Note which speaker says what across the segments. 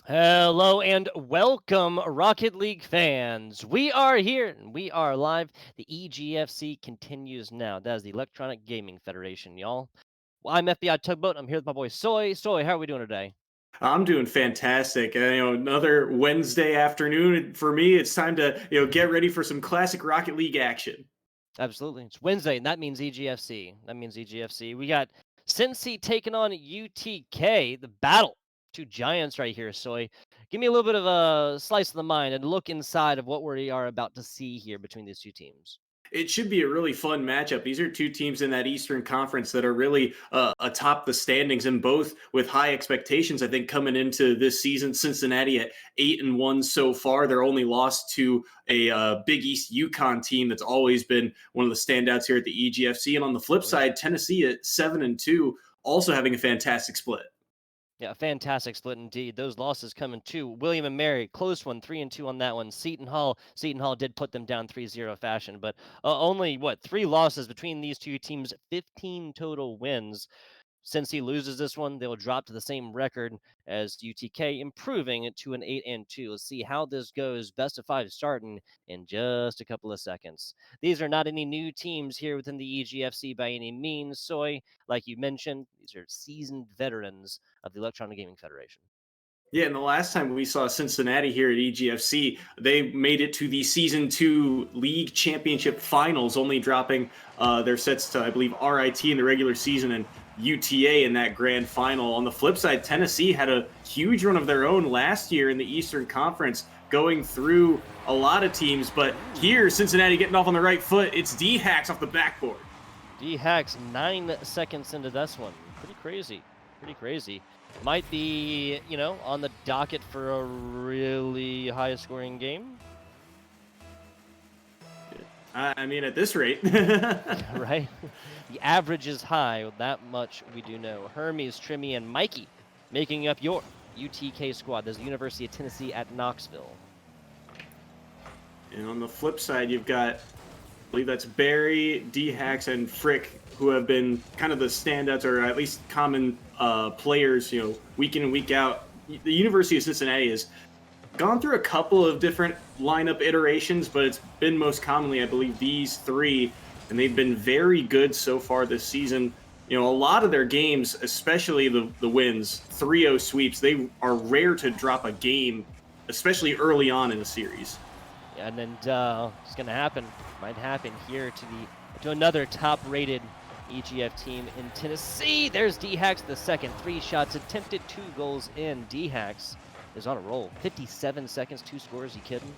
Speaker 1: Hello and welcome, Rocket League fans. We are here and we are live. The EGFC continues now. That is the Electronic Gaming Federation, y'all. Well, I'm FBI Tugboat. I'm here with my boy Soy. Soy, how are we doing today?
Speaker 2: I'm doing fantastic. Another Wednesday afternoon for me. It's time to get ready for some classic Rocket League action.
Speaker 1: Absolutely. It's Wednesday, and that means EGFC. That means EGFC. We got Cincy taking on UTK, the battle. Two giants right here, Soy. Give me a little bit of a slice of the mind and look inside of what we are about to see here between these two teams.
Speaker 2: It should be a really fun matchup. These are two teams in that Eastern Conference that are really atop the standings, and both with high expectations. I think coming into this season, Cincinnati at 8-1 so far. They're only lost to a Big East UConn team that's always been one of the standouts here at the EGFC. And on the flip
Speaker 1: Oh, yeah.
Speaker 2: side, Tennessee at 7-2, also having a fantastic split.
Speaker 1: Yeah, fantastic split indeed. Those losses coming too. William and Mary, close one, 3-2 on that one. Seton Hall, Seton Hall did put them down 3-0 fashion, but only what, three losses between these two teams, 15 total wins. Since he loses this one, they'll drop to the same record as UTK, improving it to an 8-2. Let's see how this goes. Best of five starting in just a couple of seconds. These are not any new teams here within the EGFC by any means. Soy, like you mentioned, these are seasoned veterans of the Electronic Gaming Federation.
Speaker 2: Yeah, and the last time we saw Cincinnati here at EGFC, they made it to the Season 2 League Championship Finals, only dropping their sets to, I believe, RIT in the regular season and UTA in that grand final. On the flip side, Tennessee had a huge run of their own last year in the Eastern Conference, going through a lot of teams. But here, Cincinnati getting off on the right foot. It's D-Hacks off the backboard.
Speaker 1: D Hacks 9 seconds into this one. Pretty crazy. Pretty crazy. Might be, on the docket for a really high scoring game.
Speaker 2: I mean, at this rate.
Speaker 1: Right? The average is high. That much we do know. Hermes, Trimmy, and Mikey making up your UTK squad. There's the University of Tennessee at Knoxville.
Speaker 2: And on the flip side, you've got, I believe that's Barry, D-Hacks, and Frick, who have been kind of the standouts, or at least common players, week in and week out. The University of Cincinnati has gone through a couple of different lineup iterations, but it's been most commonly, I believe, these three, and they've been very good so far this season. A lot of their games, especially the wins, 3-0 sweeps, they are rare to drop a game, especially early on in the series.
Speaker 1: And then it's going to happen. Might happen here to another top-rated EGF team in Tennessee. There's D-Hacks the second. 3 shots attempted, 2 goals in. D-Hacks is on a roll. 57 seconds, 2 scores. You kidding?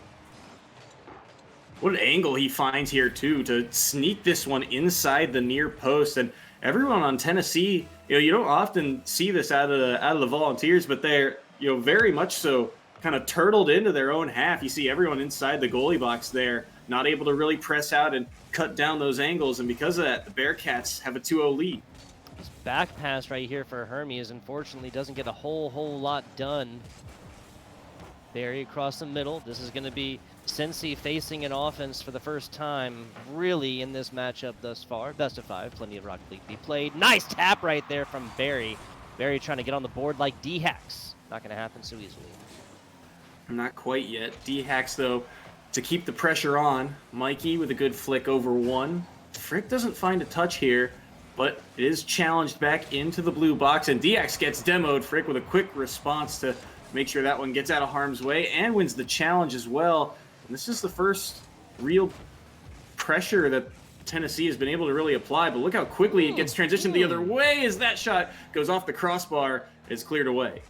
Speaker 2: What an angle he finds here, too, to sneak this one inside the near post. And everyone on Tennessee, you don't often see this out of the Volunteers, but they're, very much so kind of turtled into their own half. You see everyone inside the goalie box there, not able to really press out and cut down those angles. And because of that, the Bearcats have a 2-0 lead.
Speaker 1: This back pass right here for Hermes, unfortunately, doesn't get a whole lot done. Barry across the middle. This is going to be Cincy facing an offense for the first time, really, in this matchup thus far. Best of 5, plenty of Rocket League to be played. Nice tap right there from Barry. Barry trying to get on the board like D-Hacks. Not going to happen so easily.
Speaker 2: Not quite yet. D-Hacks, though, to keep the pressure on. Mikey with a good flick over one. Frick doesn't find a touch here, but it is challenged back into the blue box, and D-Hacks gets demoed. Frick with a quick response to make sure that one gets out of harm's way and wins the challenge as well. And this is the first real pressure that Tennessee has been able to really apply, but look how quickly it gets transitioned the other way as that shot goes off the crossbar. It's cleared away.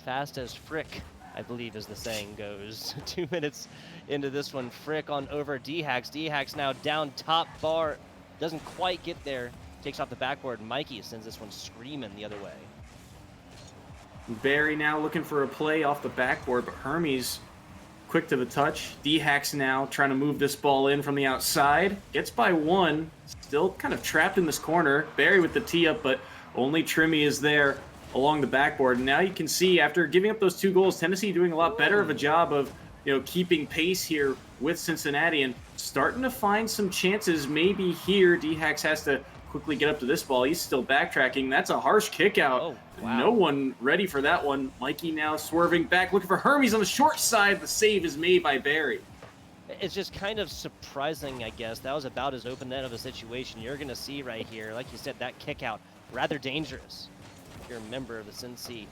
Speaker 1: Fast as Frick, I believe as the saying goes. 2 minutes into this one, Frick on over D-Hacks. D-Hacks now down top bar. Doesn't quite get there. Takes off the backboard. Mikey sends this one screaming the other way.
Speaker 2: Barry now looking for a play off the backboard, but Hermes quick to the touch. D-Hacks now trying to move this ball in from the outside. Gets by one. Still kind of trapped in this corner. Barry with the tee up, but only Trimmy is there along the backboard. And now you can see, after giving up those 2 goals, Tennessee doing a lot better of a job of keeping pace here with Cincinnati and starting to find some chances. Maybe here D-Hacks has to quickly get up to this ball. He's still backtracking. That's a harsh kick out.
Speaker 1: Oh, wow.
Speaker 2: No one ready for that one. Mikey now swerving back, looking for Hermes on the short side. The save is made by Barry.
Speaker 1: It's just kind of surprising, I guess. That was about as open-ended of a situation you're going to see right here. Like you said, that kick out, rather dangerous. If you're a member of the Cincy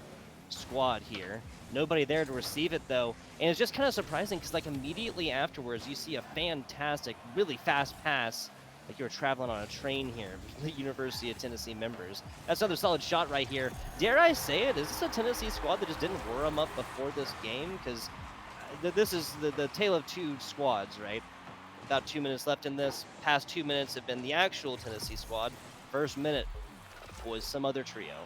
Speaker 1: squad here. Nobody there to receive it, though. And it's just kind of surprising because, like, immediately afterwards, you see a fantastic, really fast pass, like you were traveling on a train here, the University of Tennessee members. That's another solid shot right here. Dare I say it, is this a Tennessee squad that just didn't warm up before this game? Because this is the tale of two squads, right? About 2 minutes left in this. Past 2 minutes have been the actual Tennessee squad. First minute was some other trio.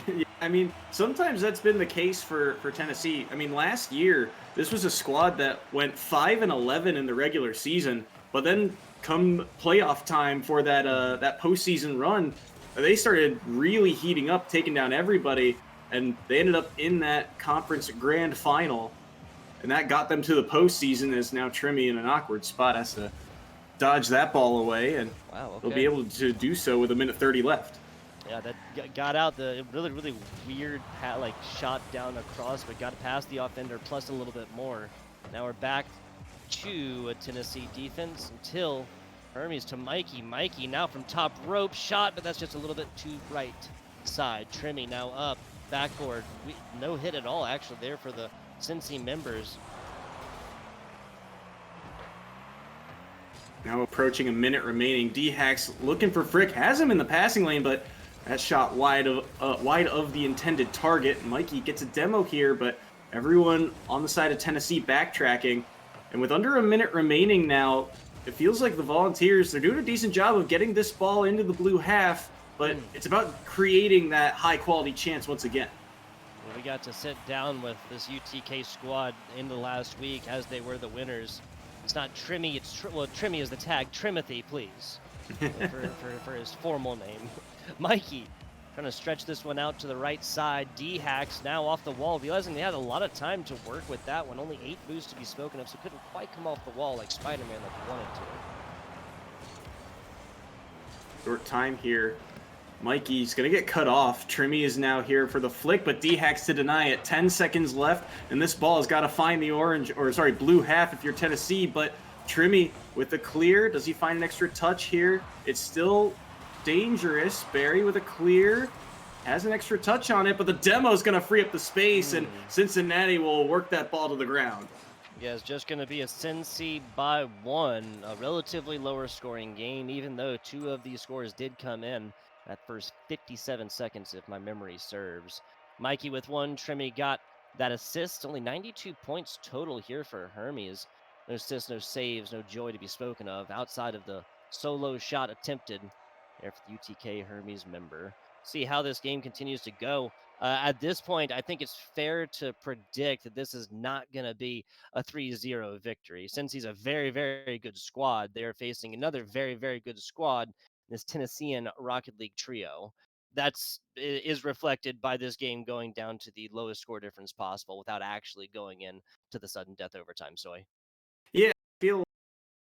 Speaker 2: Yeah, I mean, sometimes that's been the case for Tennessee. I mean, last year, this was a squad that went 5-11 in the regular season, but then come playoff time for that postseason run, they started really heating up, taking down everybody, and they ended up in that conference grand final. And that got them to the postseason. As now Trimmy in an awkward spot has to dodge that ball away, and
Speaker 1: wow, okay.
Speaker 2: they'll be able to do so with 1:30 left.
Speaker 1: Yeah, that got out the really weird shot down across, but got past the offender plus a little bit more. Now we're back to a Tennessee defense until Hermes to Mikey. Mikey now from top rope shot, but that's just a little bit too right side. Trimmy now up backboard. No hit at all actually there for the Cincy members.
Speaker 2: Now approaching a minute remaining. D-Hacks looking for Frick, has him in the passing lane, but that shot wide of the intended target. Mikey gets a demo here, but everyone on the side of Tennessee backtracking. And with under a minute remaining now, it feels like the Volunteers, they're doing a decent job of getting this ball into the blue half, but it's about creating that high-quality chance once again.
Speaker 1: We got to sit down with this UTK squad in the last week as they were the winners. It's not Trimmy, well, Trimmy is the tag. Trimothy, please, for his formal name. Mikey trying to stretch this one out to the right side. D-Hacks now off the wall, realizing they had a lot of time to work with that one. Only 8 boosts to be spoken of, so couldn't quite come off the wall like Spider-Man like he wanted to.
Speaker 2: Short time here. Mikey's going to get cut off. Trimmy is now here for the flick, but D-Hacks to deny it. 10 seconds left, and this ball has got to find the blue half if you're Tennessee, but Trimmy with the clear. Does he find an extra touch here? It's still dangerous. Barry with a clear. Has an extra touch on it, but the demo is going to free up the space, and Cincinnati will work that ball to the ground.
Speaker 1: Yeah, it's just going to be a Cincy by 1, a relatively lower scoring game, even though 2 of these scores did come in that first 57 seconds, if my memory serves. Mikey with 1, Trimmy got that assist. Only 92 points total here for Hermes. No assists, no saves, no joy to be spoken of outside of the solo shot attempted there for the UTK Hermes member. See how this game continues to go. At this point, I think it's fair to predict that this is not going to be a 3-0 victory. Since he's a very, very good squad, they're facing another very, very good squad, this Tennessean Rocket League trio. Is reflected by this game going down to the lowest score difference possible without actually going in to the sudden death overtime, Soy.
Speaker 2: Yeah, I feel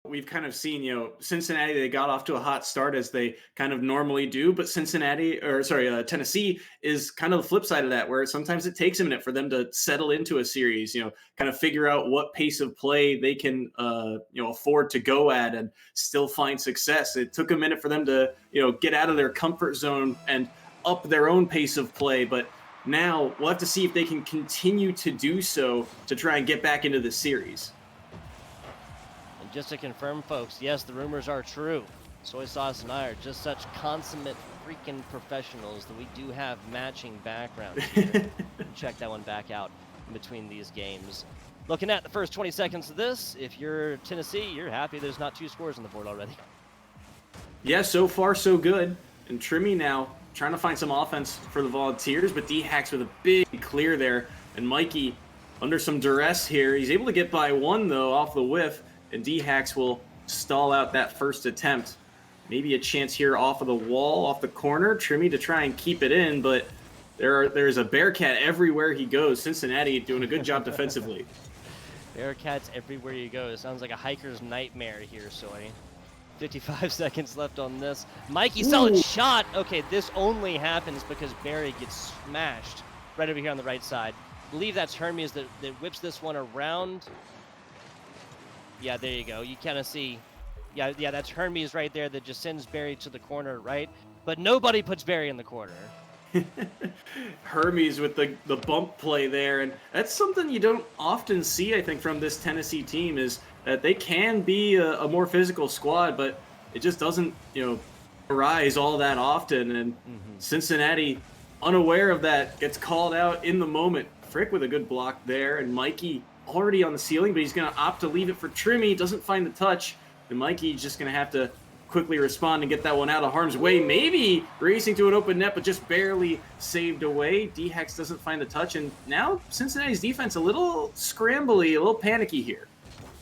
Speaker 2: we've kind of seen, Cincinnati, they got off to a hot start as they kind of normally do, but Tennessee is kind of the flip side of that, where sometimes it takes a minute for them to settle into a series, kind of figure out what pace of play they can, afford to go at and still find success. It took a minute for them to, get out of their comfort zone and up their own pace of play, but now we'll have to see if they can continue to do so to try and get back into the series.
Speaker 1: Just to confirm, folks, yes, the rumors are true. Soy Sauce and I are just such consummate freaking professionals that we do have matching backgrounds here. Check that one back out in between these games. Looking at the first 20 seconds of this, if you're Tennessee, you're happy there's not 2 scores on the board already.
Speaker 2: Yeah, so far so good. And Trimmy now trying to find some offense for the Volunteers, but D-Hacks with a big clear there. And Mikey under some duress here. He's able to get by 1, though, off the whiff. And D-Hacks will stall out that first attempt. Maybe a chance here off of the wall, off the corner. Trimmy to try and keep it in, but there's a Bearcat everywhere he goes. Cincinnati doing a good job defensively.
Speaker 1: Bearcats everywhere you go. It sounds like a hiker's nightmare here, Soy. 55 seconds left on this. Mikey, solid
Speaker 2: Ooh.
Speaker 1: shot. Okay, this only happens because Barry gets smashed right over here on the right side. I believe that's Hermes that whips this one around. Yeah, there you go. You kind of see. Yeah, that's Hermes right there that just sends Barry to the corner, right? But nobody puts Barry in the corner.
Speaker 2: Hermes with the bump play there, and that's something you don't often see, I think, from this Tennessee team, is that they can be a more physical squad, but it just doesn't, arise all that often. And Cincinnati, unaware of that, gets called out in the moment. Frick with a good block there, and Mikey already on the ceiling, but he's going to opt to leave it for Trimmy. Doesn't find the touch, and Mikey's just going to have to quickly respond and get that one out of harm's way. Maybe racing to an open net, but just barely saved away. D-Hex doesn't find the touch, and now Cincinnati's defense a little scrambly, a little panicky here.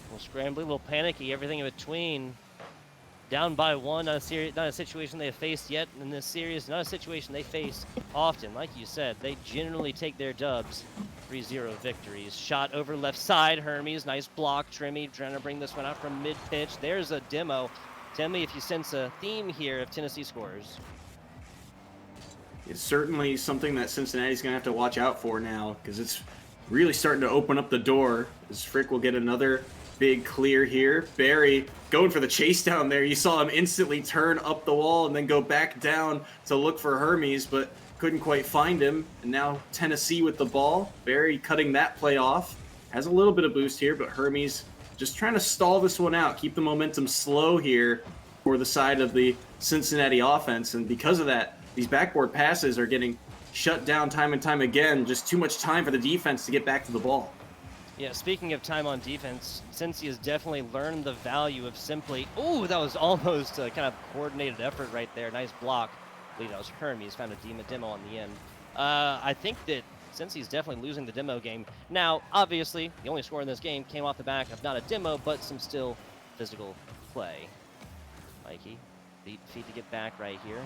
Speaker 1: A little scrambly, a little panicky, everything in between. Down by one, not a situation they have faced yet in this series, not a situation they face often. Like you said, they generally take their dubs, 3-0 victories. Shot over left side, Hermes, nice block. Trimmy trying to bring this one out from mid-pitch. There's a demo. Tell me if you sense a theme here if Tennessee scores.
Speaker 2: It's certainly something that Cincinnati's going to have to watch out for now, because it's really starting to open up the door, as Frick will get another big clear here. Barry going for the chase down there. You saw him instantly turn up the wall and then go back down to look for Hermes, but couldn't quite find him. And now Tennessee with the ball. Barry cutting that play off. Has a little bit of boost here, but Hermes just trying to stall this one out, keep the momentum slow here for the side of the Cincinnati offense. And because of that, these backboard passes are getting shut down time and time again. Just too much time for the defense to get back to the ball.
Speaker 1: Yeah, speaking of time on defense, Cincy has definitely learned the value of simply... Ooh, that was almost a kind of coordinated effort right there. Nice block. I believe that was Hermes, found a demo on the end. I think that Cincy's definitely losing the demo game. Now, obviously, the only score in this game came off the back of not a demo, but some still physical play. Mikey, feet to get back right here.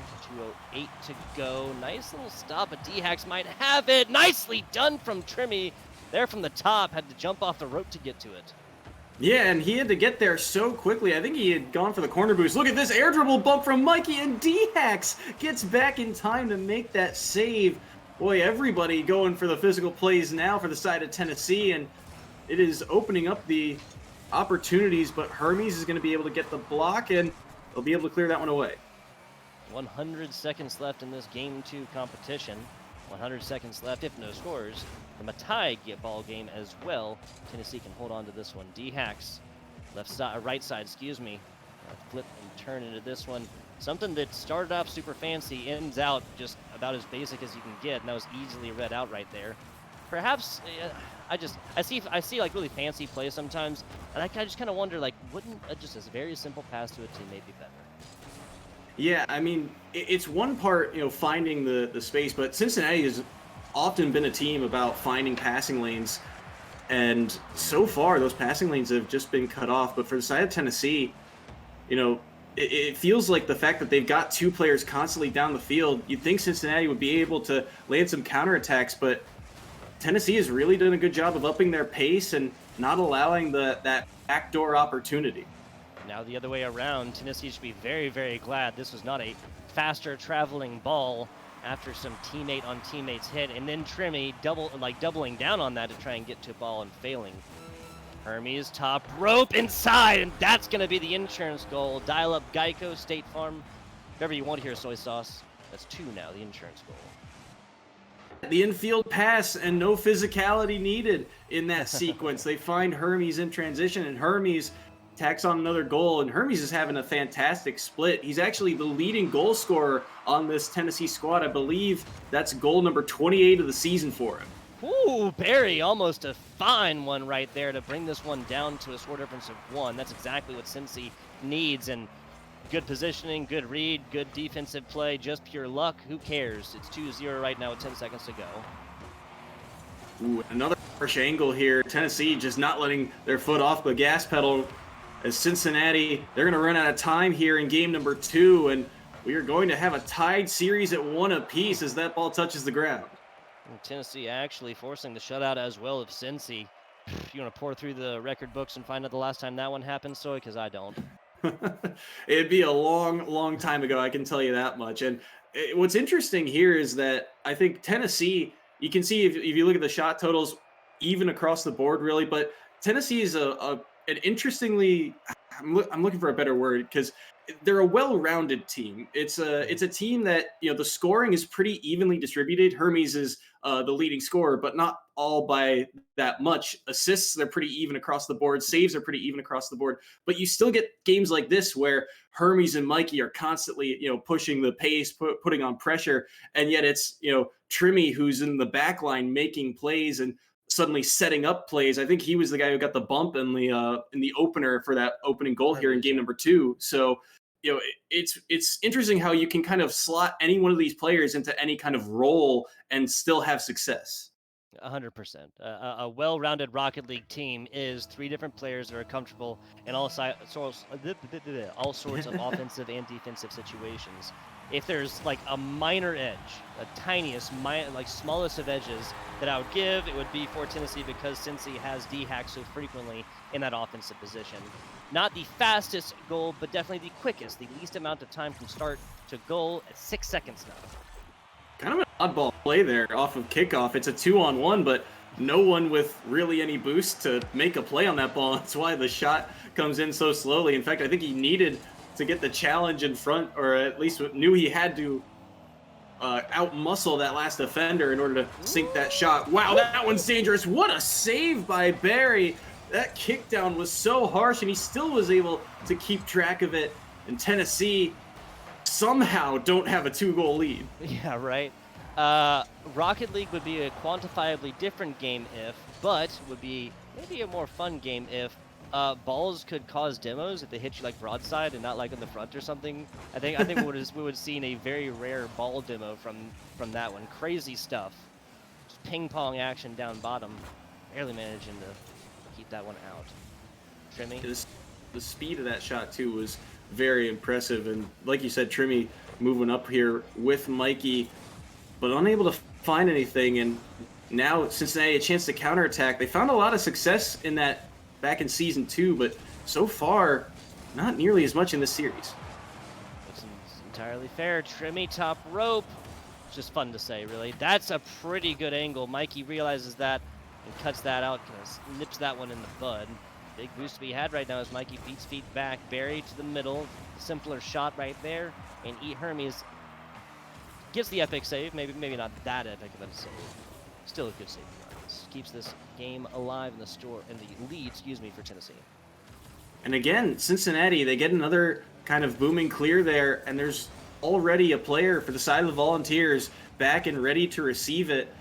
Speaker 1: 2:08 to go. Nice little stop, but D-Hacks might have it. Nicely done from Trimmy. There from the top, had to jump off the rope to get to it.
Speaker 2: Yeah, and he had to get there so quickly. I think he had gone for the corner boost. Look at this air dribble bump from Mikey, and D-Hacks gets back in time to make that save. Boy, everybody going for the physical plays now for the side of Tennessee, and it is opening up the opportunities, but Hermes is going to be able to get the block, and they'll be able to clear that one away.
Speaker 1: 100 seconds left in this Game 2 competition. 100 seconds left, if no scores. From a tie ball game as well. Tennessee can hold on to this one. D-Hacks, right side, flip and turn into this one. Something that started off super fancy, ends out just about as basic as you can get, and that was easily read out right there. Perhaps, I see like really fancy plays sometimes, and I just kind of wonder, like, wouldn't just a very simple pass to a teammate be better?
Speaker 2: Yeah, I mean, it's one part, finding the space, but Cincinnati has often been a team about finding passing lanes, and so far those passing lanes have just been cut off. But for the side of Tennessee, it feels like the fact that they've got two players constantly down the field, you'd think Cincinnati would be able to land some counterattacks, but Tennessee has really done a good job of upping their pace and not allowing that backdoor opportunity.
Speaker 1: Now the other way around, Tennessee should be very, very glad this was not a faster traveling ball after some teammate on teammates hit, and then Trimmy doubling down on that to try and get to a ball and failing. Hermes top rope inside, and that's going to be the insurance goal. Dial up Geico, State Farm, whatever you want here, soy sauce. That's 2 now, the insurance goal.
Speaker 2: The infield pass and no physicality needed in that sequence. They find Hermes in transition, and Hermes tacks on another goal, and Hermes is having a fantastic split. He's actually the leading goal scorer on this Tennessee squad. I believe that's goal number 28 of the season for him.
Speaker 1: Ooh, Barry, almost a fine one right there to bring this one down to a score difference of 1. That's exactly what Cincy needs, and good positioning, good read, good defensive play, just pure luck. Who cares? It's 2-0 right now with 10 seconds to go.
Speaker 2: Ooh, another harsh angle here. Tennessee just not letting their foot off the gas pedal. As Cincinnati, they're going to run out of time here in game number 2, and we are going to have a tied series at 1 apiece as that ball touches the ground.
Speaker 1: And Tennessee actually forcing the shutout as well of Cincy. You want to pour through the record books and find out the last time that one happened, Soy? Because I don't.
Speaker 2: It'd be a long, long time ago, I can tell you that much. And what's interesting here is that I think Tennessee, you can see if you look at the shot totals, even across the board, really. But Tennessee is an interestingly, I'm looking for a better word because they're a well-rounded team. It's a team that the scoring is pretty evenly distributed. Hermes is the leading scorer, but not all by that much. Assists, they're pretty even across the board. Saves are pretty even across the board. But you still get games like this where Hermes and Mikey are constantly, pushing the pace, putting on pressure, and yet it's Trimmy who's in the back line making plays and suddenly setting up plays. I think he was the guy who got the bump in the opener for that opening goal here in game number 2. So it's interesting how you can kind of slot any one of these players into any kind of role and still have success.
Speaker 1: 100%. A well-rounded Rocket League team is 3 different players that are comfortable in all sorts of offensive and defensive situations. If there's like a minor edge, the tiniest, smallest of edges that I would give, it would be for Tennessee because Cincy has D-hack so frequently in that offensive position. Not the fastest goal, but definitely the quickest, the least amount of time from start to goal at 6 seconds now.
Speaker 2: Kind of an oddball play there off of kickoff. It's a 2-on-1, but no one with really any boost to make a play on that ball. That's why the shot comes in so slowly. In fact, I think he needed to get the challenge in front, or at least knew he had to out-muscle that last defender in order to sink that shot. Wow, that one's dangerous. What a save by Barry. That kick down was so harsh, and he still was able to keep track of it. And Tennessee somehow don't have a 2-goal lead.
Speaker 1: Yeah, right. Rocket League would be a quantifiably different game but would be maybe a more fun game if balls could cause demos if they hit you like broadside and not like on the front or something. I think we would have seen a very rare ball demo from that one. Crazy stuff. Just ping pong action down bottom. Barely managing to keep that one out. Trimmy.
Speaker 2: The speed of that shot too was very impressive, and like you said, Trimmy moving up here with Mikey, but unable to find anything. And now Cincinnati a chance to counterattack. They found a lot of success in that back in season 2, but so far not nearly as much in this series.
Speaker 1: It's entirely fair. Trimmy top rope. It's just fun to say, really. That's a pretty good angle. Mikey realizes that and cuts that out, kind of nips that one in the bud. Big boost to be had right now as Mikey beats feet back. Barry to the middle. Simpler shot right there. And Hermes gets the epic save. Maybe not that epic of a save. Still a good save regardless. Keeps this game alive in the lead, for Tennessee.
Speaker 2: And again, Cincinnati, they get another kind of booming clear there, and there's already a player for the side of the Volunteers back and ready to receive it.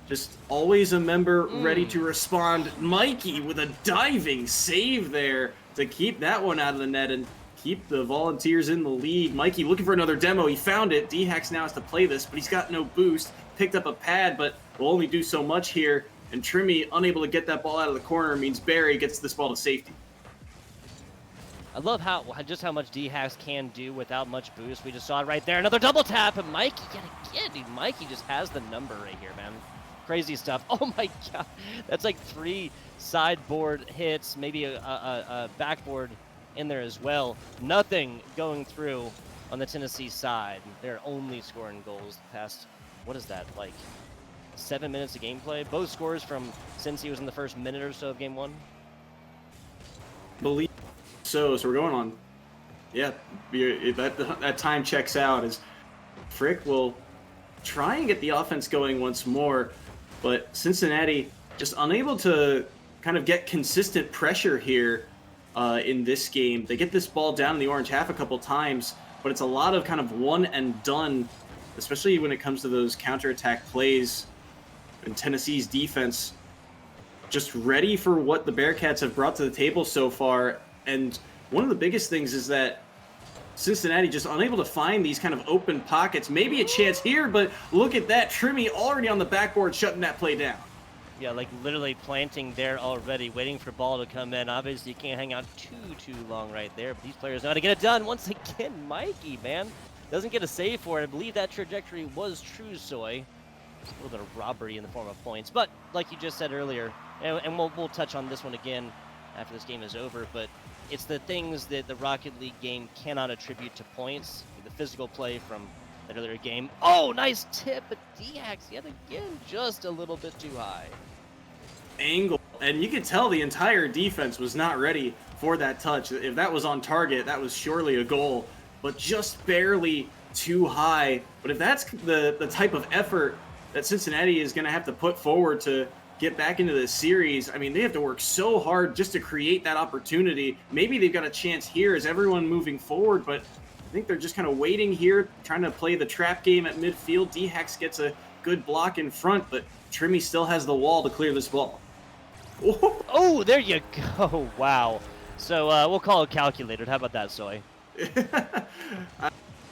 Speaker 2: Just always a member ready to respond. Mikey with a diving save there to keep that one out of the net and keep the Volunteers in the lead. Mikey looking for another demo. He found it. D-Hax now has to play this, but he's got no boost. Picked up a pad, but will only do so much here. And Trimmy, unable to get that ball out of the corner, means Barry gets this ball to safety.
Speaker 1: I love just how much D-Hax can do without much boost. We just saw it right there. Another double tap, and Mikey yet again. Dude, Mikey just has the number right here, man. Crazy stuff. Oh my god. That's like 3 sideboard hits, maybe a backboard in there as well. Nothing going through on the Tennessee side. They're only scoring goals the past, what is that, like 7 minutes of gameplay? Both scores from Cincy was in the first minute or so of game 1.
Speaker 2: Believe so we're going on. Yeah, that time checks out as Frick will try and get the offense going once more, but Cincinnati just unable to kind of get consistent pressure here in this game. They get this ball down in the orange half a couple times, but it's a lot of kind of one and done, especially when it comes to those counterattack plays. And Tennessee's defense just ready for what the Bearcats have brought to the table so far. And one of the biggest things is that Cincinnati just unable to find these kind of open pockets. Maybe a chance here, but look at that. Trimmy already on the backboard shutting that play down.
Speaker 1: Yeah, like literally planting there already, waiting for ball to come in. Obviously, you can't hang out too long right there, but these players know how to get it done. Once again, Mikey, man, doesn't get a save for it. I believe that trajectory was true, Soy. It's a little bit of robbery in the form of points, but like you just said earlier, and we'll touch on this one again after this game is over, but it's the things that the Rocket League game cannot attribute to points. The physical play from that other game. Oh, nice tip, but DHax yet again just a little bit too high.
Speaker 2: Angle, and you could tell the entire defense was not ready for that touch. If that was on target, that was surely a goal, but just barely too high. But if that's the type of effort that Cincinnati is going to have to put forward to get back into this series, I mean, they have to work so hard just to create that opportunity. Maybe they've got a chance here as everyone moving forward, but I think they're just kind of waiting here, trying to play the trap game at midfield. DHax gets a good block in front, but Trimmy still has the wall to clear this ball.
Speaker 1: Oh, there you go. Wow. So we'll call it calculated. How about that, Soy?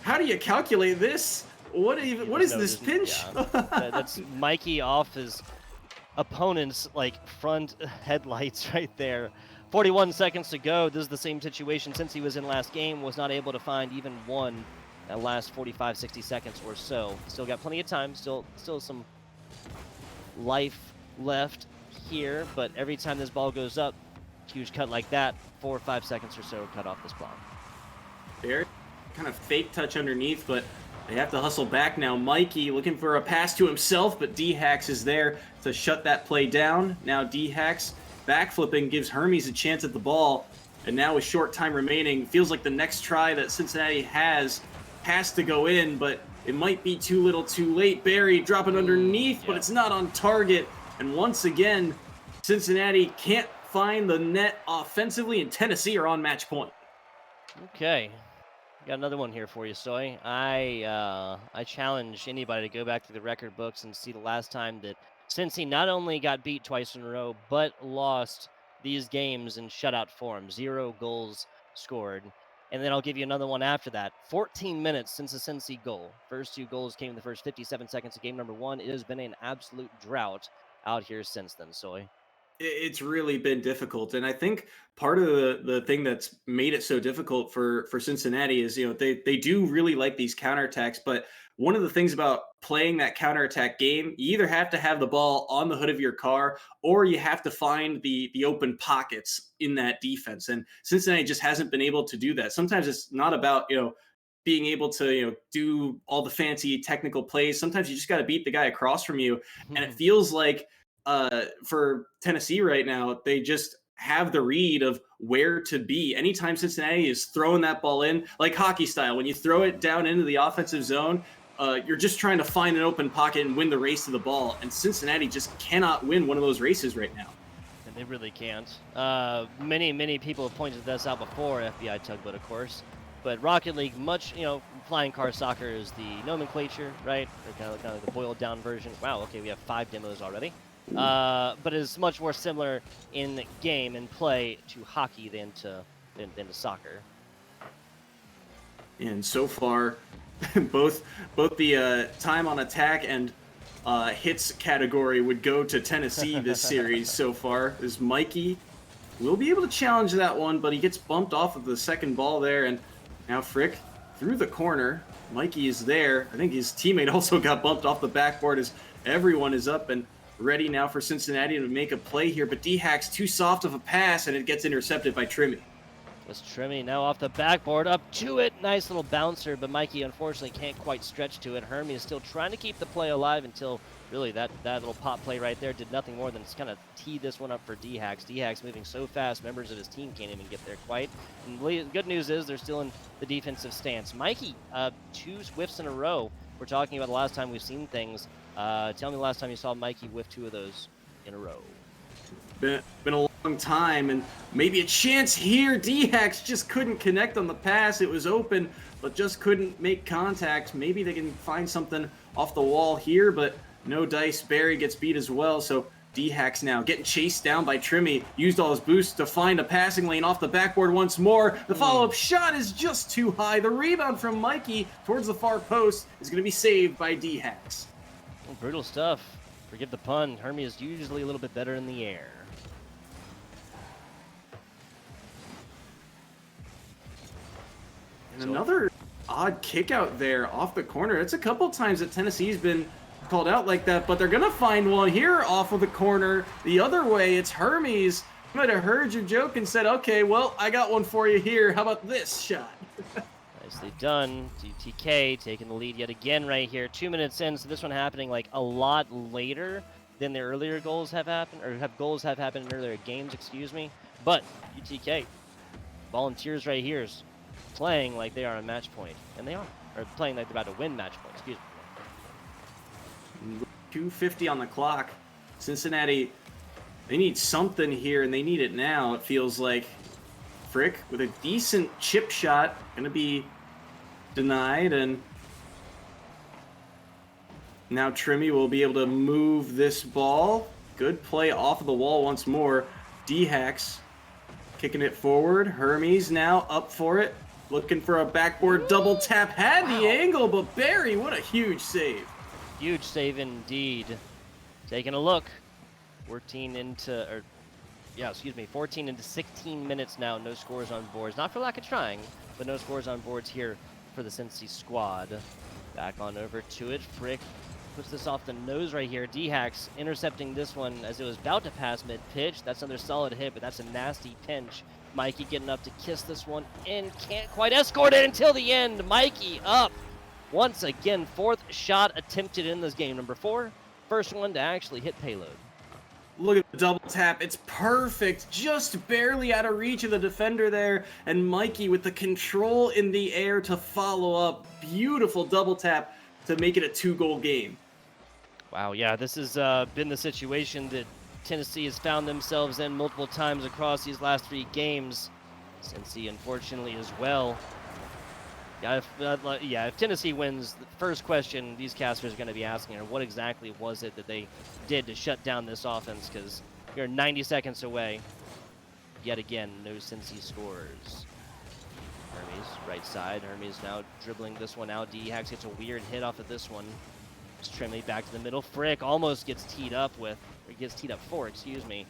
Speaker 2: How do you calculate this? What is this pinch?
Speaker 1: Yeah. That's Mikey off his opponent's front headlights right there. 41 seconds to go. This is the same situation since he was in last game. Was not able to find even one that last 45, 60 seconds or so. Still got plenty of time. Still some life left here. But every time this ball goes up, huge cut like that, 4 or 5 seconds or so cut off this block.
Speaker 2: There, kind of fake touch underneath, but they have to hustle back now. Mikey looking for a pass to himself, but DHax is there to shut that play down. Now DHax backflipping gives Hermes a chance at the ball, and now with short time remaining, feels like the next try that Cincinnati has to go in, but it might be too little too late. Barry dropping underneath, but it's not on target, and once again, Cincinnati can't find the net offensively, and Tennessee are on match point.
Speaker 1: Okay. Got another one here for you, Soy. I challenge anybody to go back to the record books and see the last time that Cincy not only got beat twice in a row, but lost these games in shutout form. 0 goals scored. And then I'll give you another one after that. 14 minutes since the Cincy goal. First 2 goals came in the first 57 seconds of game number 1. It has been an absolute drought out here since then, Soy.
Speaker 2: It's really been difficult, and I think part of the thing that's made it so difficult for Cincinnati is, they do really like these counterattacks, but one of the things about playing that counterattack game, you either have to have the ball on the hood of your car, or you have to find the open pockets in that defense, and Cincinnati just hasn't been able to do that. Sometimes it's not about being able to do all the fancy technical plays. Sometimes you just got to beat the guy across from you, and it feels like for Tennessee right now, they just have the read of where to be. Anytime Cincinnati is throwing that ball in, like hockey style, when you throw it down into the offensive zone, you're just trying to find an open pocket and win the race to the ball. And Cincinnati just cannot win one of those races right now.
Speaker 1: And they really can't. Many people have pointed this out before, FBI Tugboat, of course. But Rocket League, much, flying car soccer is the nomenclature, right? Or kind of like the boiled down version. Wow, okay, we have 5 demos already. But is much more similar in game and play to hockey than to soccer.
Speaker 2: And so far, both the time on attack and hits category would go to Tennessee this series so far. As Mikey will be able to challenge that one, but he gets bumped off of the second ball there, and now Frick through the corner. Mikey is there. I think his teammate also got bumped off the backboard as everyone is up and ready now for Cincinnati to make a play here, but DHax too soft of a pass, and it gets intercepted by Trimmy.
Speaker 1: Was Trimmy now off the backboard, up to it. Nice little bouncer, but Mikey unfortunately can't quite stretch to it. Hermie is still trying to keep the play alive until really that little pop play right there did nothing more than kind of tee this one up for DHax. DHax moving so fast, members of his team can't even get there quite. And the good news is they're still in the defensive stance. Mikey, 2 whiffs in a row. We're talking about the last time we've seen things. Tell me the last time you saw Mikey whiff 2 of those in a row.
Speaker 2: Been a long time, and maybe a chance here. DHax just couldn't connect on the pass. It was open, but just couldn't make contact. Maybe they can find something off the wall here, but no dice. Barry gets beat as well, so DHax now getting chased down by Trimmy. Used all his boosts to find a passing lane off the backboard once more. The follow-up shot is just too high. The rebound from Mikey towards the far post is going to be saved by DHax.
Speaker 1: Well, brutal stuff. Forgive the pun. Hermie is usually a little bit better in the air.
Speaker 2: And another odd kick out there off the corner. It's a couple times that Tennessee's been called out like that, but they're going to find one here off of the corner. The other way, it's Hermes might have heard your joke and said, okay, well, I got one for you here. How about this shot?
Speaker 1: Nicely done. DTK taking the lead yet again right here. 2 minutes in, so this one happening like a lot later than the earlier goals have happened, or goals have happened in earlier games, excuse me. But UTK, Volunteers right here, is playing like they are on match point, and they are. Or playing like they're about to win match point, excuse me.
Speaker 2: 2:50 on the clock. Cincinnati, they need something here, and they need it now, it feels like. Frick with a decent chip shot, going to be denied, and now Trimmy will be able to move this ball. Good play off of the wall once more. D-Hacks kicking it forward. Hermes now up for it, looking for a backboard double tap. Had the angle, but Barry, what a huge save.
Speaker 1: Huge save indeed. Taking a look. 14 into 16 minutes now. No scores on boards. Not for lack of trying, but no scores on boards here for the Cincy squad. Back on over to it. Frick puts this off the nose right here. D-Hacks intercepting this one as it was about to pass mid-pitch. That's another solid hit, but that's a nasty pinch. Mikey getting up to kiss this one in. Can't quite escort it until the end. Mikey up. Once again, 4th shot attempted in this game. Number 4. First one to actually hit payload.
Speaker 2: Look at the double tap. It's perfect. Just barely out of reach of the defender there. And Mikey with the control in the air to follow up. Beautiful double tap to make it a 2-goal game.
Speaker 1: Wow, yeah, this has been the situation that Tennessee has found themselves in multiple times across these last 3 games. Cincy, unfortunately, as well. Yeah, if Tennessee wins, the first question these casters are going to be asking are what exactly was it that they did to shut down this offense, because you're 90 seconds away. Yet again, no Cincy scores. Hermes, right side. Hermes now dribbling this one out. D-Hacks gets a weird hit off of this one. Just Trimley back to the middle. Frick almost gets teed up with, or gets teed up for, excuse me.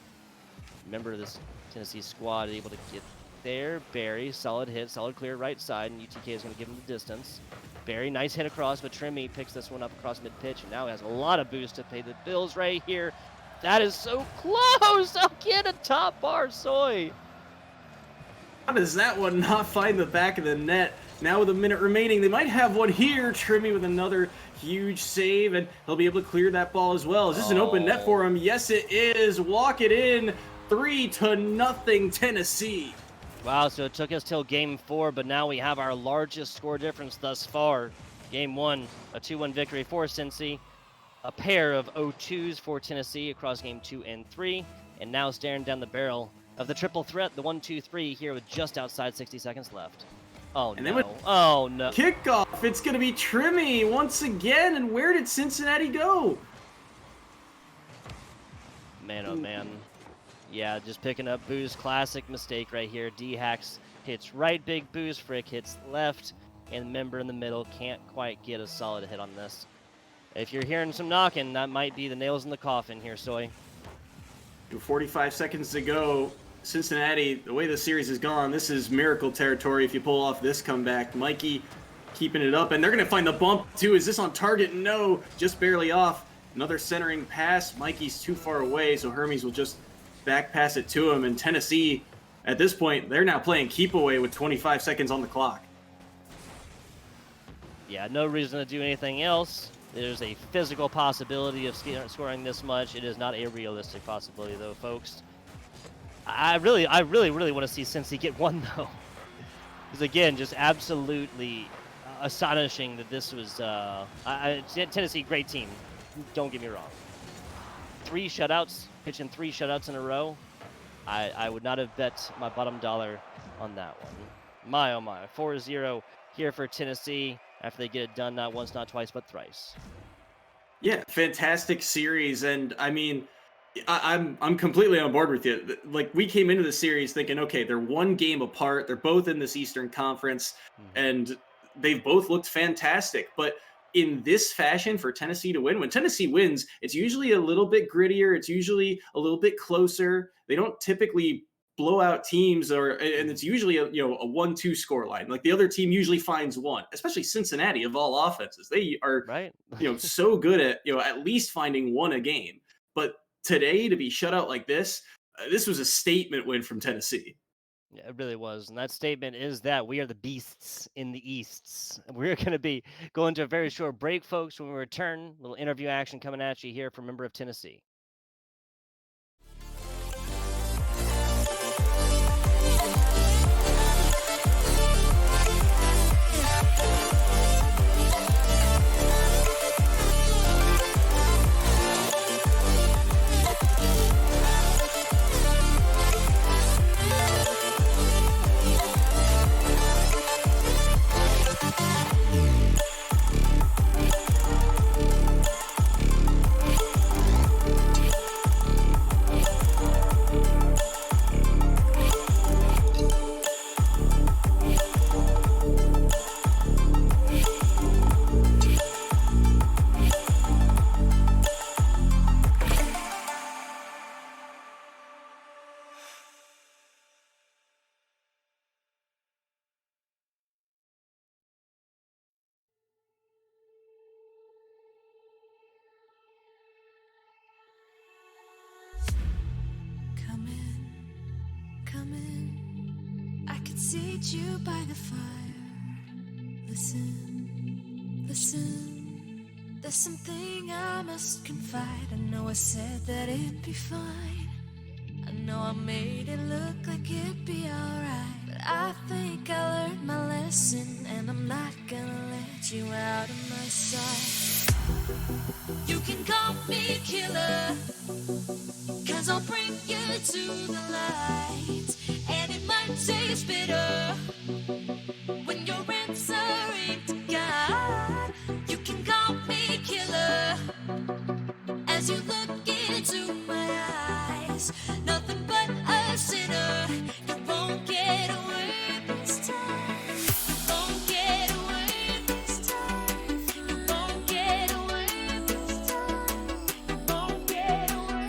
Speaker 1: Remember this Tennessee squad able to get there. Barry, solid hit, solid clear right side, and UTK is going to give him the distance. Barry, nice hit across, but Trimmy picks this one up across mid-pitch, and now has a lot of boost to pay the bills right here. That is so close! Again, a top bar, Soy.
Speaker 2: How does that one not find the back of the net? Now with a minute remaining, they might have one here. Trimmy with another huge save, and he'll be able to clear that ball as well. Is this an open net for him? Yes, it is. Walk it in. 3-0 Tennessee.
Speaker 1: Wow, so it took us till game 4, but now we have our largest score difference thus far. Game 1, a 2-1 victory for Cincy. A pair of 0-2s for Tennessee across game 2 and 3. And now staring down the barrel of the triple threat, the 1-2-3 here with just outside 60 seconds left. Oh,
Speaker 2: and
Speaker 1: no.
Speaker 2: Then
Speaker 1: oh, no.
Speaker 2: Kickoff. It's going to be Trimmy once again. And where did Cincinnati go?
Speaker 1: Man, oh, man. Yeah, just picking up boost. Classic mistake right here. D-Hacks hits right, big boost. Frick hits left. And member in the middle can't quite get a solid hit on this. If you're hearing some knocking, that might be the nails in the coffin here, Soy.
Speaker 2: 45 seconds to go. Cincinnati, the way the series has gone, this is miracle territory if you pull off this comeback. Mikey keeping it up, and they're going to find the bump, too. Is this on target? No, just barely off. Another centering pass. Mikey's too far away, so Hermes will just back pass it to him. And Tennessee, at this point, they're now playing keep away with 25 seconds on the clock.
Speaker 1: Yeah, no reason to do anything else. There's a physical possibility of scoring this much. It is not a realistic possibility, though, folks. I really want to see Cincy get one, though. Because, again, just absolutely astonishing that this was... Tennessee, great team. Don't get me wrong. 3 shutouts, pitching 3 shutouts in a row. I would not have bet my bottom dollar on that one. My, oh my. 4-0 here for Tennessee after they get it done not once, not twice, but thrice.
Speaker 2: Yeah, fantastic series. And, I mean... I'm completely on board with you. Like, we came into the series thinking, okay, they're one game apart. They're both in this Eastern Conference, and they've both looked fantastic. But in this fashion for Tennessee to win, when Tennessee wins, it's usually a little bit grittier. It's usually a little bit closer. They don't typically blow out teams, and it's usually a 1-2 score line. Like, the other team usually finds one, especially Cincinnati of all offenses. They are
Speaker 1: right.
Speaker 2: So good at at least finding one a game. But today, to be shut out like this, this was a statement win from Tennessee.
Speaker 1: Yeah, it really was. And that statement is that we are the beasts in the Easts. We're going to be going to a very short break, folks. When we return, little interview action coming at you here from a member of Tennessee.
Speaker 3: Come in. I could seat you by the fire. Listen, listen. There's something I must confide. I know I said that it'd be fine. I know I made it look like it'd be alright, but I think I learned my lesson, and I'm not gonna let you out of my sight. You can call me killer, 'cause I'll bring you to the light, and it might taste bitter when you're answering to God. You can call me killer as you look into my eyes. Nothing but a sinner. You won't get away this time. You won't get away this time. You won't get away this time. You won't get away.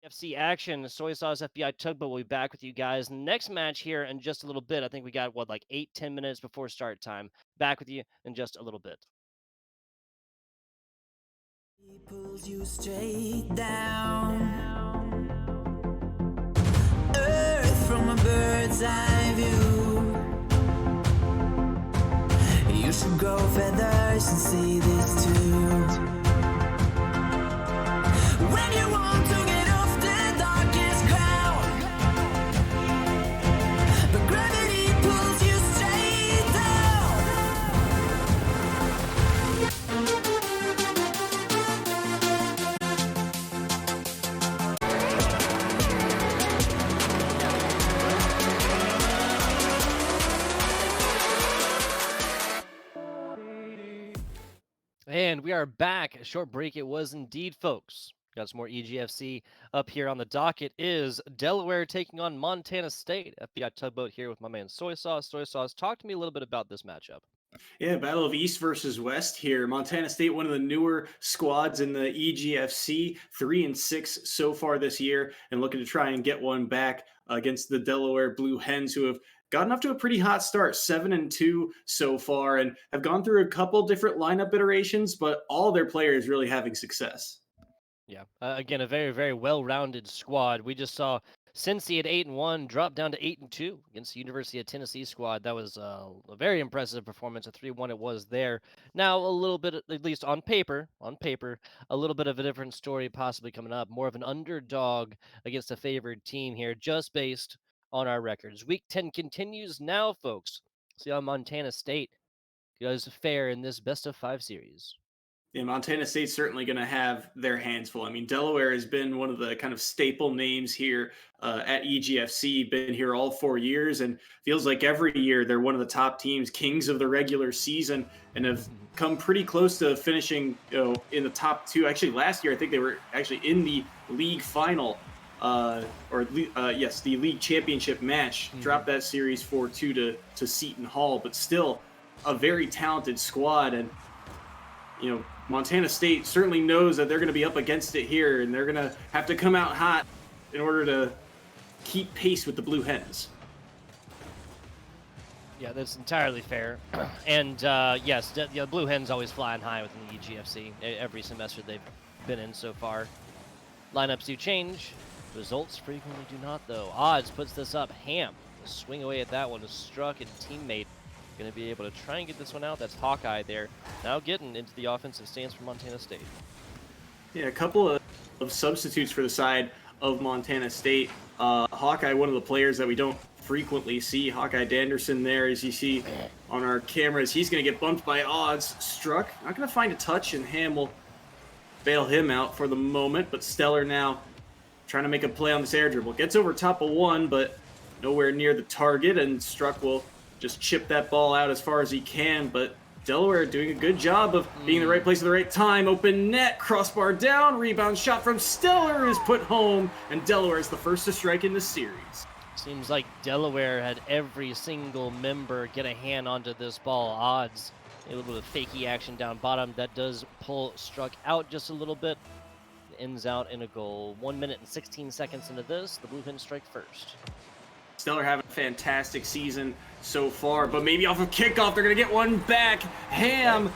Speaker 1: FC action. Soy Sauce FBI Tugboat will be back with you guys. Next match here in just a little bit. I think we got what, like 8-10 minutes before start time. Back with you in just a little bit.
Speaker 4: He pulls you straight down. Earth from a bird's eye view. You should grow feathers and see this too. When you want to get off the darkest ground, but gravity pulls you straight down.
Speaker 1: And we are back. A short break it was indeed, folks. Got some more EGFC up here on the docket. Is Delaware taking on Montana State? FBI Tugboat here with my man Soy Sauce. Soy Sauce, talk to me a little bit about this matchup.
Speaker 2: Yeah, battle of East versus West here. Montana State, one of the newer squads in the EGFC, 3-6 so far this year, and looking to try and get one back against the Delaware Blue Hens, who have gotten off to a pretty hot start, 7-2 so far, and have gone through a couple different lineup iterations, but all their players really having success.
Speaker 1: Yeah, again, a very, very well-rounded squad. We just saw Cincy at 8-1 drop down to 8-2 against the University of Tennessee squad. That was a very impressive performance. A 3-1 it was there. Now a little bit, at least on paper, a little bit of a different story possibly coming up. More of an underdog against a favored team here, just based on our records. Week 10 continues now, folks. See how Montana State does fare in this best-of-5 series.
Speaker 2: Yeah, Montana State's certainly going to have their hands full. I mean, Delaware has been one of the kind of staple names here at EGFC, been here all 4 years, and feels like every year they're one of the top teams, kings of the regular season, and have come pretty close to finishing, in the top two. Actually, last year I think they were actually in the league final, the league championship match. Dropped that series 4-2 to Seton Hall, but still a very talented squad. And Montana State certainly knows that they're going to be up against it here, and they're going to have to come out hot in order to keep pace with the Blue Hens.
Speaker 1: Yeah, that's entirely fair. And yes, the Blue Hens always flying high within the EGFC every semester they've been in so far. Lineups do change. Results frequently do not, though. Odds puts this up. Ham, swing away at that one. Struck and teammate. Going to be able to try and get this one out. That's Hawkeye there. Now getting into the offensive stance for Montana State.
Speaker 2: Yeah, a couple of substitutes for the side of Montana State. Hawkeye, one of the players that we don't frequently see. Hawkeye Danderson there, as you see on our cameras. He's going to get bumped by Odds. Struck. Not going to find a touch, and Ham will bail him out for the moment. But Stellar now trying to make a play on this air dribble. Gets over top of one, but nowhere near the target, and Struck will just chip that ball out as far as he can, but Delaware doing a good job of being in the right place at the right time. Open net, crossbar down, rebound shot from Stellar is put home, and Delaware is the first to strike in the series.
Speaker 1: Seems like Delaware had every single member get a hand onto this ball. Odds, a little bit of fakey action down bottom. That does pull Struck out just a little bit. Ends out in a goal. 1 minute and 16 seconds into this. The Blue Hens strike first.
Speaker 2: Stellar having a fantastic season so far, but maybe off of kickoff they're going to get one back. Ham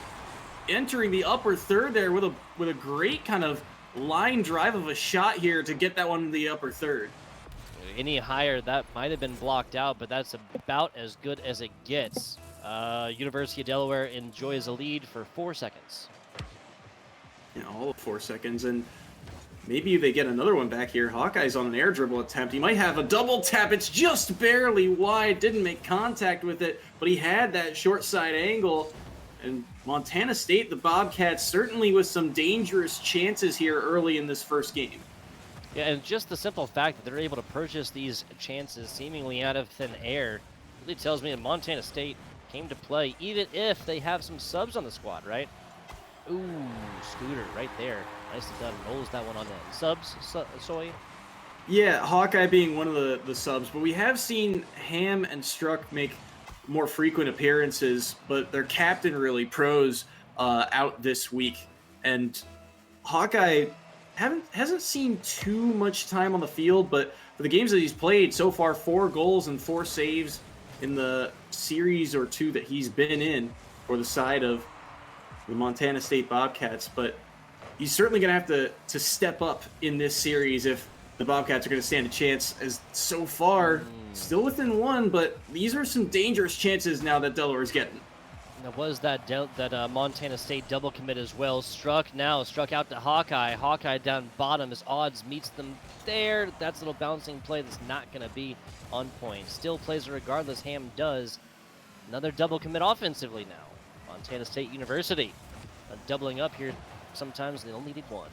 Speaker 2: entering the upper third there with a great kind of line drive of a shot here to get that one in the upper third.
Speaker 1: Any higher, that might have been blocked out, but that's about as good as it gets. University of Delaware enjoys a lead for 4 seconds.
Speaker 2: All of 4 seconds, and maybe they get another one back here. Hawkeye's on an air dribble attempt. He might have a double tap. It's just barely wide. Didn't make contact with it, but he had that short side angle. And Montana State, the Bobcats, certainly with some dangerous chances here early in this first game.
Speaker 1: Yeah, and just the simple fact that they're able to purchase these chances seemingly out of thin air really tells me that Montana State came to play, even if they have some subs on the squad, right? Ooh, Scooter right there. Nicely done. Rolls that one on in. Subs, Soy?
Speaker 2: Yeah, Hawkeye being one of the subs, but we have seen Ham and Struck make more frequent appearances, but their captain really pros out this week. And Hawkeye hasn't seen too much time on the field, but for the games that he's played so far, 4 goals and 4 saves in the series or 2 that he's been in for the side of the Montana State Bobcats. But he's certainly going to have to step up in this series if the Bobcats are going to stand a chance, as so far still within 1, but these are some dangerous chances now that Delaware is getting.
Speaker 1: That was that Montana State double commit as well. Struck out to Hawkeye. Hawkeye down bottom as Odds meets them there. That's a little bouncing play that's not going to be on point. Still plays it regardless. Ham does. Another double commit offensively now. Montana State University doubling up here. Sometimes they only need 1.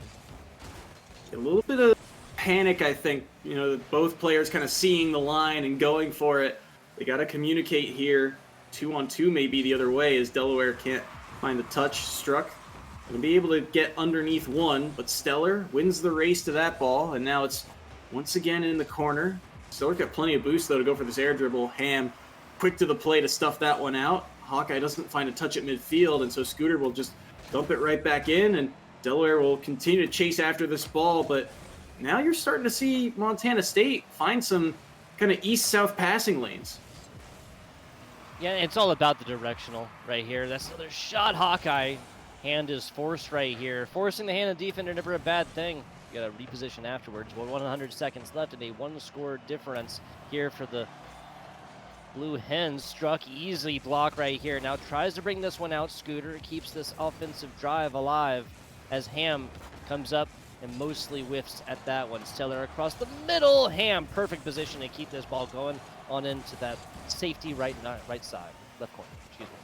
Speaker 2: A little bit of panic, I think. You know, both players kind of seeing the line and going for it. They got to communicate here. 2-on-2 may be the other way, as Delaware can't find the touch. Struck and be able to get underneath 1, but Stellar wins the race to that ball, and now it's once again in the corner. Stellar got plenty of boost, though, to go for this air dribble. Ham quick to the play to stuff that one out. Hawkeye doesn't find a touch at midfield, and so Scooter will just dump it right back in, and Delaware will continue to chase after this ball. But now you're starting to see Montana State find some kind of east-south passing lanes.
Speaker 1: Yeah, it's all about the directional right here. That's another shot. Hawkeye hand is forced right here. Forcing the hand of defender, never a bad thing. You got to reposition afterwards. Well, 100 seconds left and a 1-score difference here for the Blue Hens. Struck easily, block right here. Now tries to bring this one out. Scooter keeps this offensive drive alive as Ham comes up and mostly whiffs at that one. Stellar across the middle. Ham, perfect position to keep this ball going on into that safety right side, left corner, excuse me.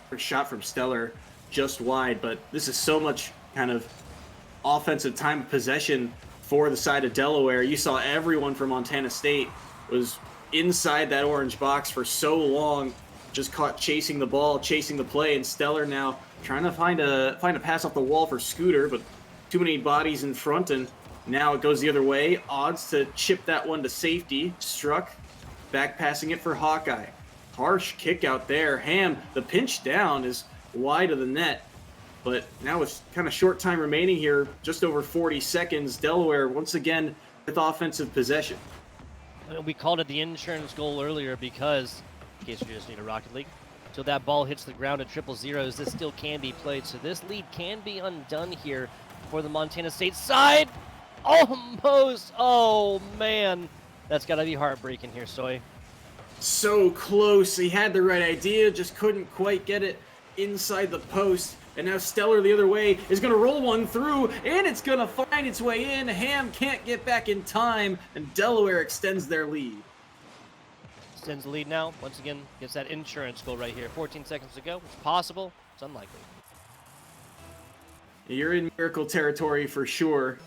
Speaker 2: First shot from Stellar, just wide, but this is so much kind of offensive time of possession for the side of Delaware. You saw everyone from Montana State was inside that orange box for so long, just caught chasing the ball, chasing the play, and Stellar now trying to find a pass off the wall for Scooter, but too many bodies in front, and now it goes the other way. Odds to chip that one to safety. Struck, back passing it for Hawkeye. Harsh kick out there. Ham, the pinch down is wide of the net. But now with kind of short time remaining here, just over 40 seconds, Delaware once again with offensive possession.
Speaker 1: We called it the insurance goal earlier because, in case you just need a Rocket League, till that ball hits the ground at 000s, this still can be played. So this lead can be undone here for the Montana State side. Almost. Oh, man. That's got to be heartbreaking here, Soy.
Speaker 2: So close. He had the right idea, just couldn't quite get it inside the post. And now Stellar the other way is going to roll one through, and it's going to find its way in. Ham can't get back in time, and Delaware extends their lead.
Speaker 1: Extends the lead now. Once again, gets that insurance goal right here. 14 seconds to go. It's possible. It's unlikely.
Speaker 2: You're in miracle territory for sure.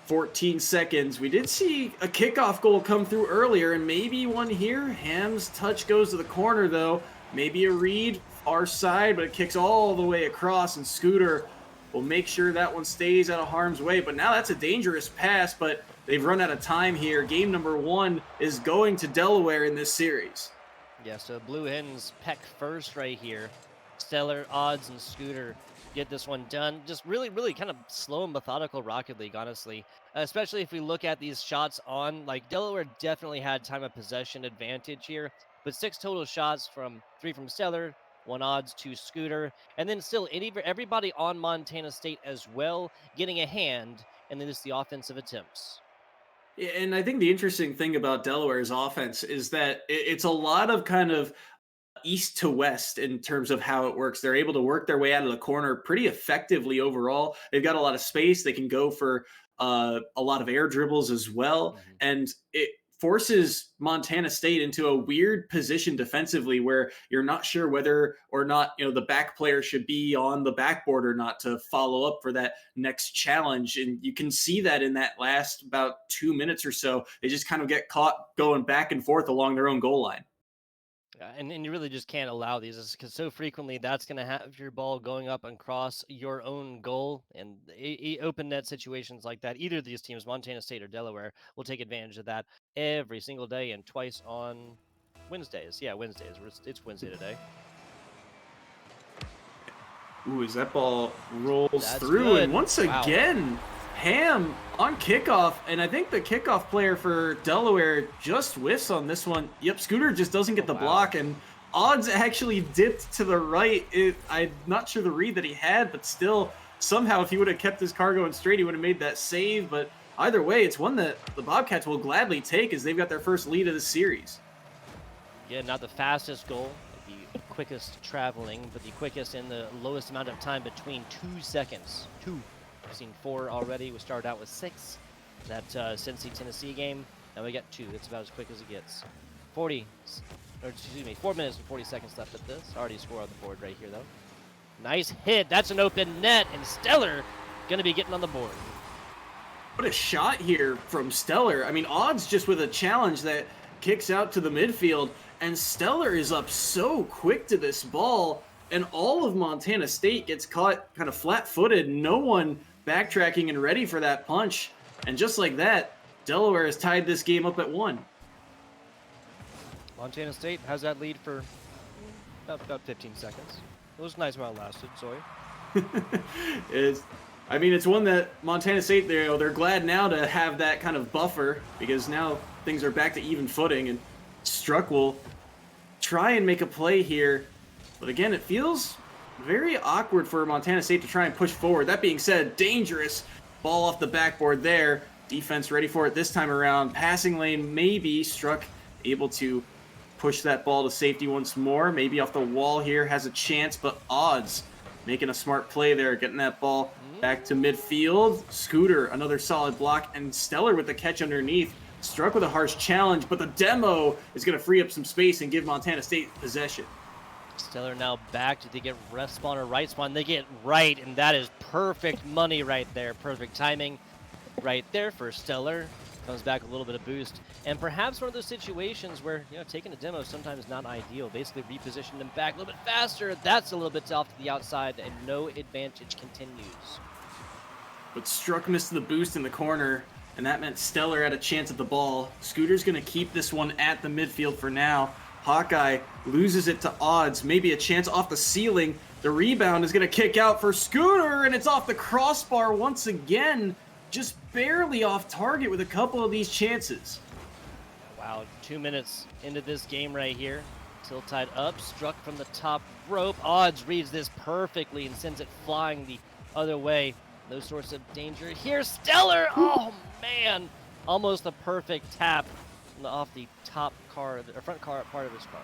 Speaker 2: 14 seconds. We did see a kickoff goal come through earlier, and maybe one here. Ham's touch goes to the corner, though. Maybe a read, far side, but it kicks all the way across, and Scooter will make sure that one stays out of harm's way. But now that's a dangerous pass, but they've run out of time here. Game number 1 is going to Delaware in this series.
Speaker 1: Yeah, so Blue Hens peck first right here. Stellar, Odds, and Scooter get this one done. Just really, really kind of slow and methodical Rocket League, honestly. Especially if we look at these shots on, like, Delaware definitely had time of possession advantage here, but 6 total shots, 3 from Stellar, 1 Odds, 2 Scooter, and then still everybody on Montana State as well getting a hand, and then it's the offensive attempts.
Speaker 2: Yeah, and I think the interesting thing about Delaware's offense is that it's a lot of kind of east to west in terms of how it works. They're able to work their way out of the corner pretty effectively overall. They've got a lot of space. They can go for a lot of air dribbles as well.
Speaker 1: Mm-hmm.
Speaker 2: And it forces Montana State into a weird position defensively where you're not sure whether or not, the back player should be on the backboard or not to follow up for that next challenge. And you can see that in that last about 2 minutes or so. They just kind of get caught going back and forth along their own goal line.
Speaker 1: And you really just can't allow these because so frequently that's going to have your ball going up and cross your own goal. And open net situations like that, either of these teams, Montana State or Delaware, will take advantage of that every single day and twice on Wednesdays. Yeah, Wednesdays. It's Wednesday today.
Speaker 2: Ooh, as that ball rolls
Speaker 1: That's
Speaker 2: through,
Speaker 1: good.
Speaker 2: and once again, Ham on kickoff, and I think the kickoff player for Delaware just whiffs on this one. Yep, Scooter just doesn't get the block, and Odds actually dipped to the right. I'm not sure the read that he had, but still, somehow if he would have kept his car going straight, he would have made that save. But either way, it's one that the Bobcats will gladly take as they've got their first lead of the series.
Speaker 1: Yeah, not the fastest goal, the quickest traveling, but the quickest in the lowest amount of time between 2 seconds. 2. We've seen 4 already. We started out with 6. That Cincy-Tennessee game. Now we got 2. That's about as quick as it gets. 4 minutes and 40 seconds left at this. Already score on the board right here, though. Nice hit. That's an open net, and Stellar going to be getting on the board.
Speaker 2: What a shot here from Stellar. I mean, Odds just with a challenge that kicks out to the midfield, and Stellar is up so quick to this ball, and all of Montana State gets caught kind of flat-footed. No one backtracking and ready for that punch. And just like that, Delaware has tied this game up at 1.
Speaker 1: Montana State has that lead for about 15 seconds. It was nice while it lasted, sorry.
Speaker 2: It's one that Montana State, they're glad now to have that kind of buffer, because now things are back to even footing, and Struck will try and make a play here. But again, it feels very awkward for Montana State to try and push forward. That being said, dangerous ball off the backboard there. Defense ready for it this time around. Passing lane, maybe Struck able to push that ball to safety once more. Maybe off the wall here, has a chance, but Odds making a smart play there, getting that ball back to midfield. Scooter, another solid block, and Stellar with the catch underneath. Struck with a harsh challenge, but the demo is going to free up some space and give Montana State possession.
Speaker 1: Stellar now back. Did they get left spawn or right spawn? They get right, and that is perfect money right there. Perfect timing right there for Stellar. Comes back a little bit of boost. And perhaps one of those situations where, taking a demo is sometimes not ideal. Basically reposition them back a little bit faster. That's a little bit off to the outside, and no advantage continues.
Speaker 2: But Struck missed the boost in the corner, and that meant Stellar had a chance at the ball. Scooter's going to keep this one at the midfield for now. Hawkeye loses it to Odds. Maybe a chance off the ceiling. The rebound is going to kick out for Scooter, and it's off the crossbar once again. Just barely off target with a couple of these chances.
Speaker 1: Wow, 2 minutes into this game right here. Still tied up, Struck from the top rope. Odds reads this perfectly and sends it flying the other way. No source of danger here. Stellar, oh man! Almost a perfect tap off the top car, or front car part of his car.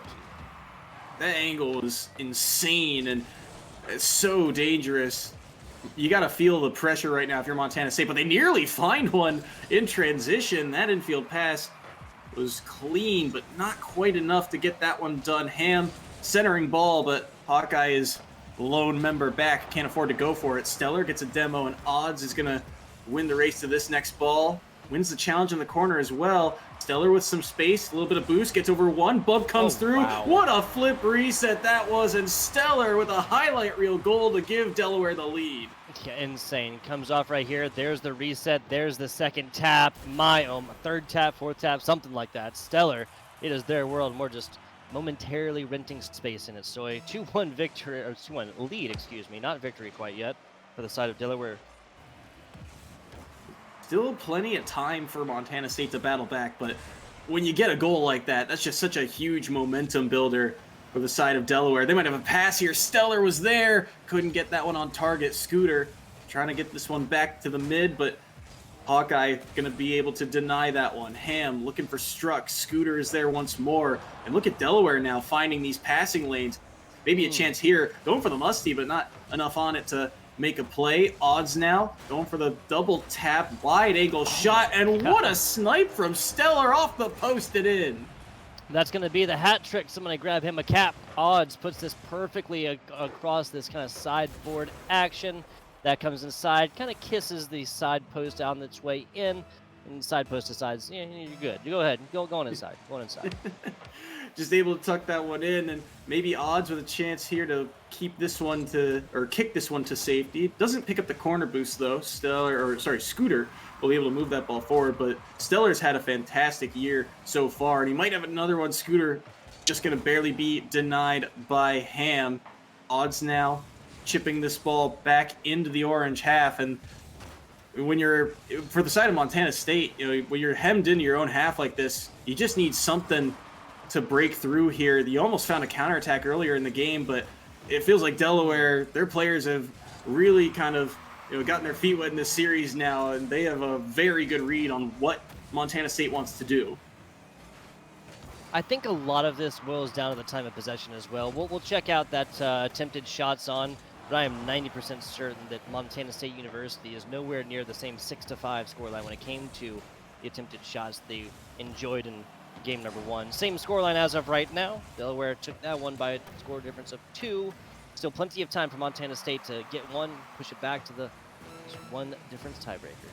Speaker 2: That angle was insane and it's so dangerous. You got to feel the pressure right now if you're Montana State, but they nearly find one in transition. That infield pass was clean, but not quite enough to get that one done. Ham centering ball, but Hawkeye is lone member back. Can't afford to go for it. Stellar gets a demo, and Odds is going to win the race to this next ball. Wins the challenge in the corner as well. Stellar with some space, a little bit of boost, gets over one. Bump comes through.
Speaker 1: Wow.
Speaker 2: What a flip reset that was, and Stellar with a highlight reel goal to give Delaware the lead.
Speaker 1: Yeah, insane. Comes off right here. There's the reset. There's the second tap. Third tap, fourth tap, something like that. Stellar, it is their world. More just momentarily renting space in it. So a 2-1 victory, or 2-1 lead, excuse me. Not victory quite yet for the side of Delaware.
Speaker 2: Still plenty of time for Montana State to battle back, but when you get a goal like that, that's just such a huge momentum builder for the side of Delaware. They might have a pass here. Stellar was there. Couldn't get that one on target. Scooter trying to get this one back to the mid, but Hawkeye going to be able to deny that one. Ham looking for Struck. Scooter is there once more. And look at Delaware now finding these passing lanes. Maybe a chance here. Going for the musty, but not enough on it to make a play. Odds now going for the double tap, wide angle shot, and what a snipe from Stellar off the post and in.
Speaker 1: That's going to be the hat trick. Someone grab him a cap. Odds puts this perfectly across this kind of sideboard action. That comes inside, kind of kisses the side post on its way in, and side post decides, yeah, you're good. You go ahead. Go on inside. Go on inside.
Speaker 2: Just able to tuck that one in, and maybe Odds with a chance here to keep this one to, or kick this one to safety. Doesn't pick up the corner boost though. Scooter will be able to move that ball forward, but Stellar's had a fantastic year so far, and he might have another one. Scooter just going to barely be denied by Ham. Odds now chipping this ball back into the orange half, and when you're for the side of Montana State, when you're hemmed into your own half like this, you just need something to break through here. You almost found a counterattack earlier in the game, but it feels like Delaware, their players have really kind of gotten their feet wet in this series now, and they have a very good read on what Montana State wants to do.
Speaker 1: I think a lot of this boils down to the time of possession as well. We'll check out that attempted shots on, but I am 90% certain that Montana State University is nowhere near the same 6-5 scoreline when it came to the attempted shots they enjoyed in game number 1. Same scoreline as of right now. Delaware took that one by a score difference of 2. Still plenty of time for Montana State to get one, push it back to the one difference tiebreaker.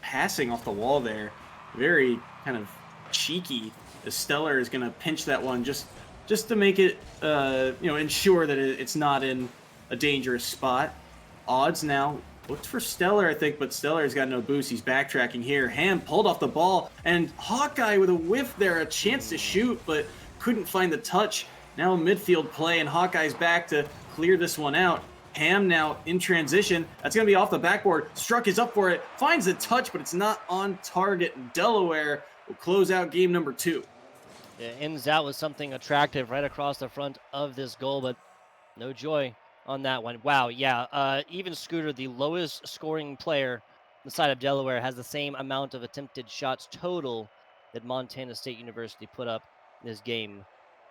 Speaker 2: Passing off the wall there, very kind of cheeky. The Stellar is going to pinch that one just to make it, ensure that it's not in a dangerous spot. Odds now looked for Stellar, I think, but Stellar's got no boost. He's backtracking here. Ham pulled off the ball, and Hawkeye with a whiff there, a chance to shoot, but couldn't find the touch. Now midfield play, and Hawkeye's back to clear this one out. Ham now in transition. That's going to be off the backboard. Struck is up for it. Finds the touch, but it's not on target. Delaware will close out game number 2.
Speaker 1: Yeah, ends out with something attractive right across the front of this goal, but no joy on that one. Wow, yeah. Even Scooter, the lowest scoring player on the side of Delaware, has the same amount of attempted shots total that Montana State University put up in this game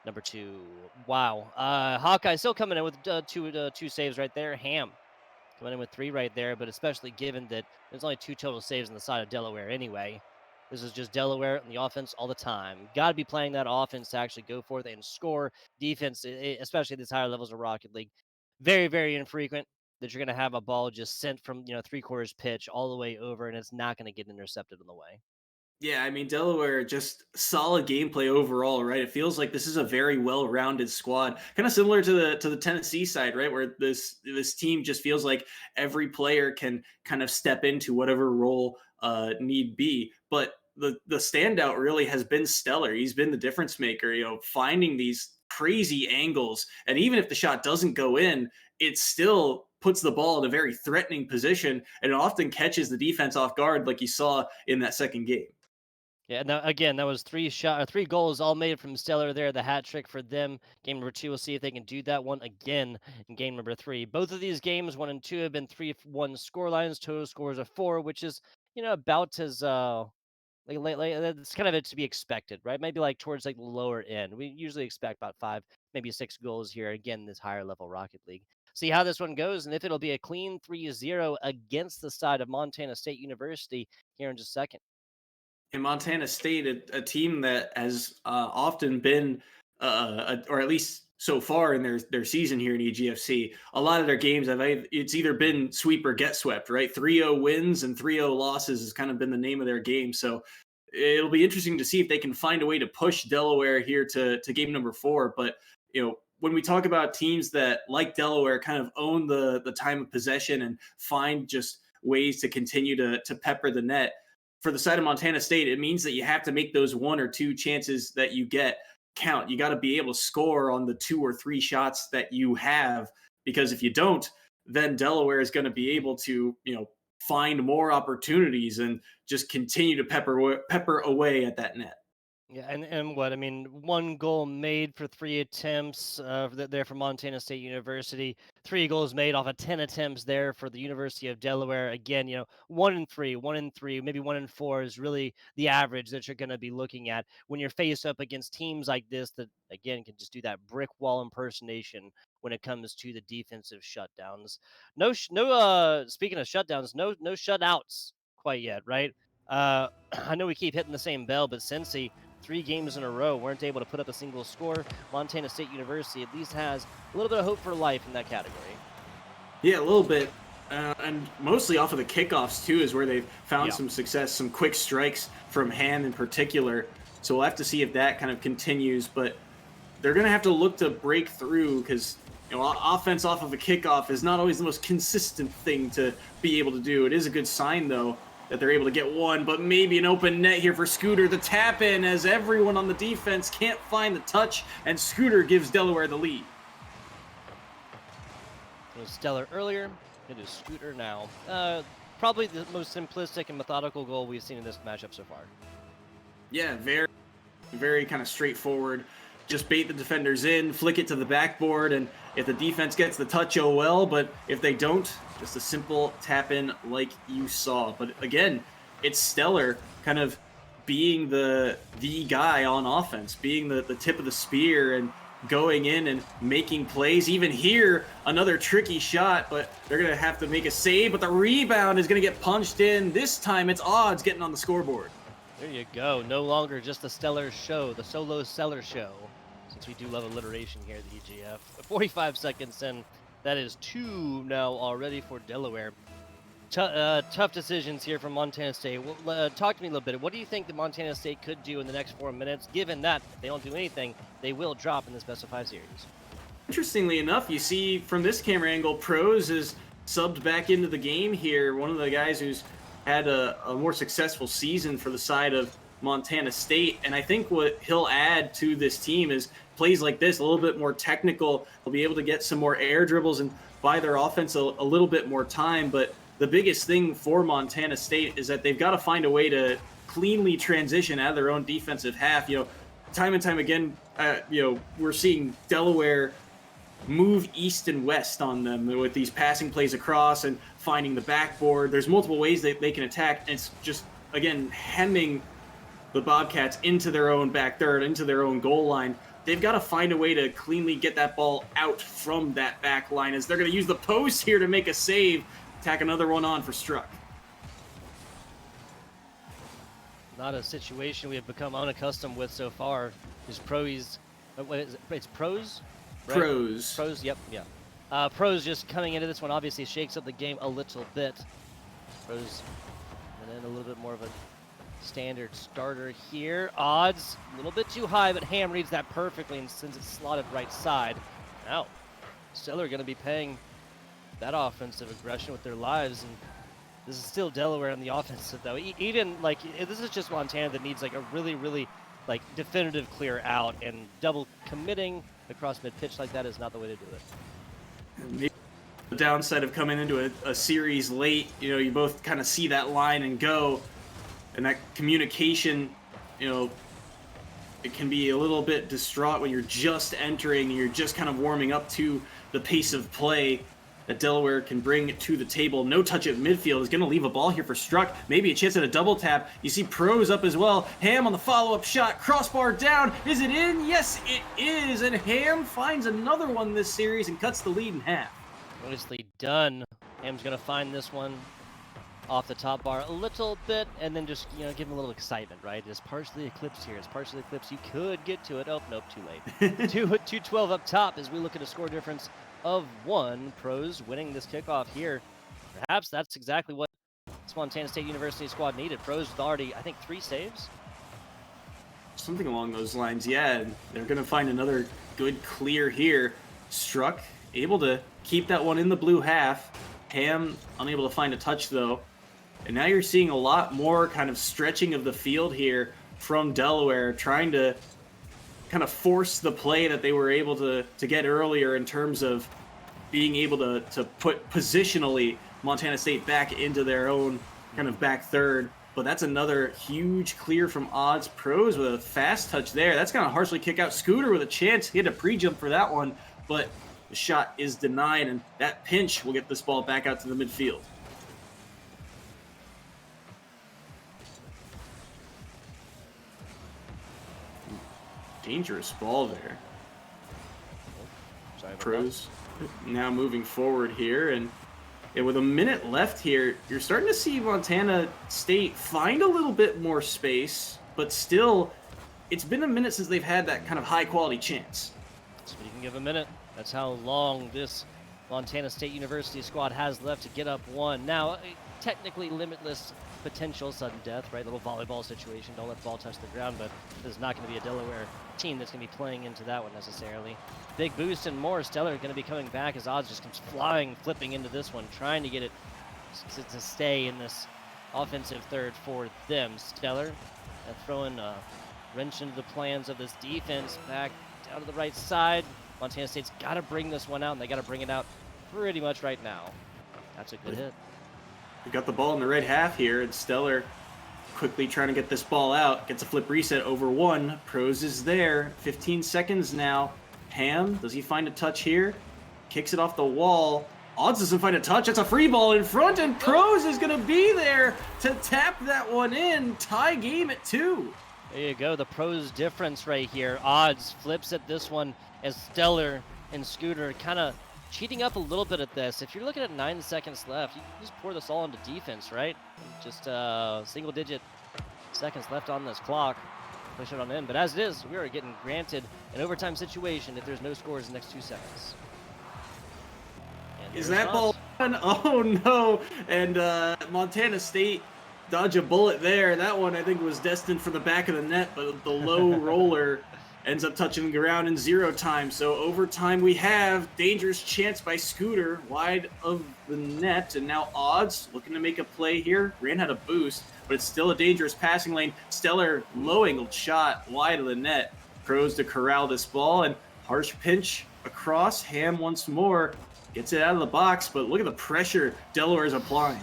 Speaker 1: number 2. Wow. Hawkeye still coming in with two saves right there. Ham coming in with 3 right there, but especially given that there's only 2 total saves on the side of Delaware anyway. This is just Delaware on the offense all the time. Got to be playing that offense to actually go forth and score. Defense, especially at these higher levels of Rocket League, very, very infrequent that you're going to have a ball just sent from 3/4 pitch all the way over, and it's not going to get intercepted on the way.
Speaker 2: Yeah, I mean, Delaware, just solid gameplay overall, right? It feels like this is a very well-rounded squad, kind of similar to the Tennessee side, right? Where this team just feels like every player can kind of step into whatever role need be. But the standout really has been Stellar. He's been the difference maker, finding these crazy angles, and even if the shot doesn't go in, it still puts the ball in a very threatening position, and it often catches the defense off guard, like you saw in that second game.
Speaker 1: Yeah, now again, that was 3 goals all made from Stellar there. The hat trick for them. Game number 2, we'll see if they can do that one again in game number 3. Both of these games, 1 and 2, have been 3-1 scorelines. Total scores of 4, which is about as like that's kind of it to be expected, right? Maybe like towards like the lower end. We usually expect about 5, maybe 6 goals here. Again, this higher level Rocket League. See how this one goes, and if it'll be a clean 3-0 against the side of Montana State University here in just a second.
Speaker 2: In Montana State, a team that has often been, or at least so far in their season here in EGFC, a lot of their games it's either been sweep or get swept, right? 3-0 wins and 3-0 losses has kind of been the name of their game. So it'll be interesting to see if they can find a way to push Delaware here to game number 4. But when we talk about teams that, like Delaware, kind of own the time of possession and find just ways to continue to pepper the net, for the side of Montana State, it means that you have to make those 1 or 2 chances that you get count. You got to be able to score on the 2 or 3 shots that you have, because if you don't, then Delaware is going to be able to, find more opportunities and just continue to pepper away at that net.
Speaker 1: Yeah, and what I mean, 1 goal made for 3 attempts there for Montana State University. 3 goals made off of 10 attempts there for the University of Delaware. Again, 1 and 3, 1 and 3, maybe 1 and 4 is really the average that you're going to be looking at when you're faced up against teams like this that, again, can just do that brick wall impersonation when it comes to the defensive shutdowns. Speaking of shutdowns, no shutouts quite yet, right? I know we keep hitting the same bell, but Cincy, 3 games in a row, weren't able to put up a single score. Montana State University at least has a little bit of hope for life in that category.
Speaker 2: Yeah, a little bit. And mostly off of the kickoffs, too, is where they've found some success, some quick strikes from Ham in particular. So we'll have to see if that kind of continues. But they're going to have to look to break through, because offense off of a kickoff is not always the most consistent thing to be able to do. It is a good sign, though, that they're able to get 1, but maybe an open net here for Scooter. The tap in, as everyone on the defense can't find the touch, and Scooter gives Delaware the lead.
Speaker 1: It was Stellar earlier. It is Scooter now. probably the most simplistic and methodical goal we've seen in this matchup so far.
Speaker 2: Yeah, very, very kind of straightforward. Just bait the defenders in, flick it to the backboard, and if the defense gets the touch, oh well, but if they don't, just a simple tap in like you saw. But again, it's Stellar kind of being the guy on offense, being the tip of the spear and going in and making plays. Even here, another tricky shot, but they're going to have to make a save, but the rebound is going to get punched in. This time it's Odds getting on the scoreboard.
Speaker 1: There you go. No longer just the Stellar show, the solo Stellar show, since we do love alliteration here at the EGF. 45 seconds in. That is 2 now already for Delaware. Tough decisions here from Montana State. Well, talk to me a little bit. What do you think that Montana State could do in the next 4 minutes, given that if they don't do anything, they will drop in this best of 5 series?
Speaker 2: Interestingly enough, you see from this camera angle, Pros is subbed back into the game here. One of the guys who's had a more successful season for the side of Montana State. And I think what he'll add to this team is plays like this, a little bit more technical. They'll be able to get some more air dribbles and buy their offense a little bit more time. But the biggest thing for Montana State is that they've got to find a way to cleanly transition out of their own defensive half. Time and time again, we're seeing Delaware move east and west on them with these passing plays across and finding the backboard. There's multiple ways that they can attack, and it's just, again, hemming the Bobcats into their own back third, into their own goal line. They've got to find a way to cleanly get that ball out from that back line, as they're going to use the post here to make a save. Tack another one on for Struck.
Speaker 1: Not a situation we have become unaccustomed with so far. Is Pros? What is it? It's Pros. Right? Pros. Yep. Yeah. Pros just coming into this one obviously shakes up the game a little bit. Pros, and then a little bit more of a standard starter here. Odds a little bit too high, but Ham reads that perfectly and sends it slotted right side. Now, Stellar going to be paying that offensive aggression with their lives, and this is still Delaware on the offensive though. Even like this is just Montana that needs like a really like definitive clear out, and double committing across mid pitch like that is not the way to do it.
Speaker 2: Maybe the downside of coming into a series late, you both kind of see that line and go, and that communication, it can be a little bit distraught when you're just entering and you're just kind of warming up to the pace of play that Delaware can bring to the table. No touch at midfield is going to leave a ball here for Struck. Maybe a chance at a double tap. You see Pros up as well. Ham on the follow-up shot. Crossbar down. Is it in? Yes, it is. And Ham finds another one this series and cuts the lead in half.
Speaker 1: Nicely done. Ham's going to find this one off the top bar a little bit, and then just give him a little excitement, right? It's partially eclipsed here. It's partially eclipsed. You could get to it. Oh, nope, too late. 2-12 up top as we look at a score difference of 1. Pros winning this kickoff here. Perhaps that's exactly what this Montana State University squad needed. Pros with already, I think, 3 saves.
Speaker 2: Something along those lines, yeah. They're going to find another good clear here. Struck, able to keep that one in the blue half. Ham unable to find a touch, though. And now you're seeing a lot more kind of stretching of the field here from Delaware, trying to kind of force the play that they were able to get earlier in terms of being able to put positionally Montana State back into their own kind of back third. But that's another huge clear from Odds. Pros with a fast touch there. That's going to harshly kick out. Scooter with a chance. He had a pre-jump for that one, but the shot is denied, and that pinch will get this ball back out to the midfield. Dangerous ball there. Pros now moving forward here, and with a minute left here, you're starting to see Montana State find a little bit more space, but still, it's been a minute since they've had that kind of high-quality chance.
Speaker 1: Speaking of a minute, that's how long this Montana State University squad has left to get up 1. Now, technically limitless potential sudden death, right? Little volleyball situation. Don't let the ball touch the ground, but there's not going to be a Delaware team that's going to be playing into that one necessarily. Big boost and more. Stellar going to be coming back as Odds just comes flying, flipping into this one, trying to get it to stay in this offensive third for them. Stellar throwing a wrench into the plans of this defense back down to the right side. Montana State's got to bring this one out, and they got to bring it out pretty much right now. That's a good hit.
Speaker 2: We got the ball in the red half here, and Stellar quickly trying to get this ball out. Gets a flip reset over 1. Pros is there. 15 seconds now. Ham, does he find a touch here? Kicks it off the wall. Odds doesn't find a touch. That's a free ball in front, and Pros is going to be there to tap that one in. Tie game at 2.
Speaker 1: There you go, the Pros difference right here. Odds flips at this one as Stellar and Scooter kind of cheating up a little bit at this. If you're looking at 9 seconds left, you can just pour this all into defense, right? Just single-digit seconds left on this clock. Push it on in. But as it is, we are getting granted an overtime situation if there's no scores in the next 2 seconds.
Speaker 2: Is that ball on? Oh, no. And Montana State dodge a bullet there. That one, I think, was destined for the back of the net, but the low roller ends up touching the ground in 0 time. So overtime we have. Dangerous chance by Scooter, wide of the net. And now Odds looking to make a play here. Ran had a boost, but it's still a dangerous passing lane. Stellar low angled shot wide of the net. Pros to corral this ball, and harsh pinch across. Ham once more. Gets it out of the box, but look at the pressure Delaware is applying.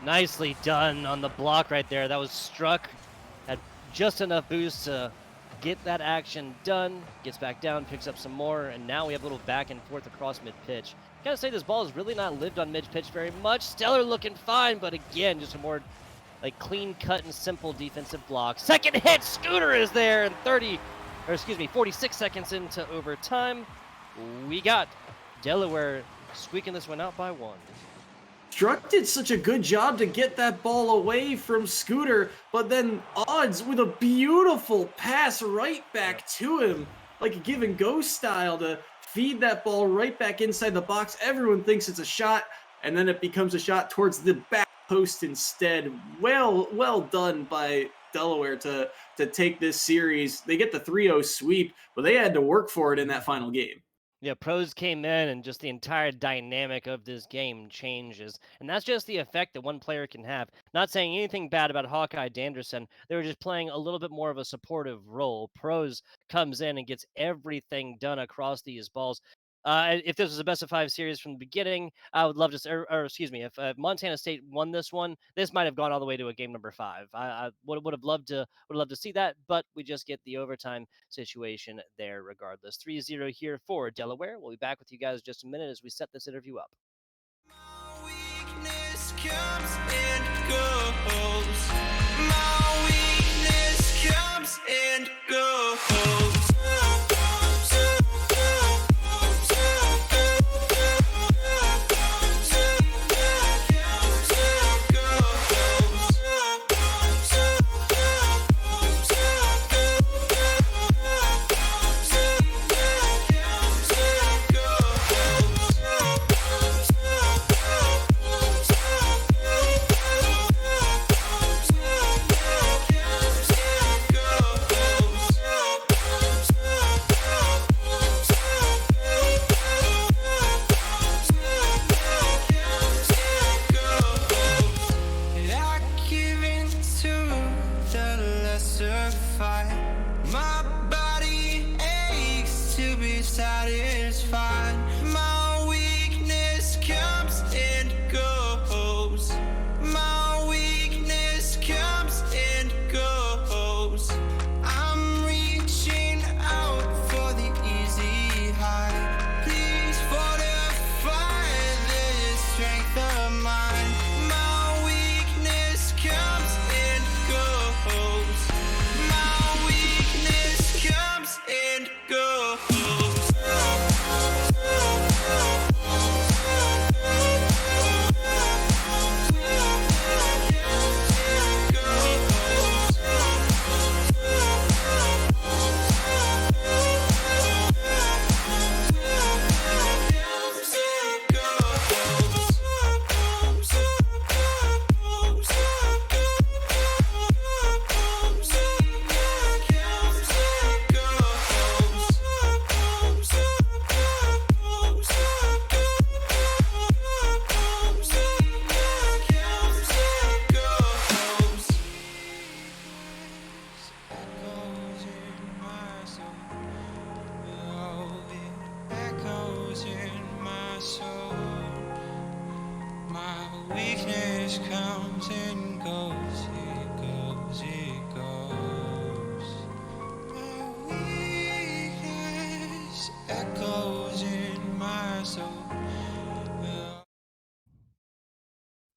Speaker 1: Nicely done on the block right there. That was struck. Had just enough boost to get that action done. Gets back down, picks up some more, and now we have a little back and forth across mid-pitch. Gotta say, this ball has really not lived on mid-pitch very much. Stellar looking fine, but again, just a more like clean-cut and simple defensive block. Second hit, Scooter is there, and 46 seconds into overtime. We got Delaware squeaking this one out by 1.
Speaker 2: Struck did such a good job to get that ball away from Scooter, but then Odds with a beautiful pass right back to him, like a give and go style, to feed that ball right back inside the box. Everyone thinks it's a shot, and then it becomes a shot towards the back post instead. Well done by Delaware to take this series. They get the 3-0 sweep, but they had to work for it in that final game.
Speaker 1: Yeah, Pros came in and just the entire dynamic of this game changes. And that's just the effect that one player can have. Not saying anything bad about Hawkeye Danderson. They were just playing a little bit more of a supportive role. Pros comes in and gets everything done across these balls. If this was a best of 5 series from the beginning, I would love to, if Montana State won this one, this might have gone all the way to a game number 5. I would have loved to see that, but we just get the overtime situation there regardless. 3-0 here for Delaware. We'll be back with you guys in just a minute as we set this interview up.
Speaker 5: My weakness comes and goes. My weakness comes and goes.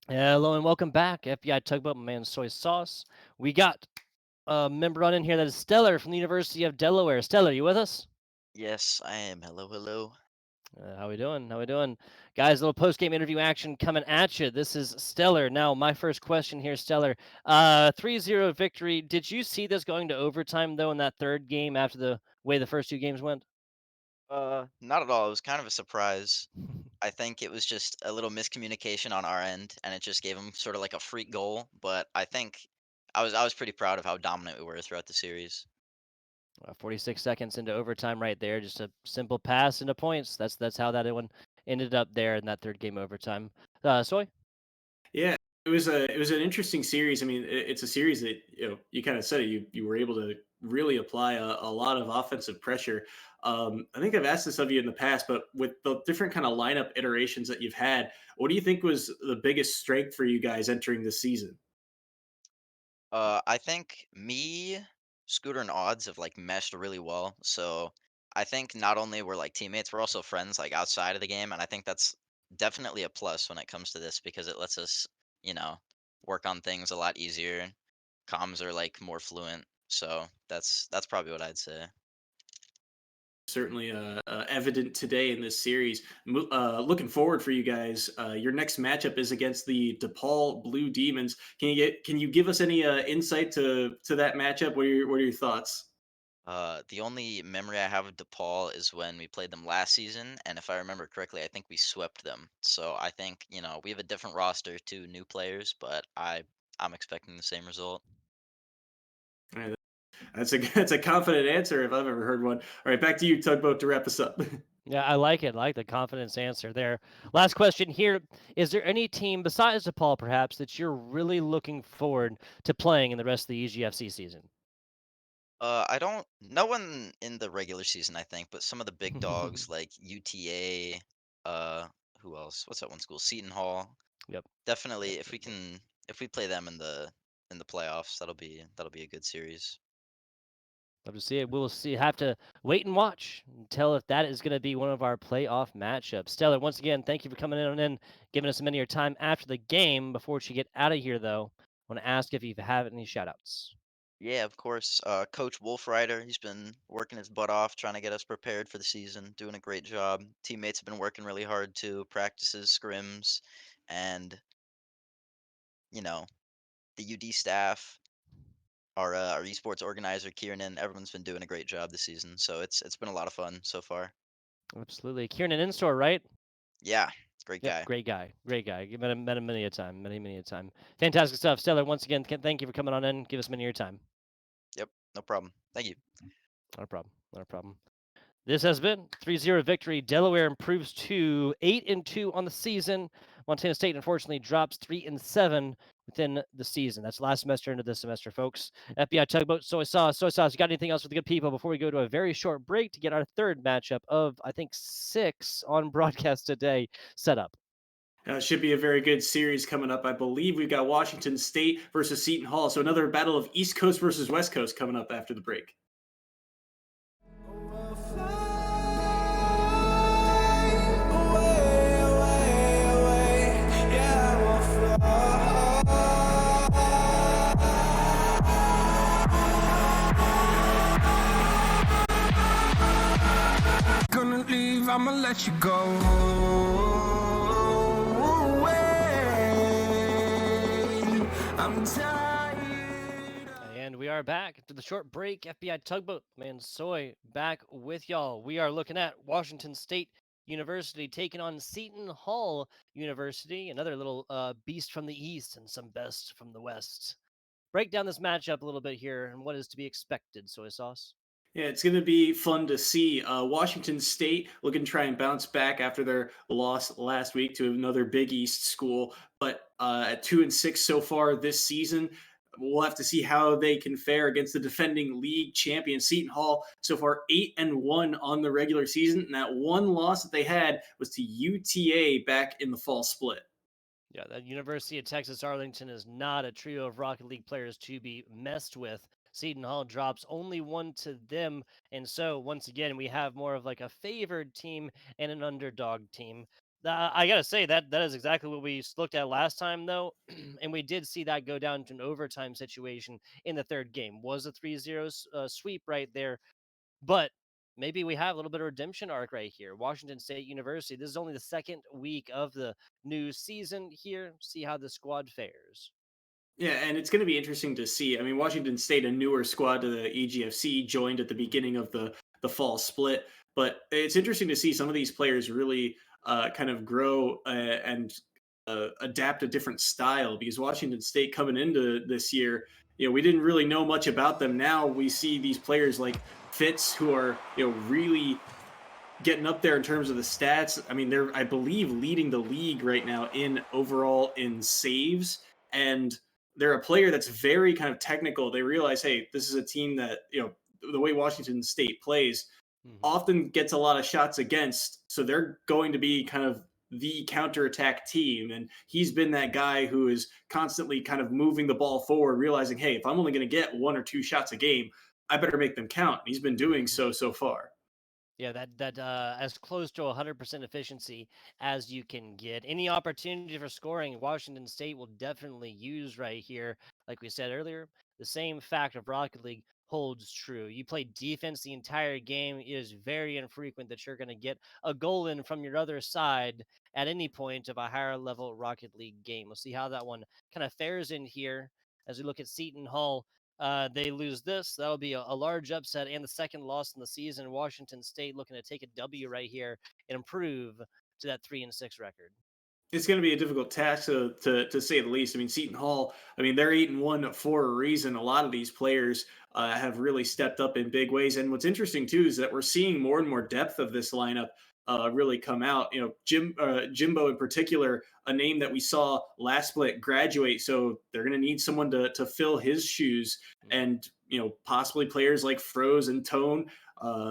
Speaker 1: Hello and welcome back, FBI Tugboat, my man Soy Sauce. We got a member on in here that is Stellar from the University of Delaware. Stellar, you with us?
Speaker 6: Yes, I am. Hello, hello.
Speaker 1: How we doing? How we doing, guys? A little post game interview action coming at you. This is Stellar. Now, my first question here, Stellar. 3-0 victory. Did you see this going to overtime though in that third game after the way the first two games went?
Speaker 6: Not at all. It was kind of a surprise. I think it was just a little miscommunication on our end, and it just gave them sort of like a freak goal. But I think I was pretty proud of how dominant we were throughout the series.
Speaker 1: 46 seconds into overtime, right there. Just a simple pass into points. That's how that one ended up there in that third game overtime. Soy.
Speaker 2: Yeah, it was an interesting series. I mean, it's a series that you kind of said it. You were able to really apply a lot of offensive pressure. I think I've asked this of you in the past, but with the different kind of lineup iterations that you've had, what do you think was the biggest strength for you guys entering the season?
Speaker 6: I think me, Scooter, and Odds have like meshed really well. So I think not only we're like teammates, we're also friends like outside of the game, and I think that's definitely a plus when it comes to this because it lets us, you know, work on things a lot easier. Comms are like more fluent, so that's probably what I'd say.
Speaker 2: Certainly evident today in this series. Looking forward for you guys. Your next matchup is against the DePaul Blue Demons. Can you give us any insight to that matchup? What are your thoughts?
Speaker 6: The only memory I have of DePaul is when we played them last season, and if I remember correctly, I think we swept them. So I think we have a different roster, two new players, but I'm expecting the same result.
Speaker 2: All right, that's a that's a confident answer if I've ever heard one. All right, back to you, Tugboat, to wrap us up.
Speaker 1: Yeah, I like it. I like the confidence answer there. Last question here. Is there any team besides DePaul, perhaps, that you're really looking forward to playing in the rest of the EGFC season?
Speaker 6: I don't. No one in the regular season, I think, but some of the big dogs like UTA. Who else? What's that one school? Seton Hall.
Speaker 1: Yep.
Speaker 6: Definitely,
Speaker 1: Yep.
Speaker 6: if
Speaker 1: Yep.
Speaker 6: we
Speaker 1: Yep.
Speaker 6: can, if we play them in the playoffs, that'll be a good series.
Speaker 1: Love to see it. We'll see. Have to wait and watch and tell if that is going to be one of our playoff matchups. Stellar, once again, thank you for coming in and giving us a minute of your time after the game. Before we get out of here, though, I want to ask if you have any shout outs.
Speaker 6: Yeah, of course. Coach Wolfrider, he's been working his butt off trying to get us prepared for the season, doing a great job. Teammates have been working really hard too, practices, scrims, and you know the UD staff, our esports organizer Kieran, everyone's been doing a great job this season. So it's been a lot of fun so far.
Speaker 1: Absolutely. Kieran in store, right?
Speaker 6: Yeah, great
Speaker 1: Yep,
Speaker 6: guy.
Speaker 1: great guy, great guy. You met him many a time, many a time. Fantastic stuff, Stellar. Once again, thank you for coming on in. Give us many of your time.
Speaker 6: Yep, no problem. Thank you.
Speaker 1: Not a problem. Not a problem. This has been 3-0 victory. Delaware improves to 8-2 on the season. Montana State unfortunately drops 3-7 within the season. That's last semester into this semester, folks. FBI Tugboat, Soy Sauce. You got anything else for the good people before we go to a very short break to get our third matchup of I think 6 on broadcast today set up?
Speaker 2: Should be a very good series coming up. I believe we've got Washington State versus Seton Hall. So another battle of East Coast versus West Coast coming up after the break.
Speaker 4: Gonna leave, I'ma let you go. I'm tired.
Speaker 1: And we are back after the short break. FBI Tugboat, man, Soy back with y'all. We are looking at Washington State University taking on Seton Hall University, another little beast from the east and some best from the west. Break down this matchup a little bit here and what is to be expected, Soy Sauce.
Speaker 2: Yeah, it's going to be fun to see. Washington State looking to try and bounce back after their loss last week to another Big East school, but at 2-6 so far this season. We'll have to see how they can fare against the defending league champion Seton Hall. So far, 8-1 on the regular season, and that one loss that they had was to UTA back in the fall split.
Speaker 1: Yeah, that University of Texas Arlington is not a trio of Rocket League players to be messed with. Seton Hall drops only one to them. And so, once again, we have more of like a favored team and an underdog team. I gotta say that is exactly what we looked at last time, though, and we did see that go down to an overtime situation in the third game. Was a 3-0 sweep right there, but maybe we have a little bit of redemption arc right here. Washington State University. This is only the second week of the new season here. See how the squad fares.
Speaker 2: Yeah, and it's going to be interesting to see. I mean, Washington State, a newer squad to the EGFC, joined at the beginning of the fall split, but it's interesting to see some of these players really kind of grow and adapt a different style. Because Washington State coming into this year, we didn't really know much about them. Now we see these players like Fitz, who are really getting up there in terms of the stats. I mean, they're, I believe, leading the league right now in overall in saves, and they're a player that's very kind of technical. They realize, hey, this is a team that, the way Washington State plays
Speaker 1: Hmm.
Speaker 2: often gets a lot of shots against, so they're going to be kind of the counterattack team. And he's been that guy who is constantly kind of moving the ball forward, realizing, hey, if I'm only going to get one or two shots a game, I better make them count. And he's been doing so far.
Speaker 1: Yeah, that as close to 100% efficiency as you can get. Any opportunity for scoring, Washington State will definitely use right here. Like we said earlier, the same fact of Rocket League holds true. You play defense the entire game. It is very infrequent that you're going to get a goal in from your other side at any point of a higher level Rocket League game. We'll see how that one kind of fares in here as we look at Seton Hall. They lose this. That'll be a large upset and the second loss in the season. Washington State looking to take a W right here and improve to that 3-6 record.
Speaker 2: It's going to be a difficult task to say the least. I mean, Seton Hall, I mean, they're 8-1 for a reason. A lot of these players have really stepped up in big ways. And what's interesting, too, is that we're seeing more and more depth of this lineup really come out. Jimbo in particular, a name that we saw last split, graduate. So they're going to need someone to fill his shoes. And, possibly players like Froze and Tone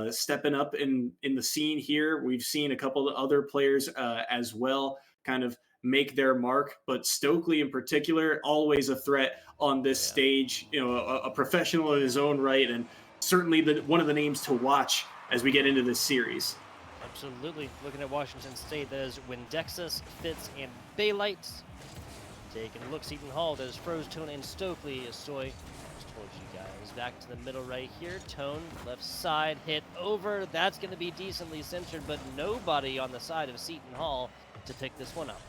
Speaker 2: stepping up in the scene here. We've seen a couple of other players as well kind of make their mark. But Stokely in particular, always a threat on this stage, a professional in his own right, and certainly one of the names to watch as we get into this series.
Speaker 1: Absolutely. Looking at Washington State, that is Windexus, Fitz, and Baylight. Taking a look, Seton Hall, that is Froze, Tone, and Stokely. Soy just told you guys. Back to the middle right here. Tone, left side, hit over. That's going to be decently centered, but nobody on the side of Seton Hall to pick this one up.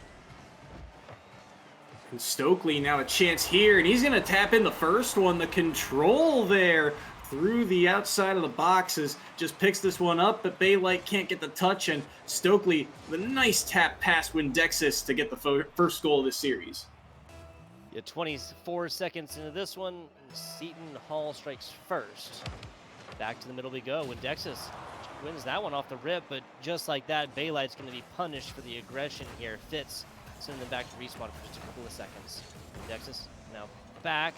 Speaker 2: And Stokely now a chance here, and he's going to tap in the first one. The control there through the outside of the boxes just picks this one up, but Baylight can't get the touch, and Stokely, the nice tap past Windexus to get the first goal of this series.
Speaker 1: Yeah, 24 seconds into this one, Seton Hall strikes first. Back to the middle we go. Windexus wins that one off the rip, but just like that, Baylight's going to be punished for the aggression here. Fitz sending them back to respawn for just a couple of seconds. Windexus now back,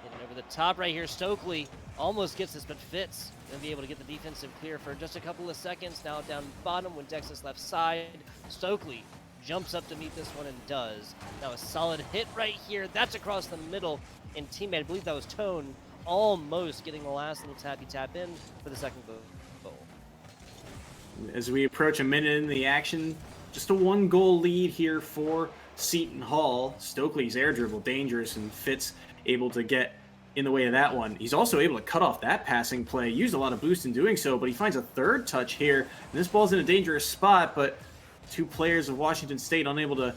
Speaker 1: getting over the top right here. Stokely almost gets this, but Fitz going to be able to get the defensive clear for just a couple of seconds. Now down bottom, Windexus left side. Stokely jumps up to meet this one and does. Now a solid hit right here. That's across the middle. And teammate, I believe that was Tone, almost getting the last little tappy tap in for the second goal.
Speaker 2: As we approach a minute in the action, just a 1-goal lead here for Seton Hall. Stokely's air dribble dangerous, and Fitz able to get in the way of that one. He's also able to cut off that passing play. Used a lot of boost in doing so, but he finds a third touch here. And this ball's in a dangerous spot, but two players of Washington State unable to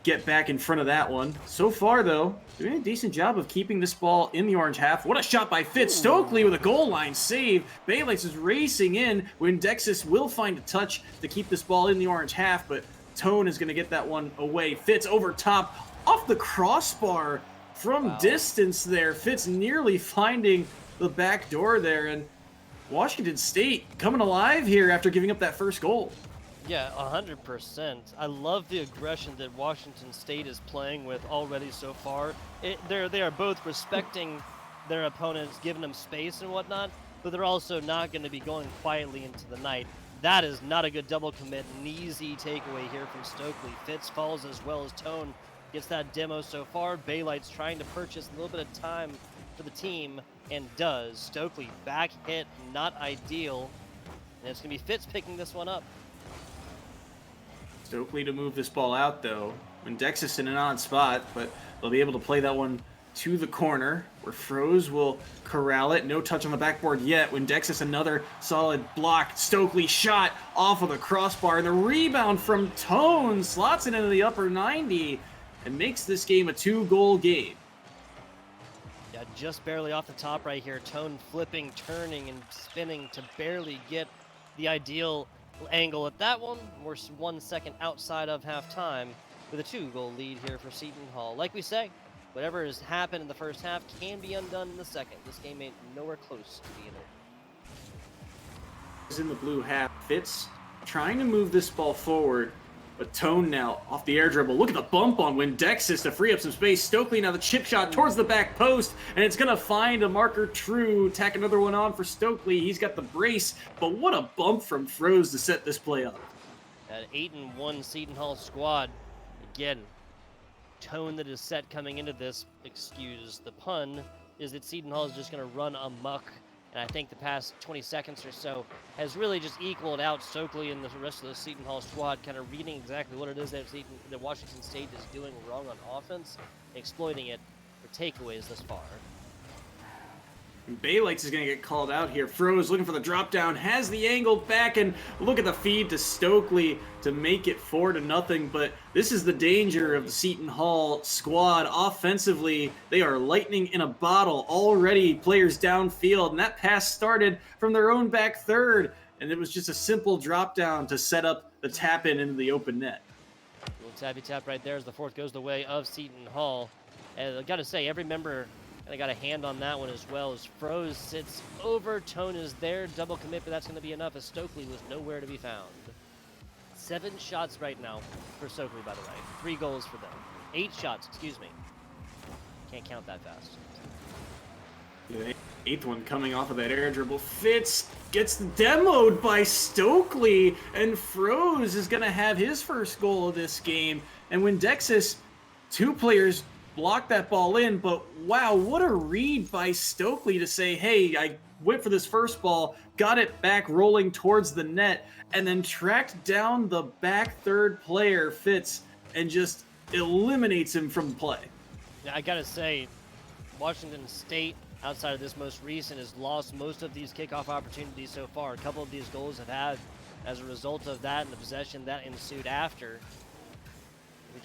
Speaker 2: get back in front of that one. So far, though, doing a decent job of keeping this ball in the orange half. What a shot by Fitz. Stokely with a goal line save. Baylights is racing in. Windexus will find a touch to keep this ball in the orange half, but Tone is going to get that one away. Fitz over top, off the crossbar from distance there. Fitz nearly finding the back door there, and Washington State coming alive here after giving up that first goal.
Speaker 1: Yeah, 100%. I love the aggression that Washington State is playing with already so far. They are both respecting their opponents, giving them space and whatnot, but they're also not going to be going quietly into the night. That is not a good double commit. An easy takeaway here from Stokely. Fitz falls as well as Tone gets that demo so far. Baylight's trying to purchase a little bit of time for the team and does. Stokely back hit, not ideal. And it's going to be Fitz picking this one up.
Speaker 2: Stokely to move this ball out, though. When Dexis in an odd spot, but they'll be able to play that one to the corner, where Froze will corral it. No touch on the backboard yet. When Dexis, another solid block. Stokely shot off of the crossbar. And the rebound from Tone slots it into the upper 90 and makes this game a 2-goal game.
Speaker 1: Yeah, just barely off the top right here. Tone flipping, turning, and spinning to barely get the ideal angle at that one. We're 1 second outside of halftime with a 2-goal lead here for Seton Hall. Like we say, whatever has happened in the first half can be undone in the second. This game ain't nowhere close to being over.
Speaker 2: Is in the blue half. Fitz trying to move this ball forward, but Tone now off the air dribble. Look at the bump on Windexis to free up some space. Stokely now the chip shot towards the back post, and it's going to find a marker true. Tack another one on for Stokely. He's got the brace, but what a bump from Froze to set this play up.
Speaker 1: That 8-1 Seton Hall squad, again, tone that is set coming into this, excuse the pun, is that Seton Hall is just going to run amok. And I think the past 20 seconds or so has really just equaled out Stokely and the rest of the Seton Hall squad, kind of reading exactly what it is that Washington State is doing wrong on offense, exploiting it for takeaways thus far.
Speaker 2: Baylights is going to get called out here. Froze looking for the drop down, has the angle back, and look at the feed to Stokely to make it 4-0. But this is the danger of the Seton Hall squad. Offensively, they are lightning in a bottle. Already players downfield, and that pass started from their own back third, and it was just a simple drop down to set up the tap in into the open net.
Speaker 1: Little tappy tap right there as the fourth goes the way of Seton Hall. And I got to say, every member and I got a hand on that one as well as Froze sits over. Tone is there. Double commit, but that's going to be enough as Stokely was nowhere to be found. 7 shots right now for Stokely, by the way. 3 goals for them. 8 shots, excuse me. Can't count that fast.
Speaker 2: The 8th one coming off of that air dribble. Fitz gets demoed by Stokely, and Froze is going to have his first goal of this game. And when Dexis, 2 players blocked that ball in, but wow, what a read by Stokely to say, hey, I went for this first ball, got it back rolling towards the net, and then tracked down the back third player, Fitz, and just eliminates him from play.
Speaker 1: Yeah, I gotta say, Washington State, outside of this most recent, has lost most of these kickoff opportunities so far. A couple of these goals have had as a result of that and the possession that ensued after.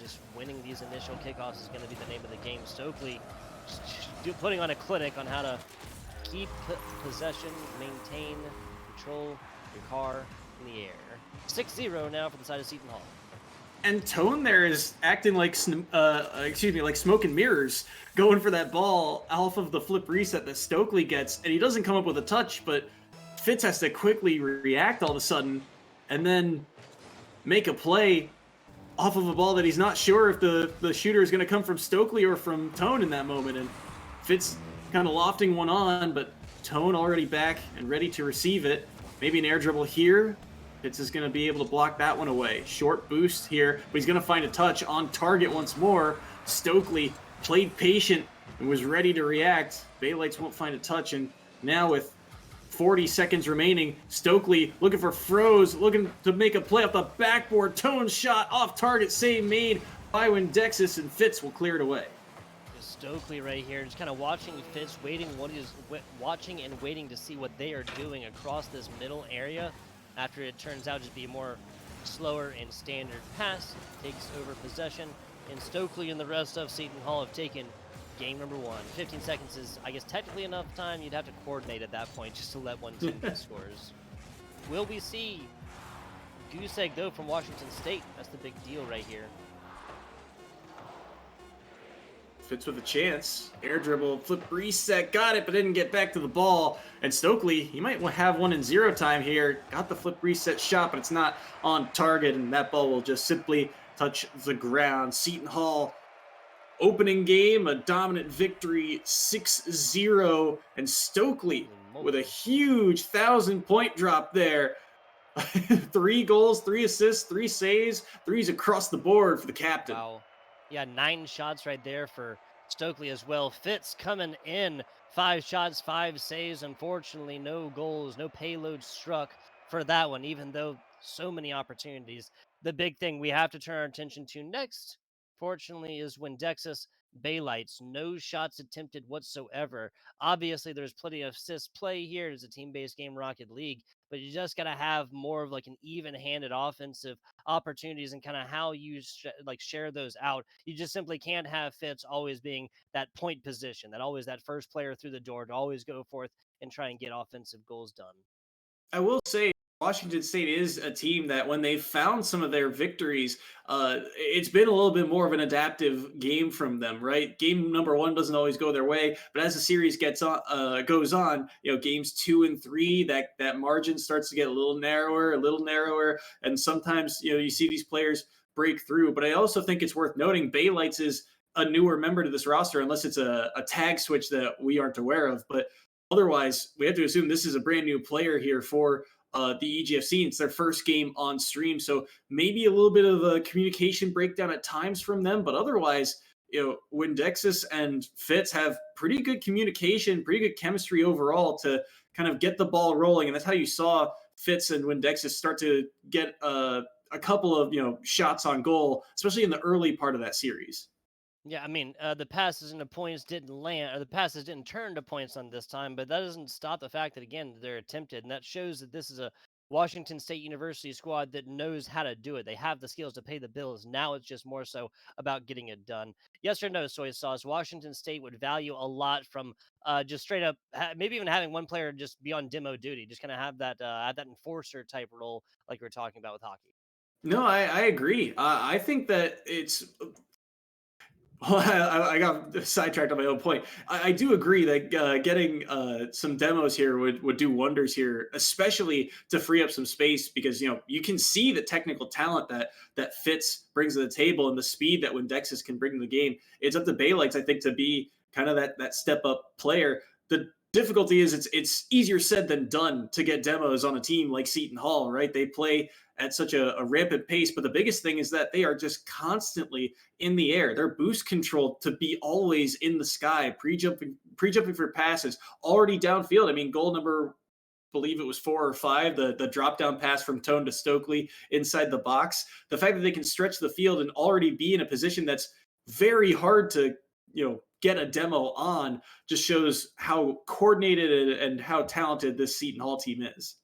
Speaker 1: Just winning these initial kickoffs is going to be the name of the game. Stokely putting on a clinic on how to keep possession, maintain, control your car in the air. 6-0 now for the side of Seton Hall.
Speaker 2: And Tone there is acting like like smoke and mirrors, going for that ball off of the flip reset that Stokely gets, and he doesn't come up with a touch, but Fitz has to quickly react all of a sudden and then make a play off of a ball that he's not sure if the shooter is going to come from Stokely or from Tone in that moment. And Fitz kind of lofting one on, but Tone already back and ready to receive it. Maybe an air dribble here. Fitz is going to be able to block that one away. Short boost here, but he's going to find a touch on target once more. Stokely played patient and was ready to react. Baylights won't find a touch, and now with 40 seconds remaining, Stokely looking for Froze, looking to make a play off the backboard. Tone shot off target, save made by Windexis, and Fitz will clear it away.
Speaker 1: Stokely right here, just kind of watching Fitz, watching and waiting to see what they are doing across this middle area. After it turns out to be more slower and standard pass, takes over possession, and Stokely and the rest of Seton Hall have taken game number 1. 15 seconds is, I guess, technically enough time. You'd have to coordinate at that point just to let one team get scores. Will we see goose egg, though, from Washington State? That's the big deal right here.
Speaker 2: Fitz with a chance. Air dribble, flip reset, got it, but didn't get back to the ball. And Stokely, he might have one in 0 time here. Got the flip reset shot, but it's not on target, and that ball will just simply touch the ground. Seton Hall opening game, a dominant victory, 6-0, and Stokely with a huge 1,000-point drop there. 3 goals, 3 assists, 3 saves, 3s across the board for the captain.
Speaker 1: Wow. Yeah, 9 shots right there for Stokely as well. Fitz coming in, 5 shots, 5 saves. Unfortunately, no goals, no payload struck for that one, even though so many opportunities the big thing we have to turn our attention to next, fortunately, is when Dexus Baylights, no shots attempted whatsoever. Obviously, there's plenty of assist play here. It's a team-based game, Rocket League, but you just got to have more of like an even-handed offensive opportunities and kind of how you share those out. You just simply can't have Fitz always being that point position, that always that first player through the door to always go forth and try and get offensive goals done.
Speaker 2: I will say Washington State is a team that when they found some of their victories, it's been a little bit more of an adaptive game from them, right? Game number one doesn't always go their way, but as the series goes on, games 2 and 3, that margin starts to get a little narrower, and sometimes you see these players break through. But I also think it's worth noting Baylights is a newer member to this roster, unless it's a tag switch that we aren't aware of, but otherwise, we have to assume this is a brand new player here for the EGFC. It's their first game on stream, so maybe a little bit of a communication breakdown at times from them. But otherwise, Windexus and Fitz have pretty good communication, pretty good chemistry overall to kind of get the ball rolling, and that's how you saw Fitz and Windexus start to get a couple of shots on goal, especially in the early part of that series.
Speaker 1: Yeah, I mean, the passes into points didn't land, or the passes didn't turn to points on this time, but that doesn't stop the fact that, again, they're attempted, and that shows that this is a Washington State University squad that knows how to do it. They have the skills to pay the bills. Now it's just more so about getting it done. Yes or no, soy sauce? Washington State would value a lot from just straight up, maybe even having one player just be on demo duty, just kind of have that enforcer type role like we are talking about with hockey.
Speaker 2: No, I agree. I think that it's well, I got sidetracked on my own point. I do agree that getting some demos here would do wonders here, especially to free up some space because you can see the technical talent that Fitz brings to the table and the speed that Windexus can bring to the game. It's up to Baylights, I think, to be kind of that step up player. The difficulty is it's easier said than done to get demos on a team like Seton Hall, right? They play at such a rampant pace, but the biggest thing is that they are just constantly in the air. They're boost controlled to be always in the sky, pre-jumping for passes, already downfield. I mean, goal number, believe it was 4 or 5, the drop down pass from Tone to Stokely inside the box. The fact that they can stretch the field and already be in a position that's very hard to get a demo on just shows how coordinated and how talented this Seton Hall team is.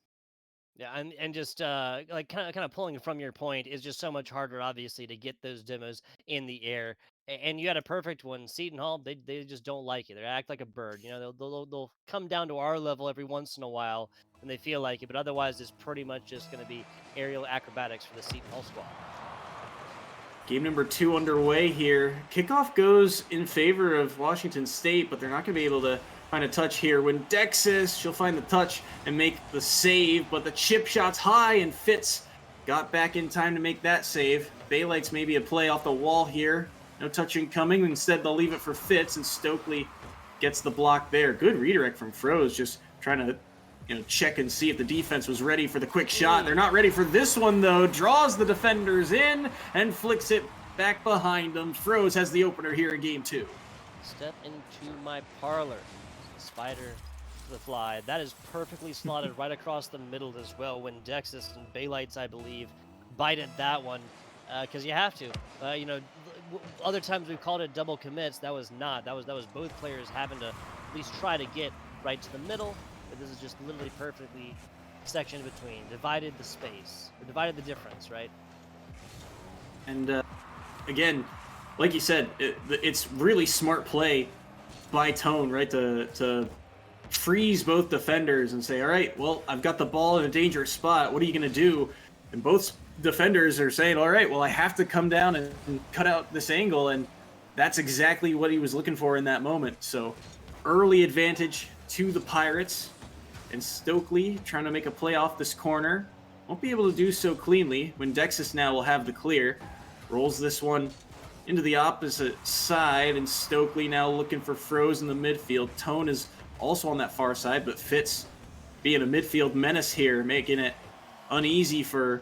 Speaker 1: Yeah, and just like kind of pulling from your point is just so much harder, obviously, to get those demos in the air. And you had a perfect one, Seton Hall. They just don't like it. They act like a bird. They'll come down to our level every once in a while when they feel like it, but otherwise, it's pretty much just going to be aerial acrobatics for the Seton Hall squad.
Speaker 2: Game number 2 underway here. Kickoff goes in favor of Washington State, but they're not going to be able to find a touch here. Windexus, she'll find the touch and make the save, but the chip shot's high, and Fitz got back in time to make that save. Baylights maybe a play off the wall here. No touching coming. Instead, they'll leave it for Fitz, and Stokely gets the block there. Good redirect from Froze, just trying to check and see if the defense was ready for the quick shot. They're not ready for this one, though. Draws the defenders in and flicks it back behind them. Froze has the opener here in game 2.
Speaker 1: Step into my parlor. Spider to the fly. That is perfectly slotted right across the middle as well. When Dexus and Baylights, I believe, bite at that one because you have to. Other times we've called it double commits. That was not. That was both players having to at least try to get right to the middle. But this is just literally perfectly sectioned between, divided the space, or divided the difference, right?
Speaker 2: And again, like you said, it's really smart play by Tone, right? To freeze both defenders and say, all right, well, I've got the ball in a dangerous spot. What are you going to do? And both defenders are saying, all right, well, I have to come down and cut out this angle. And that's exactly what he was looking for in that moment. So early advantage to the Pirates. And Stokely trying to make a play off this corner. Won't be able to do so cleanly. When Dexus now will have the clear. Rolls this one into the opposite side, and Stokely now looking for Froze in the midfield. Tone is also on that far side, but Fitz being a midfield menace here, making it uneasy for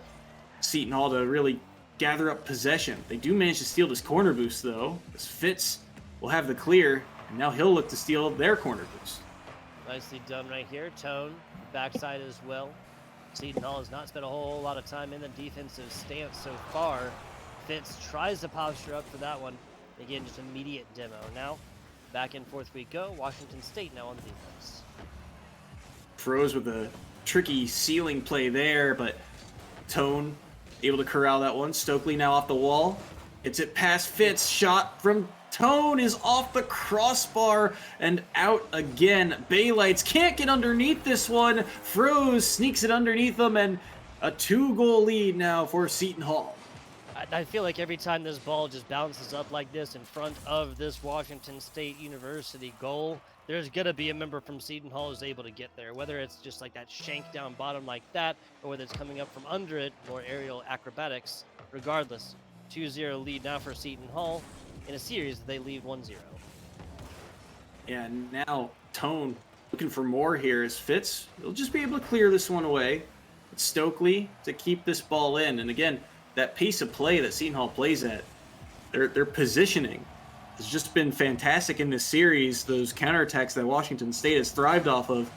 Speaker 2: Seton Hall to really gather up possession. They do manage to steal this corner boost, though, as Fitz will have the clear, and now he'll look to steal their corner boost.
Speaker 1: Nicely done right here. Tone, backside as well. Seton Hall has not spent a whole lot of time in the defensive stance so far. Fitz tries to posture up for that one. Again, just immediate demo. Now, back and forth we go. Washington State now on the defense.
Speaker 2: Froze with a tricky ceiling play there, but Tone able to corral that one. Stokely now off the wall. Hits it past Fitz. Shot from Tone is off the crossbar and out again. Baylights can't get underneath this one. Froze sneaks it underneath them, and a 2-goal lead now for Seton Hall.
Speaker 1: I feel like every time this ball just bounces up like this in front of this Washington State University goal, there's going to be a member from Seton Hall who's able to get there, whether it's just like that shank down bottom like that, or whether it's coming up from under it, or aerial acrobatics. Regardless, 2-0 lead now for Seton Hall in a series that they lead 1-0.
Speaker 2: Yeah, now Tone looking for more here as Fitz. He'll just be able to clear this one away. It's Stokely to keep this ball in. And again, that pace of play that Seton Hall plays at, their positioning has just been fantastic in this series. Those counterattacks that Washington State has thrived off of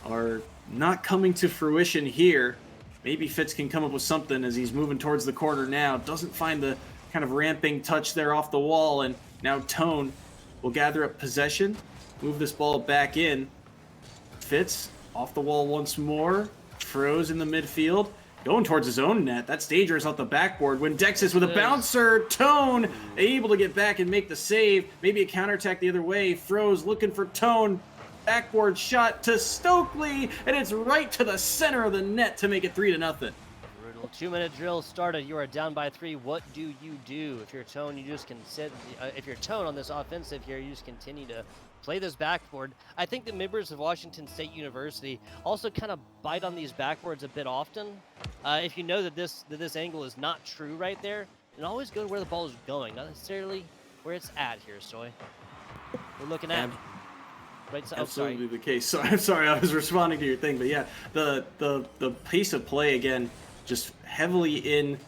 Speaker 2: are not coming to fruition here. Maybe Fitz can come up with something as he's moving towards the corner now. Doesn't find the kind of ramping touch there off the wall, and now Tone will gather up possession, move this ball back in. Fitz off the wall once more, Froze in the midfield, going towards his own net. That's dangerous off the backboard. When Dexis with a bouncer, Tone able to get back and make the save. Maybe a counterattack the other way. Froze looking for Tone. Backboard shot to Stokely, and it's right to the center of the net to make it 3-0.
Speaker 1: Brutal 2-minute drill started. You are down by 3. What do you do? If you're Tone, you just can sit. If you're Tone on this offensive here, you just continue to play this backboard. I think the members of Washington State University also kind of bite on these backboards a bit often. If you know that this angle is not true right there, and always go to where the ball is going, not necessarily where it's at here, Soy. We're looking at. Right, so,
Speaker 2: Absolutely the case. So I'm sorry, I was responding to your thing, but yeah, the pace of play again, just heavily in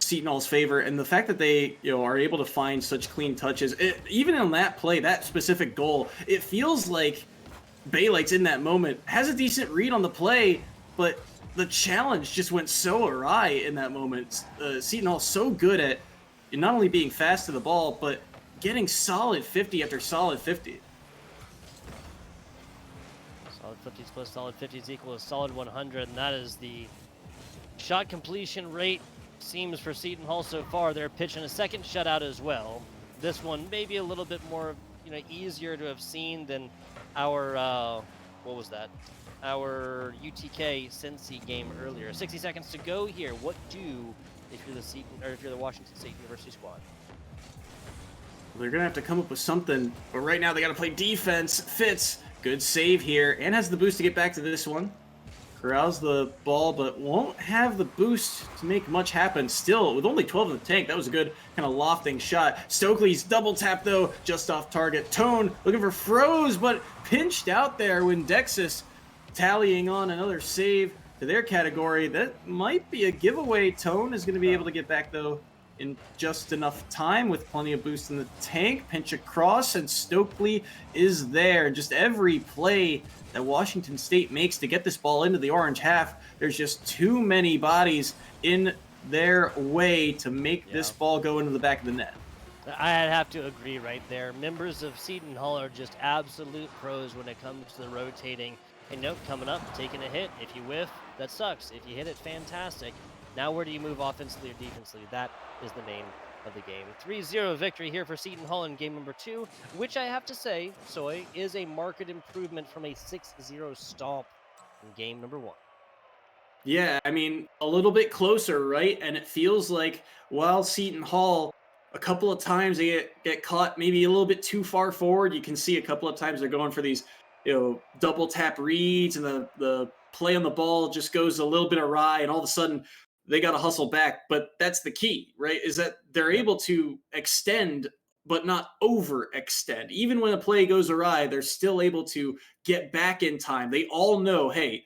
Speaker 2: Seton Hall's favor, and the fact that they are able to find such clean touches, even on that play, that specific goal, it feels like Baylight's in that moment has a decent read on the play, but the challenge just went so awry in that moment. Seton Hall's so good at not only being fast to the ball, but getting solid 50 after solid 50.
Speaker 1: Solid 50s plus solid 50s equal to solid 100, and that is the shot completion rate. Seems for Seton Hall so far. They're pitching a second shutout as well. This one maybe a little bit more, easier to have seen than our what was that? Our UTK Cincy game earlier. 60 seconds to go here. What do if you're the Washington State University squad?
Speaker 2: They're gonna have to come up with something, but right now they gotta play defense. Fitz, good save here, and has the boost to get back to this one. Corrals the ball, but won't have the boost to make much happen. Still, with only 12 in the tank, that was a good kind of lofting shot. Stokely's double tap, though, just off target. Tone looking for Froze, but pinched out there when Dexis tallying on another save to their category. That might be a giveaway. Tone is going to be able to get back, though, in just enough time with plenty of boost in the tank. Pinch across, and Stokely is there. Just every play that Washington State makes to get this ball into the orange half, there's just too many bodies in their way to make this ball go into the back of the net.
Speaker 1: I'd have to agree right there. Members of Seton Hall are just absolute pros when it comes to the rotating. And note, coming up, taking a hit. If you whiff, that sucks. If you hit it, fantastic. Now where do you move offensively or defensively? That is the name of the game. 3-0 victory here for Seton Hall in game number 2, which I have to say, Soy, is a marked improvement from a 6-0 stomp in game number 1.
Speaker 2: Yeah, I mean, a little bit closer, right? And it feels like while Seton Hall, a couple of times they get caught maybe a little bit too far forward. You can see a couple of times they're going for these, double tap reads, and the play on the ball just goes a little bit awry, and all of a sudden they got to hustle back. But that's the key, right? Is that they're able to extend, but not overextend. Even when a play goes awry, they're still able to get back in time. They all know, hey,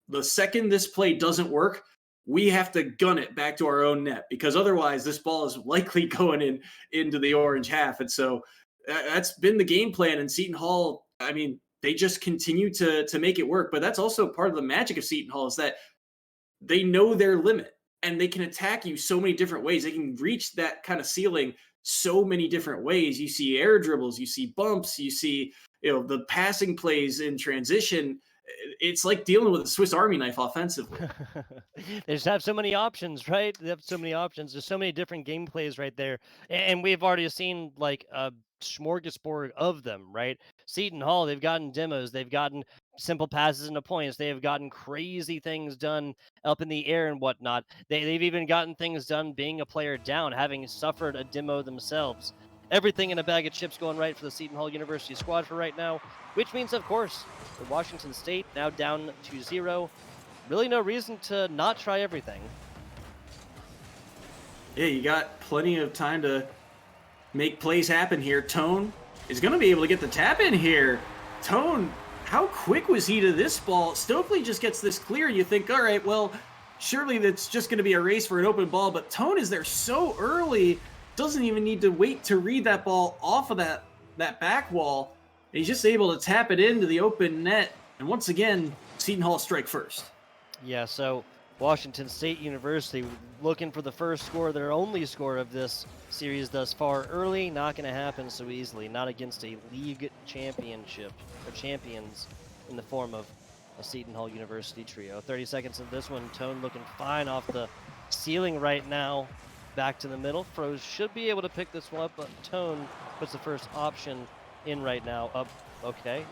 Speaker 2: the second this play doesn't work, we have to gun it back to our own net, because otherwise this ball is likely going into the orange half. And so that's been the game plan. And Seton Hall, I mean, they just continue to make it work. But that's also part of the magic of Seton Hall, is that they know their limit and they can attack you so many different ways. They can reach that kind of ceiling so many different ways. You see air dribbles, you see bumps, you see, the passing plays in transition. It's like dealing with a Swiss Army knife offensively.
Speaker 1: They just have so many options, right? They have so many options. There's so many different gameplays right there, and we've already seen like a smorgasbord of them, right? Seton Hall, they've gotten demos, they've gotten simple passes into points, they have gotten crazy things done up in the air and whatnot. They've even gotten things done being a player down, having suffered a demo themselves. Everything in a bag of chips going right for the Seton Hall University squad for right now, which means, of course, for Washington State now down 2-0. Really no reason to not try everything.
Speaker 2: Yeah, you got plenty of time to make plays happen here. Tone is going to be able to get the tap in here. Tone, how quick was he to this ball? Stokely just gets this clear. You think, all right, well, surely that's just going to be a race for an open ball, but Tone is there so early, doesn't even need to wait to read that ball off of that back wall. He's just able to tap it into the open net. And once again, Seton Hall strike first.
Speaker 1: Yeah, so Washington State University looking for the first score, their only score of this series thus far. Early, not going to happen so easily. Not against a league championship or champions in the form of a Seton Hall University trio. 30 seconds of this one. Tone looking fine off the ceiling right now. Back to the middle. Froze should be able to pick this one up, but Tone puts the first option in right now. Up. Okay.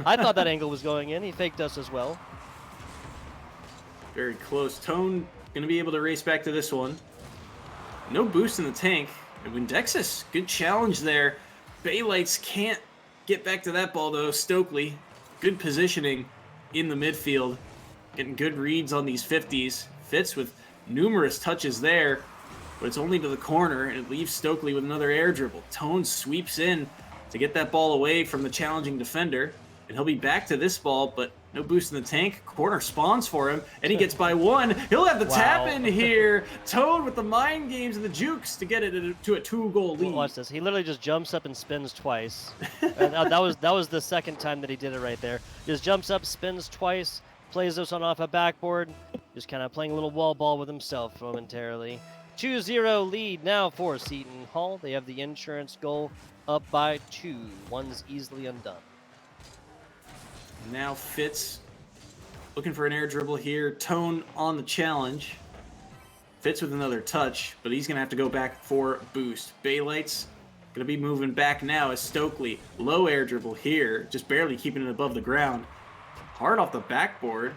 Speaker 1: I thought that angle was going in. He faked us as well.
Speaker 2: Very close. Tone going to be able to race back to this one. No boost in the tank. And Windexis, good challenge there. Baylights can't get back to that ball, though. Stokely, good positioning in the midfield. Getting good reads on these 50s. Fitz with numerous touches there. But it's only to the corner, and it leaves Stokely with another air dribble. Tone sweeps in to get that ball away from the challenging defender. And he'll be back to this ball, but no boost in the tank. Corner spawns for him, and he gets by one. He'll have the tap in here. Tone with the mind games and the jukes to get it to a 2-goal lead.
Speaker 1: Watch this. He literally just jumps up and spins twice. And that was the second time that he did it right there. Just jumps up, spins twice, plays this one off a backboard. Just kind of playing a little wall ball with himself momentarily. 2-0 lead now for Seton Hall. They have the insurance goal up by 2. One's easily undone.
Speaker 2: Now Fitz looking for an air dribble here. Tone on the challenge. Fitz with another touch, but he's going to have to go back for boost. Baylights going to be moving back now as Stokely. Low air dribble here, just barely keeping it above the ground. Hard off the backboard.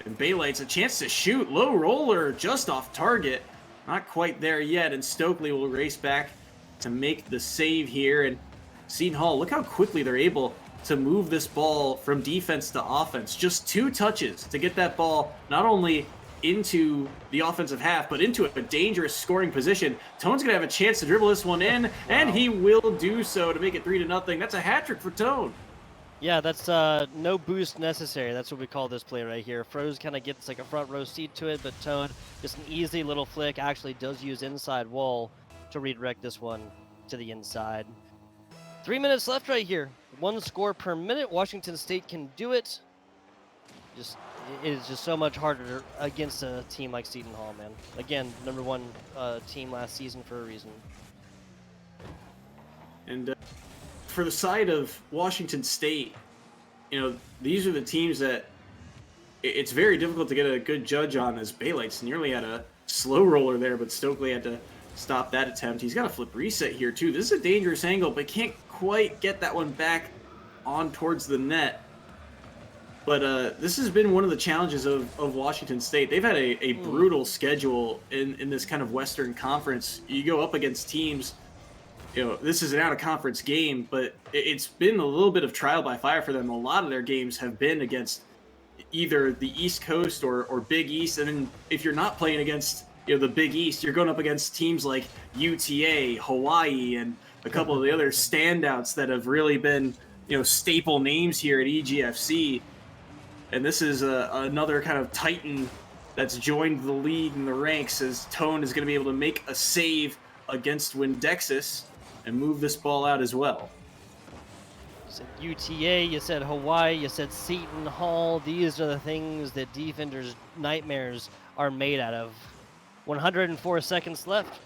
Speaker 2: And Baylights a chance to shoot. Low roller just off target. Not quite there yet, and Stokely will race back to make the save here. And Seton Hall, look how quickly they're able to move this ball from defense to offense. Just 2 touches to get that ball not only into the offensive half, but into a dangerous scoring position. Tone's going to have a chance to dribble this one in, and he will do so to make it 3-0. That's a hat trick for Tone.
Speaker 1: Yeah, that's no boost necessary. That's what we call this play right here. Froze kind of gets like a front row seat to it, but Tone, just an easy little flick, actually does use inside wall to redirect this one to the inside. 3 minutes left right here. 1 score per minute. Washington State can do it. It is just so much harder against a team like Seton Hall, man. Again, #1 team last season for a reason.
Speaker 2: And for the side of Washington State, these are the teams that it's very difficult to get a good judge on, as Baylights nearly had a slow roller there, but Stokely had to stop that attempt. He's got a flip reset here, too. This is a dangerous angle, but can't quite get that one back on towards the net. But this has been one of the challenges of Washington State. They've had a brutal schedule in this kind of Western Conference. You go up against teams, this is an out-of-conference game, but it's been a little bit of trial by fire for them. A lot of their games have been against either the East Coast or Big East, and then if you're not playing against the Big East, you're going up against teams like UTA, Hawaii, and a couple of the other standouts that have really been staple names here at EGFC. And this is another kind of titan that's joined the league in the ranks, as Tone is going to be able to make a save against Windexis and move this ball out as well.
Speaker 1: You said UTA, you said Hawaii, you said Seton Hall. These are the things that defenders' nightmares are made out of. 104 seconds left.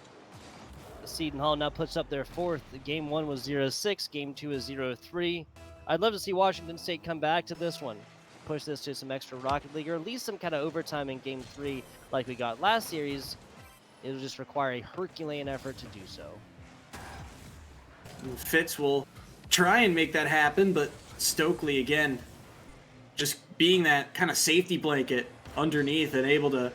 Speaker 1: Seton Hall now puts up their fourth. Game 1 was 0-6. Game 2 is 0-3. I'd love to see Washington State come back to this one. Push this to some extra Rocket League, or at least some kind of overtime in Game 3 like we got last series. It'll just require a Herculean effort to do so.
Speaker 2: Fitz will try and make that happen, but Stokely, again, just being that kind of safety blanket underneath and able to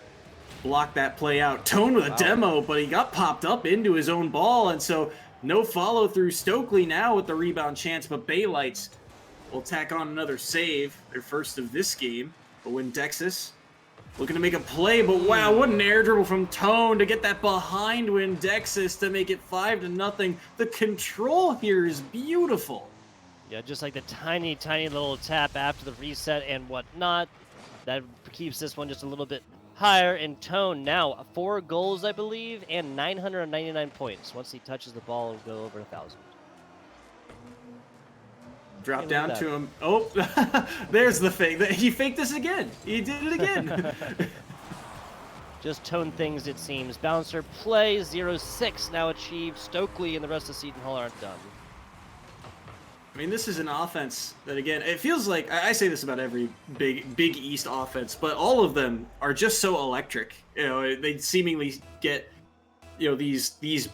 Speaker 2: block that play out. Tone with a demo, but he got popped up into his own ball, and so no follow through. Stokely now with the rebound chance, but Baylights will tack on another save, their first of this game. But when Dexis looking to make a play, but wow, what an air dribble from Tone to get that behind Windexis to make it 5-0. The control here is beautiful.
Speaker 1: Yeah, just like the tiny, tiny little tap after the reset and whatnot. That keeps this one just a little bit higher in Tone. Now, 4 goals, I believe, and 999 points once he touches the ball and go over 1,000.
Speaker 2: Drop down to him. Oh, there's the fake. He faked this again. He did it again.
Speaker 1: Just Tone things, it seems. Bouncer play, 0-6 now achieved. Stokely and the rest of Seton Hall aren't done.
Speaker 2: I mean, this is an offense that, again, it feels like, I say this about every Big East offense, but all of them are just so electric. You know, they seemingly get, you know, these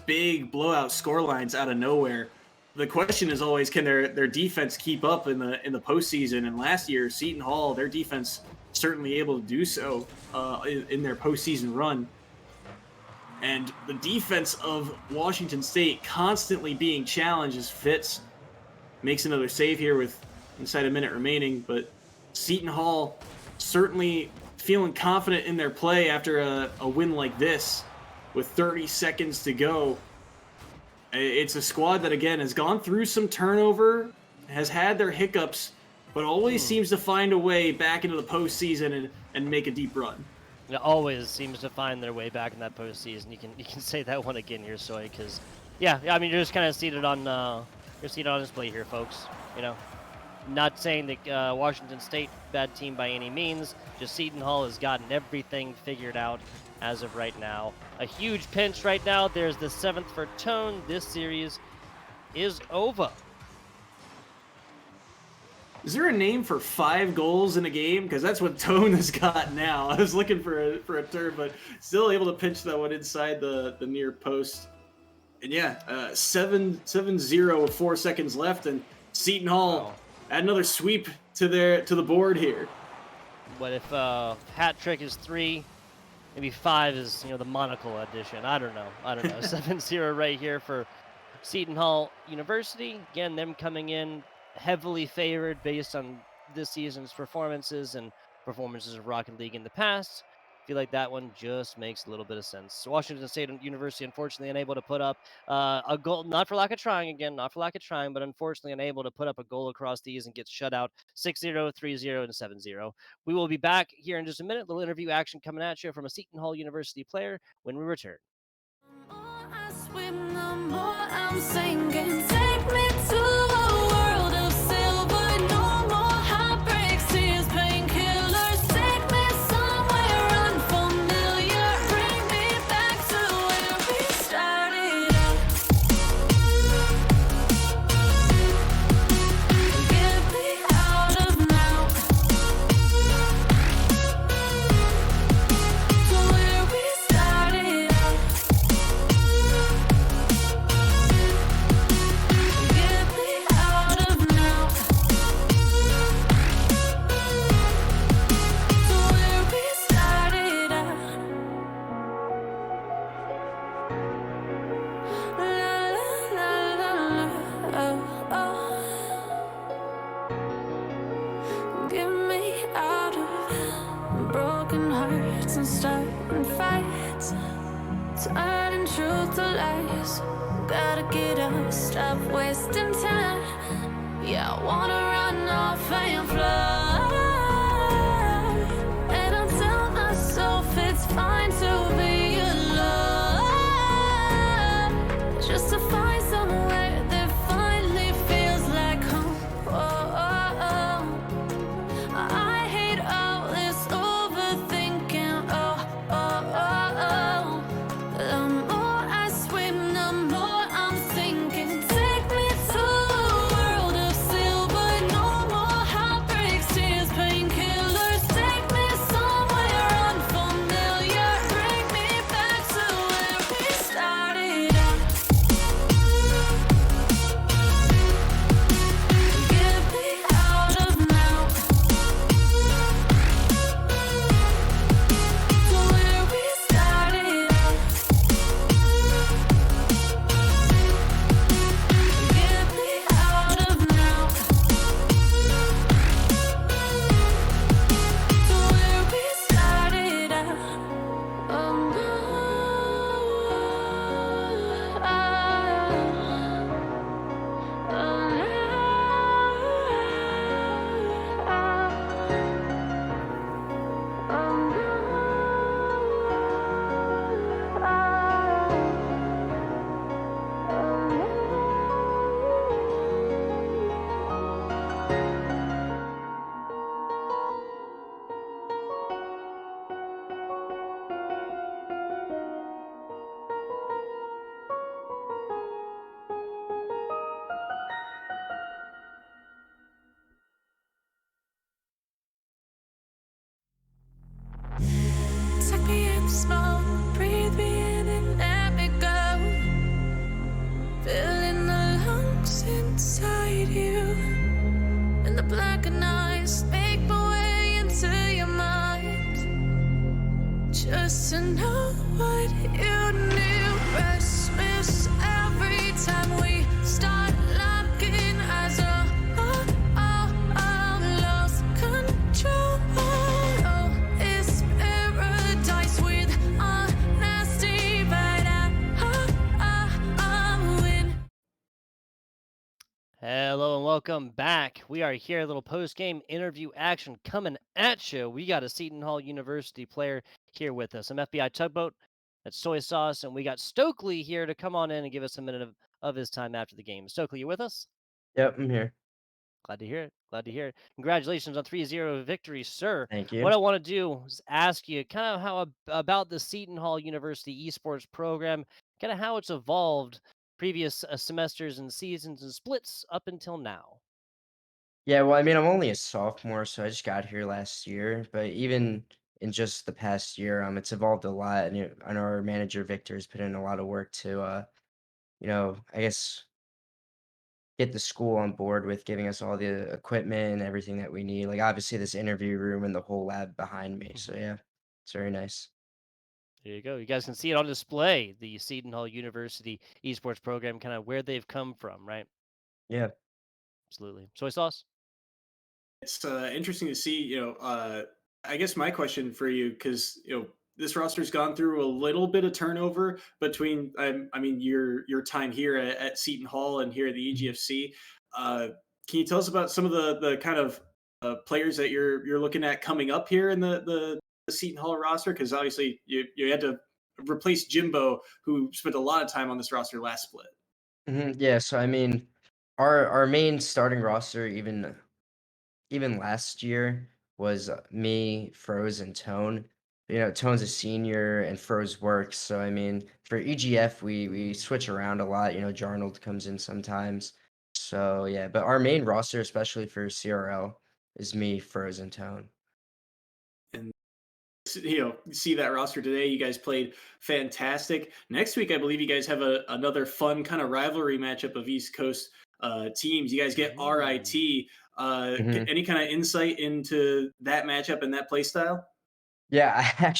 Speaker 2: big blowout score lines out of nowhere. The question is always, can their defense keep up in the postseason? And last year, Seton Hall, their defense certainly able to do so in their postseason run. And the defense of Washington State constantly being challenged as Fitz makes another save here with inside a minute remaining. But Seton Hall certainly feeling confident in their play after a win like this with 30 seconds to go. It's a squad that, again, has gone through some turnover, has had their hiccups, but always seems to find a way back into the postseason and make a deep run.
Speaker 1: It always seems to find their way back in that postseason. You can say that one again here, Soy, because yeah, I mean, you're just kind of seated on display here, folks. You know, not saying that Washington State bad team by any means. Just Seton Hall has gotten everything figured out as of right now. A huge pinch right now. There's the 7th for Tone. This series is over.
Speaker 2: Is there a name for 5 goals in a game? Because that's what Tone has got now. I was looking for a term, but still able to pinch that one inside the near post. And yeah, 7-0 with 4 seconds left, and Seton Hall add another sweep to the board here.
Speaker 1: What if hat trick is 3? Maybe 5 is, you know, the monocle edition. I don't know. 7-0 right here for Seton Hall University. Again, them coming in heavily favored based on this season's performances and performances of Rocket League in the past. I feel like that one just makes a little bit of sense. So Washington State University, unfortunately, unable to put up a goal, not for lack of trying, but unfortunately unable to put up a goal across these and gets shut out 6-0, 3-0, and 7-0. We will be back here in just a minute. Little interview action coming at you from a Seton Hall University player when we return.
Speaker 3: The more I swim, the more I'm sinking. Take me to a world of silver. No more heartbreaks, tears, painkillers. Take me somewhere unfamiliar. Bring me back to where we started out. Get me out of now. To where we started out. Get me out of now. To where we started out. La la la la, oh oh. Get me out of broken hearts and starting fights, turning truth to lies. Gotta get up, stop wasting time. Yeah, I wanna run off and fly. And I'll tell myself it's fine to be alone, just to find somewhere that finally feels like home. Oh,
Speaker 1: Hello and welcome back. We are here, a little post-game interview action coming at you. We got a Seton Hall University player here with us, some FBI tugboat, that's soy sauce, and we got Stokely here to come on in and give us a minute of his time after the game. Stokely, you with us?
Speaker 7: Yep, I'm here.
Speaker 1: Glad to hear it. Glad to hear it. Congratulations on 3-0 victory, sir.
Speaker 7: Thank
Speaker 1: What
Speaker 7: you.
Speaker 1: I want to do is ask you kind of about the Seton Hall University esports program, kind of how it's evolved previous semesters and seasons and splits up until now.
Speaker 7: Yeah, well, I mean, I'm only a sophomore, so I just got here last year. But even in just the past year, it's evolved a lot, and I know our manager Victor has put in a lot of work to, I guess get the school on board with giving us all the equipment and everything that we need. Like obviously this interview room and the whole lab behind me. So yeah, it's very nice.
Speaker 1: There you go. You guys can see it on display. The Seton Hall University esports program, kind of where they've come from, right?
Speaker 7: Yeah.
Speaker 1: Absolutely. Soy sauce.
Speaker 2: It's interesting to see. I guess my question for you, because this roster's gone through a little bit of turnover between, I mean, your time here at Seton Hall and here at the EGFC. Uh, can you tell us about some of the kind of players that you're looking at coming up here in the Seton Hall roster? Because obviously you had to replace Jimbo, who spent a lot of time on this roster last split.
Speaker 7: Yeah. So I mean, our main starting roster, even last year was me, Froze, and Tone. Tone's a senior and Froze works. So I mean, for EGF, we switch around a lot. Jarnold comes in sometimes. So yeah, but our main roster, especially for CRL, is me, Froze, and Tone.
Speaker 2: And see that roster today. You guys played fantastic. Next week, I believe you guys have another fun kind of rivalry matchup of East Coast teams. You guys get RIT.
Speaker 7: hmm
Speaker 2: Any kind of insight into that matchup and that play style?
Speaker 7: Yeah, I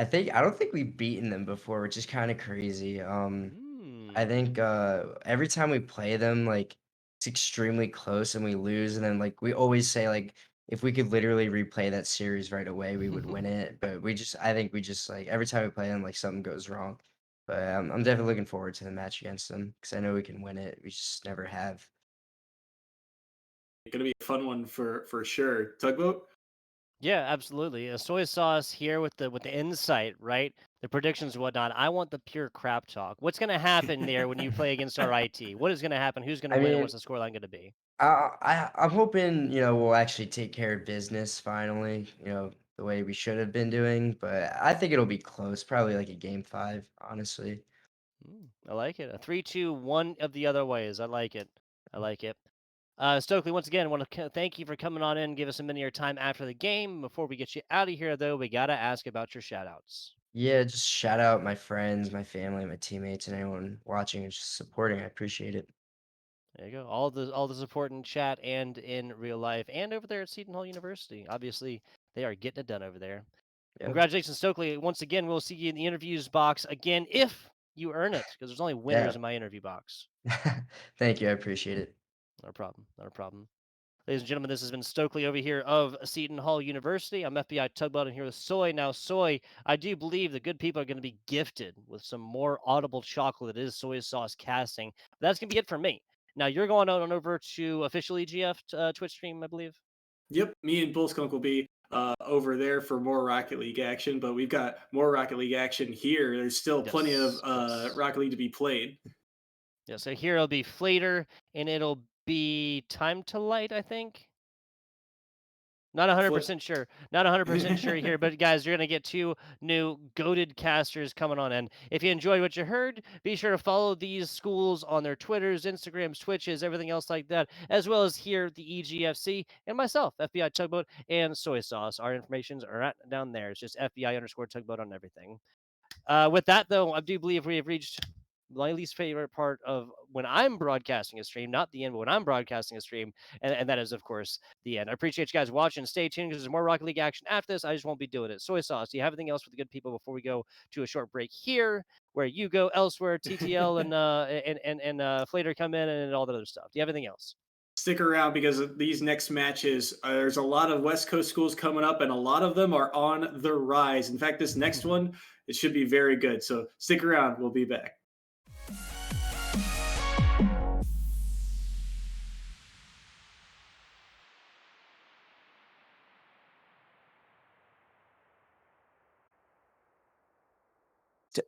Speaker 7: don't think we've beaten them before, which is kind of crazy. I think
Speaker 1: Hmm.
Speaker 7: every time we play them, like it's extremely close and we lose, and then like we always say like if we could literally replay that series right away, we would win it. But I think we just like every time we play them, like something goes wrong. But I'm definitely looking forward to the match against them because I know we can win it. We just never have.
Speaker 2: Going to be a fun one for sure. Tugboat.
Speaker 1: Yeah, absolutely. A soy sauce here with the insight, right? The predictions and whatnot. I want the pure crap talk. What's going to happen there when you play against RIT? What is going to happen? Who's going to
Speaker 7: I
Speaker 1: win? And
Speaker 7: mean,
Speaker 1: what's the scoreline going to be?
Speaker 7: I'm hoping we'll actually take care of business finally. The way we should have been doing, but I think it'll be close. Probably like a game 5, honestly.
Speaker 1: I like it. A 3-2, one of the other ways. I like it. I like it. Stokely, once again, want to thank you for coming on in, give us a minute of your time after the game. Before we get you out of here, though, we got to ask about your shout outs.
Speaker 7: Yeah, just shout out my friends, my family, my teammates, and anyone watching and just supporting. I appreciate it.
Speaker 1: There you go. All the support in chat and in real life and over there at Seton Hall University. Obviously, they are getting it done over there.
Speaker 7: Yeah.
Speaker 1: Congratulations, Stokely. Once again, we'll see you in the interviews box again if you earn it, because there's only winners
Speaker 7: Yeah.
Speaker 1: in my interview box.
Speaker 7: Thank you. I appreciate it.
Speaker 1: Not a problem. Not a problem. Ladies and gentlemen, this has been Stokely over here of Seton Hall University. I'm FBI Tugboat and here with Soy. Now, Soy, I do believe the good people are going to be gifted with some more audible chocolate. It is soy sauce casting. That's going to be it for me. Now, you're going on over to official EGF Twitch stream, I believe.
Speaker 2: Yep, me and Bullskunk will be over there for more Rocket League action, but we've got more Rocket League action here. There's still plenty of
Speaker 1: Yes, yes.
Speaker 2: Rocket League to be played.
Speaker 1: Yeah, so here it'll be Flater and it'll be Time to Light, I think. Not
Speaker 2: Flip.
Speaker 1: 100% sure. Not 100% sure here, but guys, you're going to get two new goaded casters coming on in. If you enjoyed what you heard, be sure to follow these schools on their Twitters, Instagrams, Twitches, everything else like that, as well as here the EGFC and myself, FBI Tugboat and Soy Sauce. Our informations are down there. It's just FBI underscore Tugboat on everything. With that, though, I do believe we have reached my least favorite part of when I'm broadcasting a stream, not the end, but when I'm broadcasting a stream, and that is, of course, the end. I appreciate you guys watching. Stay tuned because there's more Rocket League action after this. I just won't be doing it. Soy sauce. Do you have anything else for the good people before we go to a short break here, where you go elsewhere? TTL and Flater come in and all that other stuff. Do you have anything else?
Speaker 2: Stick around because of these next matches, there's a lot of West Coast schools coming up, and a lot of them are on the rise. In fact, this next one, it should be very good. So stick around. We'll be back.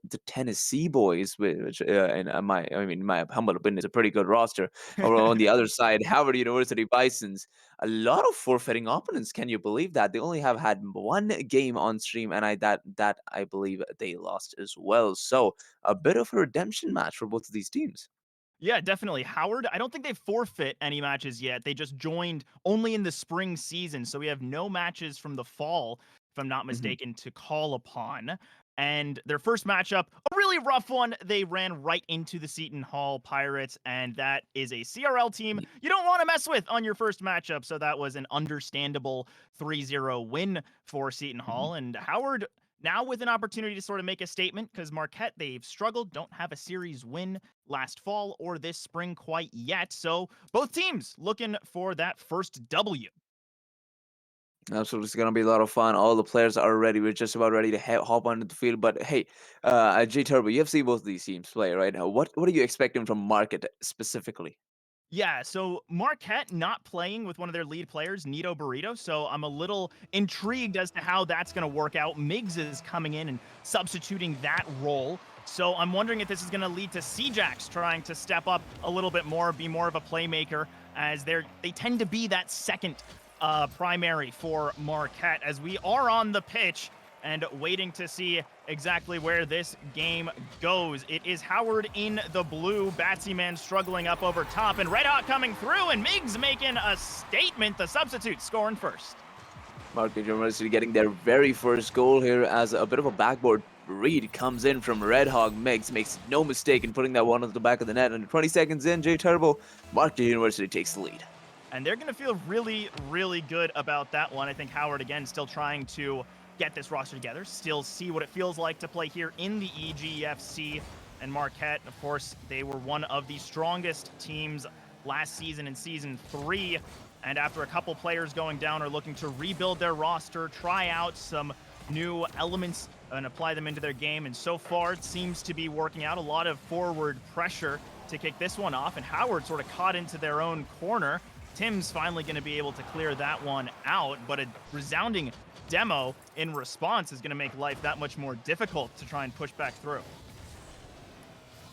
Speaker 8: the Tennessee boys, which in my humble opinion, is a pretty good roster. Or on the other side, Howard University Bisons, a lot of forfeiting opponents. Can you believe that? They only have had one game on stream, and that I believe they lost as well. So a bit of a redemption match for both of these teams.
Speaker 9: Yeah, definitely. Howard, I don't think they forfeit any matches yet. They just joined only in the spring season, so we have no matches from the fall, if I'm not
Speaker 8: Mhm.
Speaker 9: mistaken, to call upon. And their first matchup, a really rough one. They ran right into the Seton Hall Pirates, and that is a CRL team you don't want to mess with on your first matchup. So that was an understandable 3-0 win for Seton
Speaker 8: Mhm.
Speaker 9: Hall. And Howard now with an opportunity to sort of make a statement because Marquette, they've struggled, don't have a series win last fall or this spring quite yet. So both teams looking for that first W.
Speaker 8: Absolutely, it's gonna be a lot of fun. All the players are ready. We're just about ready to hop onto the field. But hey, J Turbo, you have seen both of these teams play right now. What are you expecting from Market specifically?
Speaker 9: Yeah, so Marquette not playing with one of their lead players, Nito Burrito. So I'm a little intrigued as to how that's going to work out. Miggs is coming in and substituting that role. So I'm wondering if this is going to lead to Cjax trying to step up a little bit more, be more of a playmaker, as they tend to be that second primary for Marquette. As we are on the pitch and waiting to see exactly where this game goes. It is Howard in the blue, Batsy Man struggling up over top, and Red Hawk coming through, and Miggs making a statement, the substitute scoring first.
Speaker 8: Market University getting their very first goal here as a bit of a backboard read comes in from Red Hog. Miggs makes no mistake in putting that one onto the back of the net. And 20 seconds in, J Turbo, Market University takes the lead.
Speaker 9: And they're going to feel really, really good about that one. I think Howard, again, still trying to get this roster together, still see what it feels like to play here in the EGFC. And Marquette, of course, they were one of the strongest teams last season in Season 3. And after a couple players going down are looking to rebuild their roster, try out some new elements and apply them into their game. And so far, it seems to be working out. A lot of forward pressure to kick this one off. And Howard sort of caught into their own corner. Tim's finally going to be able to clear that one out, but a resounding demo in response is going to make life that much more difficult to try and push back through.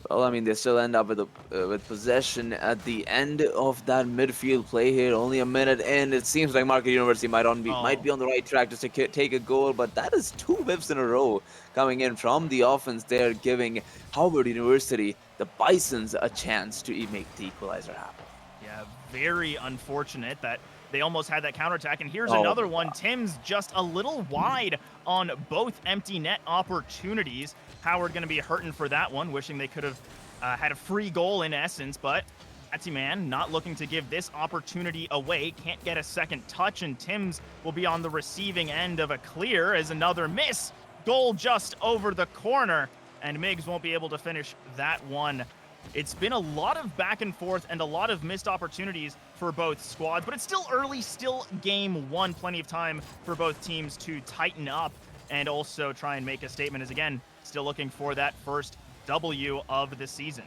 Speaker 8: Well, I mean, they still end up with possession at the end of that midfield play here. Only a minute in. It seems like Market University might be on the right track just to take a goal, but that is 2 whiffs in a row coming in from the offense there, giving Howard University, the Bisons, a chance to make the equalizer happen.
Speaker 9: Yeah, very unfortunate that they almost had that counterattack. And here's another one. Tim's just a little wide on both empty net opportunities. Howard going to be hurting for that one, wishing they could have had a free goal in essence, but Batsy Man not looking to give this opportunity away. Can't get a second touch, and Tim's will be on the receiving end of a clear as another miss. Goal just over the corner, and Miggs won't be able to finish that one. It's been a lot of back and forth and a lot of missed opportunities for both squads, but it's still early, still game 1. Plenty of time for both teams to tighten up and also try and make a statement as, again, still looking for that first W of the season.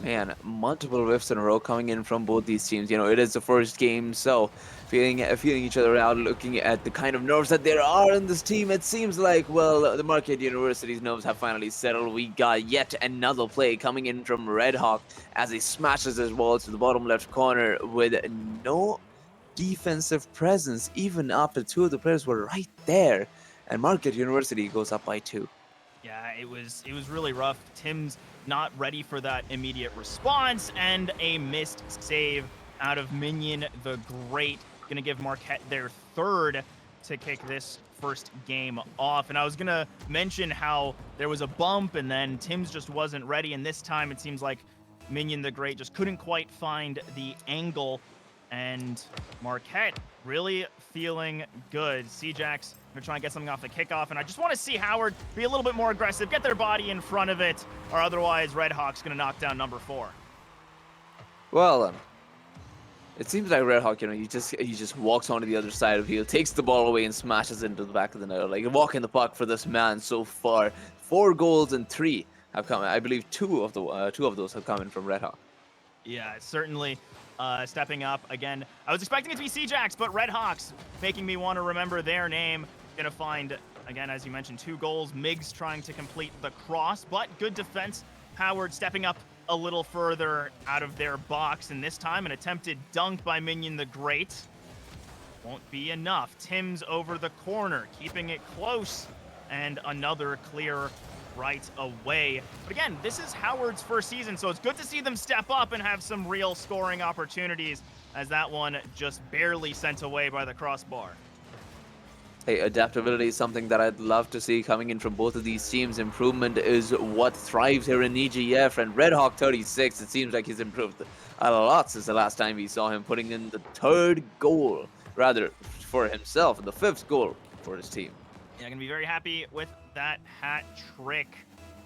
Speaker 8: Man, multiple whiffs in a row coming in from both these teams. You know, it is the first game, so feeling each other out, looking at the kind of nerves that there are in this team, it seems like, well, the Marquette University's nerves have finally settled. We got yet another play coming in from Red Hawk as he smashes his ball to the bottom left corner with no defensive presence, even after 2 of the players were right there. And Marquette University goes up by 2.
Speaker 9: Yeah, it was really rough. Tim's not ready for that immediate response, and a missed save out of Minion the Great. Gonna give Marquette their third to kick this first game off. And I was gonna mention how there was a bump and then Tim's just wasn't ready, and this time it seems like Minion the Great just couldn't quite find the angle, and Marquette really feeling good. Cjax gonna try and get something off the kickoff, and I just want to see Howard be a little bit more aggressive, get their body in front of it, or otherwise Red Hawk's gonna knock down number 4.
Speaker 8: Well, it seems like Red Hawk, you know, he just walks onto the other side of the field, takes the ball away and smashes into the back of the net. Like walking the puck for this man so far. 4 goals and 3 have come. I believe 2 of those have come in from Red Hawk.
Speaker 9: Yeah, certainly stepping up again. I was expecting it to be Cjax, but Red Hawks making me want to remember their name. Gonna find Again, as you mentioned, 2 goals. Miggs trying to complete the cross, but good defense. Howard stepping up a little further out of their box, and this time an attempted dunk by Minion the Great. Won't be enough. Tim's over the corner, keeping it close, and another clear right away. But again, this is Howard's first season, so it's good to see them step up and have some real scoring opportunities, as that one just barely sent away by the crossbar.
Speaker 8: Hey, adaptability is something that I'd love to see coming in from both of these teams. Improvement is what thrives here in EGF, and Red Hawk 36, it seems like he's improved a lot since the last time we saw him putting in the 3rd goal, rather, for himself, and the 5th goal for his team.
Speaker 9: Yeah, gonna be very happy with that hat trick.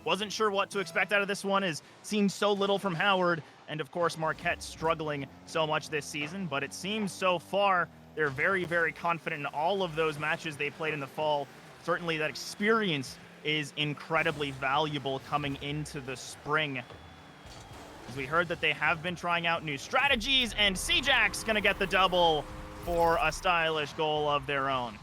Speaker 9: Wasn't sure what to expect out of this one, as seen so little from Howard, and of course Marquette struggling so much this season, but it seems so far they're very, very confident in all of those matches they played in the fall. Certainly that experience is incredibly valuable coming into the spring. As we heard that they have been trying out new strategies, and Sejack's gonna get the double for a stylish goal of their own.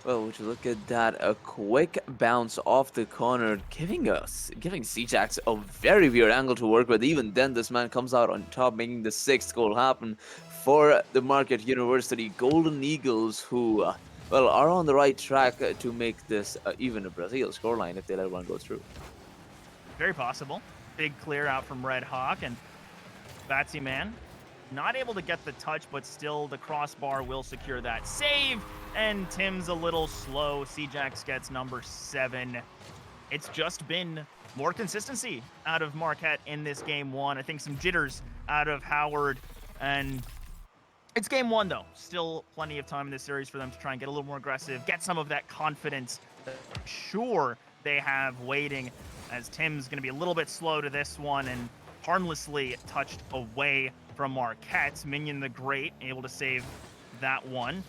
Speaker 8: Well, would you look at that? A quick bounce off the corner, giving Sejax a very weird angle to work with. Even then, this man comes out on top, making the 6th goal happen for the Marquette University Golden Eagles, who, well, are on the right track to make this even a Brazil scoreline if they let one go through.
Speaker 9: Very possible. Big clear out from Red Hawk, and Batsy Man not able to get the touch, but still the crossbar will secure that save. And Tim's a little slow. Sejax gets number 7. It's just been more consistency out of Marquette in this game 1. I think some jitters out of Howard, and it's game 1 though. Still plenty of time in this series for them to try and get a little more aggressive, get some of that confidence that I'm sure they have waiting, as Tim's going to be a little bit slow to this one and harmlessly touched away from Marquette. Minion the Great able to save that one.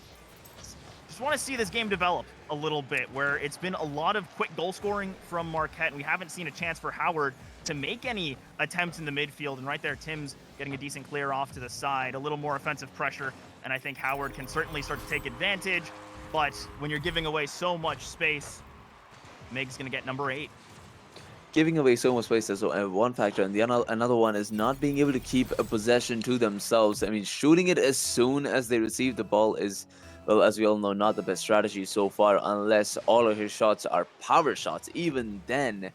Speaker 9: Just want to see this game develop a little bit, where it's been a lot of quick goal scoring from Marquette, and we haven't seen a chance for Howard to make any attempts in the midfield. And right there, Tim's getting a decent clear off to the side, a little more offensive pressure, and I think Howard can certainly start to take advantage. But when you're giving away so much space, Meg's going to get number 8.
Speaker 8: Giving away so much space is one factor, and the another one is not being able to keep a possession to themselves. I mean, shooting it as soon as they receive the ball is, well, as we all know, not the best strategy so far, unless all of his shots are power shots. Even then,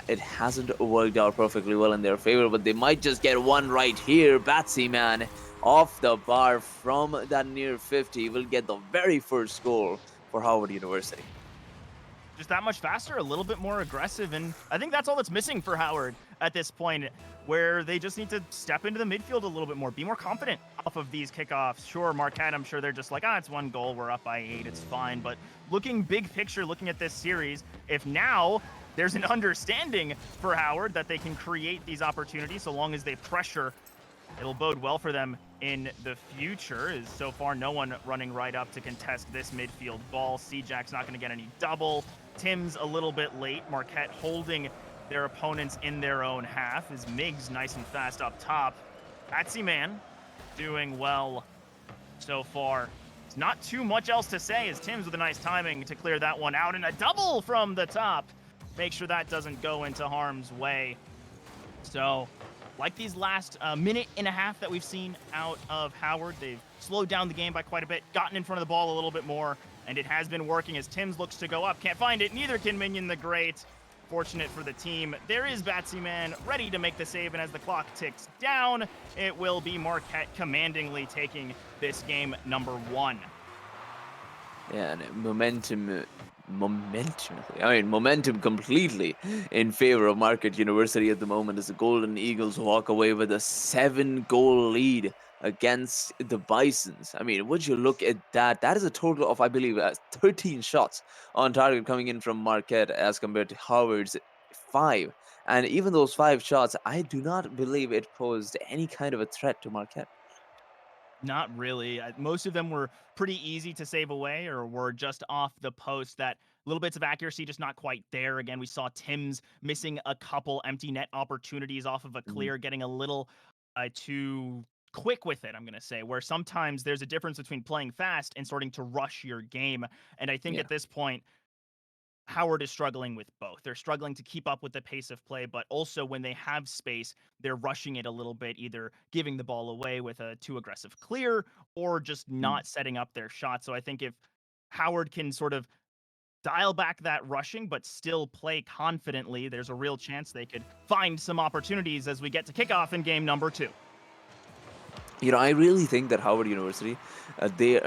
Speaker 8: it hasn't worked out perfectly well in their favor, but they might just get one right here. Batsy Man off the bar from that near 50 will get the very first goal for Howard University.
Speaker 9: Just that much faster, a little bit more aggressive, and I think that's all that's missing for Howard at this point, where they just need to step into the midfield a little bit more, be more confident off of these kickoffs. Sure, Marquette, I'm sure they're just like, it's 1 goal, we're up by 8, it's fine, but looking big picture, looking at this series, if now there's an understanding for Howard that they can create these opportunities so long as they pressure, it'll bode well for them in the future, as so far no one running right up to contest this midfield ball. Sejack's not going to get any double. Tim's a little bit late. Marquette holding their opponents in their own half, as Miggs nice and fast up top. Batsy Man doing well so far. It's not too much else to say, as Tim's with a nice timing to clear that one out, and a double from the top. Make sure that doesn't go into harm's way. So, like these last minute and a half that we've seen out of Howard, they've slowed down the game by quite a bit, gotten in front of the ball a little bit more, and it has been working as Tim's looks to go up. Can't find it, neither can Minion the Great. Fortunate for the team, there is Batsy Man ready to make the save, and as the clock ticks down, it will be Marquette commandingly taking this game number 1.
Speaker 8: Yeah, and momentum completely in favor of Marquette University at the moment, as the Golden Eagles walk away with a 7-goal lead against the Bisons. I mean, would you look at that? That is a total of, I believe, 13 shots on target coming in from Marquette as compared to Howard's 5. And even those 5 shots, I do not believe it posed any kind of a threat to Marquette.
Speaker 9: Not really. Most of them were pretty easy to save away, or were just off the post. That little bits of accuracy just not quite there. Again, we saw Tim's missing a couple empty net opportunities off of a clear, getting a little too quick with it, I'm going to say, where sometimes there's a difference between playing fast and starting to rush your game. And I think
Speaker 8: Yeah.
Speaker 9: at this point, Howard is struggling with both. They're struggling to keep up with the pace of play, but also when they have space, they're rushing it a little bit, either giving the ball away with a too aggressive clear or just not setting up their shot. So I think if Howard can sort of dial back that rushing, but still play confidently, there's a real chance they could find some opportunities as we get to kickoff in game number 2.
Speaker 8: I really think that Howard University, they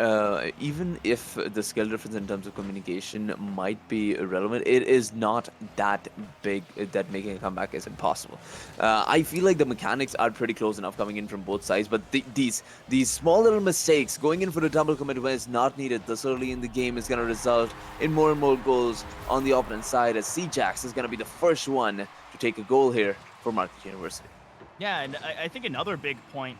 Speaker 8: even if the skill difference in terms of communication might be irrelevant, it is not that big that making a comeback is impossible. I feel like the mechanics are pretty close enough coming in from both sides, but these small little mistakes, going in for a double commit when it's not needed this early in the game, is going to result in more and more goals on the opponent side, as CJax is going to be the first one to take a goal here for Marquette University.
Speaker 9: Yeah, and I think another big point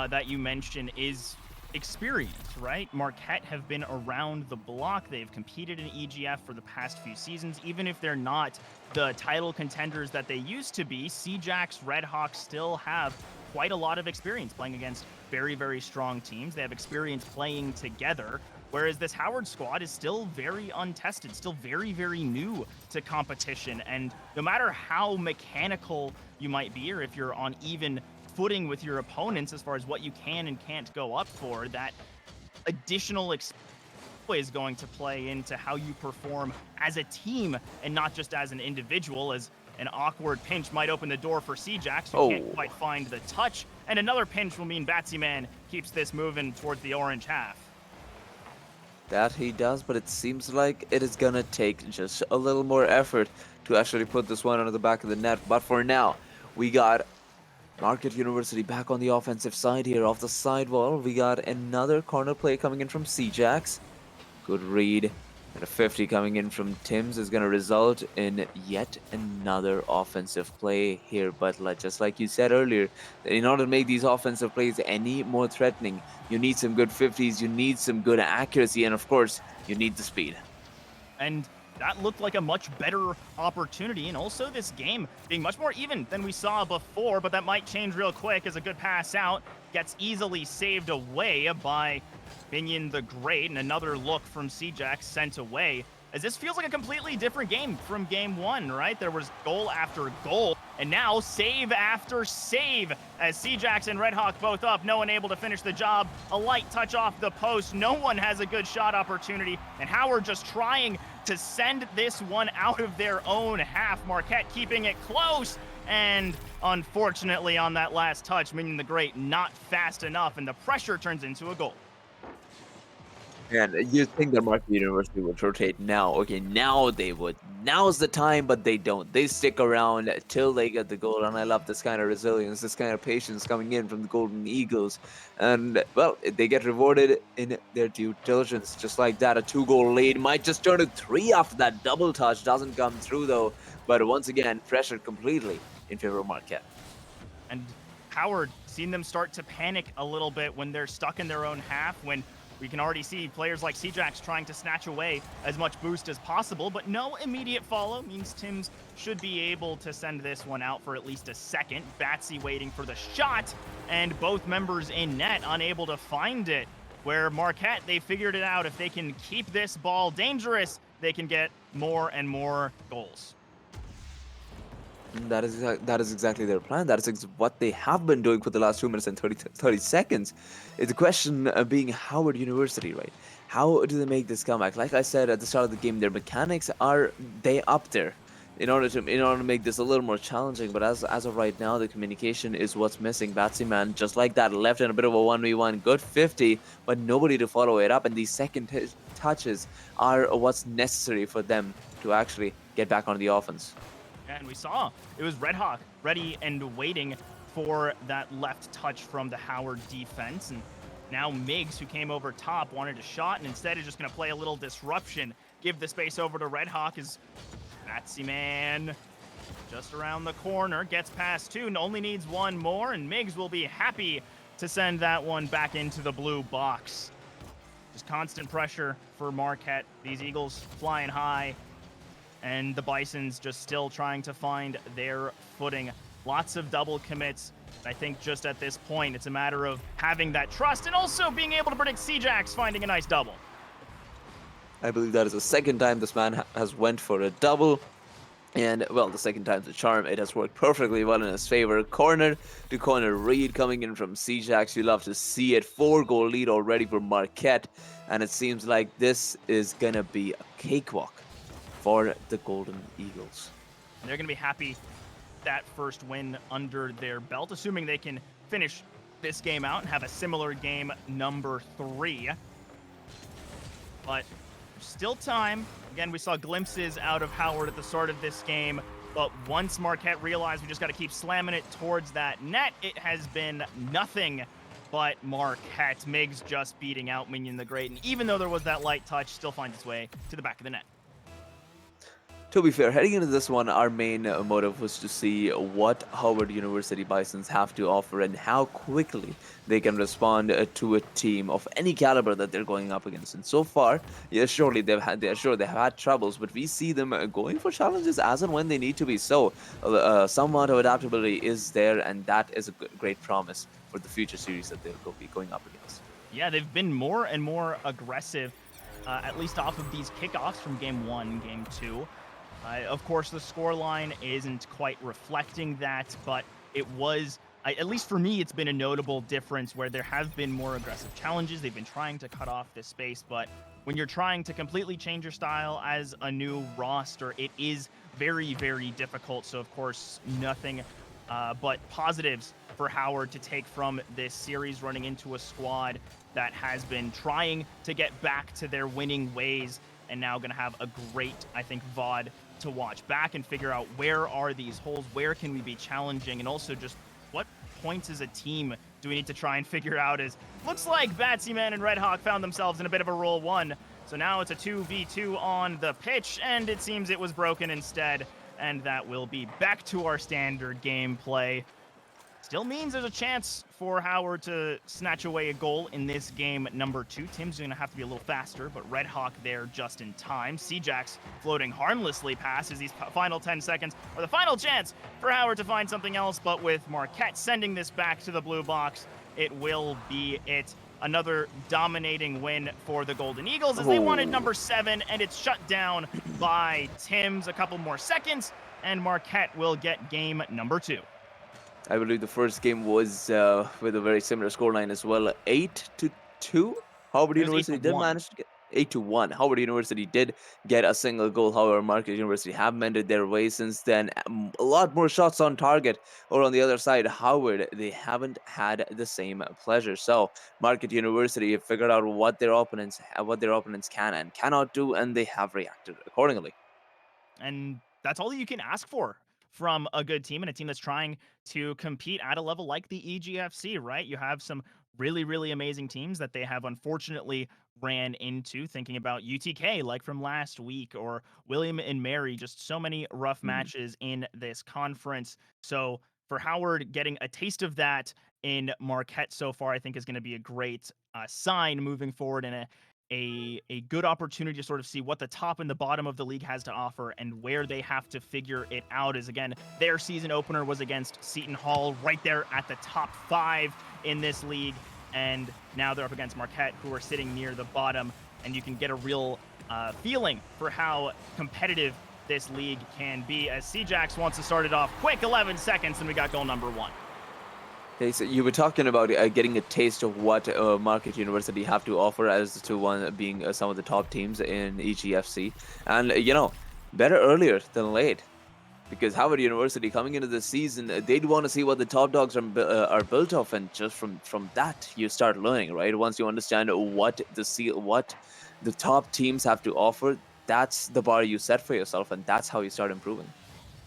Speaker 9: that you mentioned is experience, right? Marquette have been around the block. They've competed in EGF for the past few seasons. Even if they're not the title contenders that they used to be, CJax, Redhawks still have quite a lot of experience playing against very, very strong teams. They have experience playing together, whereas this Howard squad is still very untested, still very, very new to competition. And no matter how mechanical you might be, or if you're on even footing with your opponents as far as what you can and can't go up for, that additional is going to play into how you perform as a team and not just as an individual, as an awkward pinch might open the door for CJax, who can't quite find the touch, and another pinch will mean Batsy Man keeps this moving towards the orange half.
Speaker 8: That he does, but it seems like it is gonna take just a little more effort to actually put this one under the back of the net. But for now, we got Marquette University back on the offensive side here off the sidewall. We got another corner play coming in from CJax. Good read. And a 50 coming in from Timms is going to result in yet another offensive play here. But just like you said earlier, in order to make these offensive plays any more threatening, you need some good 50s, you need some good accuracy, and of course, you need the speed.
Speaker 9: And that looked like a much better opportunity, and also this game being much more even than we saw before, but that might change real quick as a good pass out gets easily saved away by Binion the Great, and another look from CJax sent away, as this feels like a completely different game from game 1, right? There was goal after goal, and now save after save as CJax and Redhawk both up, no one able to finish the job. A light touch off the post, no one has a good shot opportunity, and Howard just trying to send this one out of their own half. Marquette keeping it close, and unfortunately on that last touch, Minion the Great not fast enough, and the pressure turns into a goal.
Speaker 8: And you think that Marquette University would rotate now. Okay, now they would. Now's the time, but they don't. They stick around till they get the goal, and I love this kind of resilience, this kind of patience coming in from the Golden Eagles. And, well, they get rewarded in their due diligence. Just like that, a 2-goal lead might just turn to 3 after that double touch. Doesn't come through, though. But once again, pressured completely in favor of Marquette.
Speaker 9: And Howard, seen them start to panic a little bit when they're stuck in their own half, when we can already see players like CJax trying to snatch away as much boost as possible, but no immediate follow means Timms should be able to send this one out for at least a second. Batsy waiting for the shot, and both members in net unable to find it. Where Marquette, they figured it out. If they can keep this ball dangerous, they can get more and more goals.
Speaker 8: That is exactly their plan. That is what they have been doing for the last 2 minutes and 30 seconds. It's a question of being Howard University, right? How do they make this comeback? Like I said at the start of the game, their mechanics are up there in order to make this a little more challenging. But as of right now, the communication is what's missing. Batsy Man, just like that, left in a bit of a 1v1, good 50, but nobody to follow it up. And these second touches are what's necessary for them to actually get back on the offense.
Speaker 9: And we saw it was Redhawk ready and waiting for that left touch from the Howard defense. And now Miggs, who came over top, wanted a shot, and instead is just going to play a little disruption. Give the space over to Redhawk as Batsy Man just around the corner, gets past 2, and only needs 1 more, and Miggs will be happy to send that one back into the blue box. Just constant pressure for Marquette. These Eagles flying high, and the Bisons just still trying to find their footing. Lots of double commits I think just at this point, it's a matter of having that trust and also being able to predict Cjax finding a nice double.
Speaker 8: I believe that is the second time this man has went for a double. And, well, the second time's a charm. It has worked perfectly well in his favor. Corner to corner read coming in from Cjax. You love to see it. 4-goal lead already for Marquette. And it seems like this is going to be a cakewalk for the Golden Eagles.
Speaker 9: And they're going to be happy that first win under their belt, assuming they can finish this game out and have a similar game number 3. But there's still time. Again, we saw glimpses out of Howard at the start of this game, but once Marquette realized we just got to keep slamming it towards that net, it has been nothing but Marquette. Migs just beating out Minion the Great, and even though there was that light touch, still finds its way to the back of the net.
Speaker 8: To be fair, heading into this one, our main motive was to see what Howard University Bisons have to offer and how quickly they can respond to a team of any caliber that they're going up against. And so far, yes, surely they've had troubles, but we see them going for challenges as and when they need to be. So, some amount of adaptability is there, and that is a great promise for the future series that they'll be going up against.
Speaker 9: Yeah, they've been more and more aggressive, at least off of these kickoffs from Game 1, Game 2. Of course, the scoreline isn't quite reflecting that, but it was, at least for me, it's been a notable difference where there have been more aggressive challenges. They've been trying to cut off this space, but when you're trying to completely change your style as a new roster, it is very, very difficult. So, of course, nothing but positives for Howard to take from this series, running into a squad that has been trying to get back to their winning ways and now going to have a great, I think, VOD to watch back and figure out where are these holes, where can we be challenging, and also just what points as a team do we need to try and figure out. As looks like Batsy Man and Red Hawk found themselves in a bit of a roll 1. So now it's a 2v2 on the pitch, and it seems it was broken instead, and that will be back to our standard gameplay. Still means there's a chance for Howard to snatch away a goal in this game number 2. Tim's going to have to be a little faster, but Red Hawk there just in time. Cjax floating harmlessly past as these final 10 seconds are the final chance for Howard to find something else, but with Marquette sending this back to the blue box, it will be it. Another dominating win for the Golden Eagles as they wanted number 7, and it's shut down by Tim's. A couple more seconds, and Marquette will get game number 2.
Speaker 8: I believe the first game was with a very similar scoreline as well, 8-2. Howard University did manage to get 8-1. Howard University did get a single goal. However, Marquette University have mended their way since then. A lot more shots on target. Or on the other side, Howard, they haven't had the same pleasure. So Marquette University have figured out what their opponents can and cannot do, and they have reacted accordingly.
Speaker 9: And that's all that you can ask for from a good team and a team that's trying to compete at a level like the EGFC, right? You have some really, really amazing teams that they have unfortunately ran into, thinking about UTK like from last week, or William and Mary, just so many rough matches in this conference. So for Howard, getting a taste of that in Marquette so far, I think is going to be a great sign moving forward, and a good opportunity to sort of see what the top and the bottom of the league has to offer and where they have to figure it out. Is again, their season opener was against Seton Hall, right there at the top 5 in this league, and now they're up against Marquette, who are sitting near the bottom, and you can get a real feeling for how competitive this league can be, as Cjax wants to start it off quick. 11 seconds and we got goal number 1.
Speaker 8: Okay, so you were talking about getting a taste of what Marquette University have to offer, as to one being some of the top teams in EGFC. And, better earlier than late. Because Howard University, coming into the season, they'd want to see what the top dogs are built of. And just from that, you start learning, right? Once you understand what the top teams have to offer, that's the bar you set for yourself. And that's how you start improving.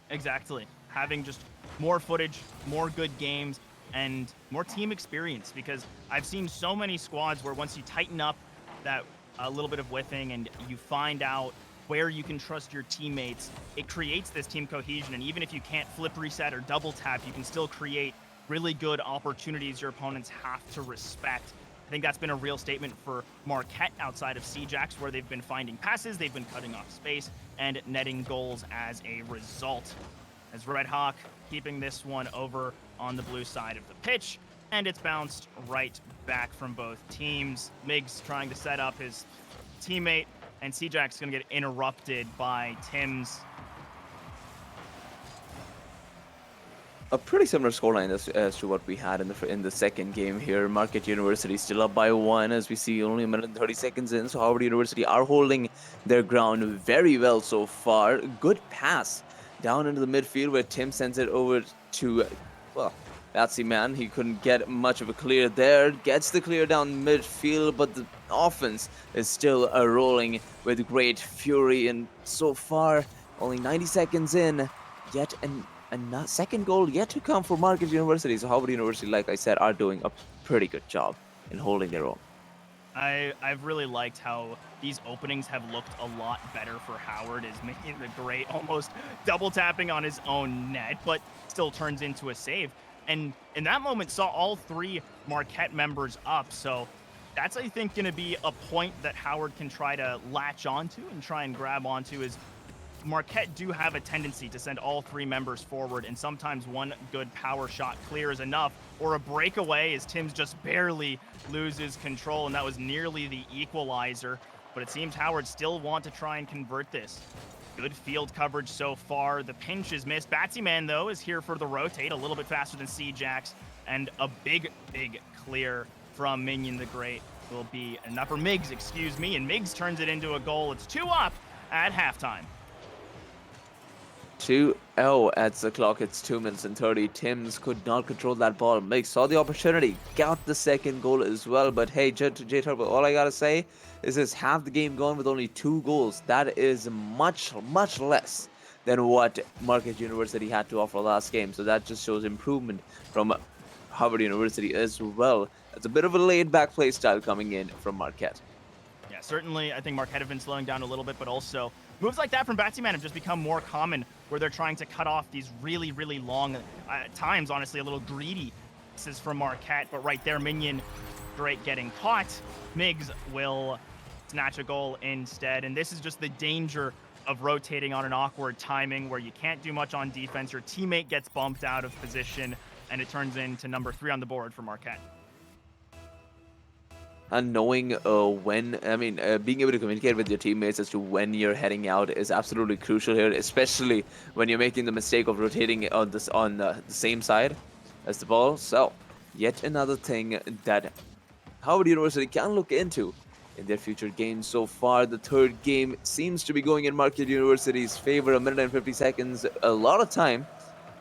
Speaker 9: Exactly. Having just more footage, more good games, and more team experience, because I've seen so many squads where once you tighten up that a little bit of whiffing and you find out where you can trust your teammates, it creates this team cohesion. And even if you can't flip reset or double tap, you can still create really good opportunities your opponents have to respect. I think that's been a real statement for Marquette outside of Cjax, where they've been finding passes, they've been cutting off space, and netting goals as a result. as Red Hawk keeping this one over on the blue side of the pitch, and it's bounced right back from both teams. Migs trying to set up his teammate, and Cjack's going to get interrupted by Tim's.
Speaker 8: A pretty similar scoreline as to what we had in the second game here. Marquette University still up by 1 as we see only a minute and 30 seconds in. So Howard University are holding their ground very well so far. Good pass down into the midfield where Tim sends it over to, well, Batsy Man. He couldn't get much of a clear there. Gets the clear down midfield, but the offense is still rolling with great fury. And so far, only 90 seconds in, yet a second goal yet to come for Marquette University. So Howard University, like I said, are doing a pretty good job in holding their own.
Speaker 9: I've really liked how these openings have looked a lot better for Howard, is making the great almost double tapping on his own net, but still turns into a save. And in that moment saw all 3 Marquette members up. So that's, I think, going to be a point that Howard can try to latch onto and try and grab onto. Is Marquette do have a tendency to send all 3 members forward, and sometimes one good power shot clears enough, or a breakaway as Tim's just barely loses control, and that was nearly the equalizer. But it seems Howard still want to try and convert this. Good field coverage so far. The pinch is missed. Batsy Man, though, is here for the rotate, a little bit faster than Cjax, and a big clear from Minion the Great will be enough, or Migs, excuse me, and Migs turns it into a goal. It's 2 up at halftime.
Speaker 8: 2-0 at the clock. It's 2 minutes and 30. Tims could not control that ball. Migs saw the opportunity, got the second goal as well. But hey, J-Turbo, all I gotta say is this: half the game gone with only 2 goals. That is much less than what Marquette University had to offer last game. So that just shows improvement from Harvard University as well. It's a bit of a laid-back play style coming in from Marquette.
Speaker 9: Yeah, certainly I think Marquette have been slowing down a little bit, but also moves like that from Batsy Man have just become more common, where they're trying to cut off these really long, at times, honestly, a little greedy passes from Marquette. But right there, Minion Great getting caught. Migs will snatch a goal instead. And this is just the danger of rotating on an awkward timing where you can't do much on defense. Your teammate gets bumped out of position, and it turns into number 3 on the board for Marquette.
Speaker 8: And knowing being able to communicate with your teammates as to when you're heading out is absolutely crucial here, especially when you're making the mistake of rotating on the same side as the ball. So, yet another thing that Howard University can look into in their future games. So far, the third game seems to be going in Marquette University's favor. 1 minute and 50 seconds, a lot of time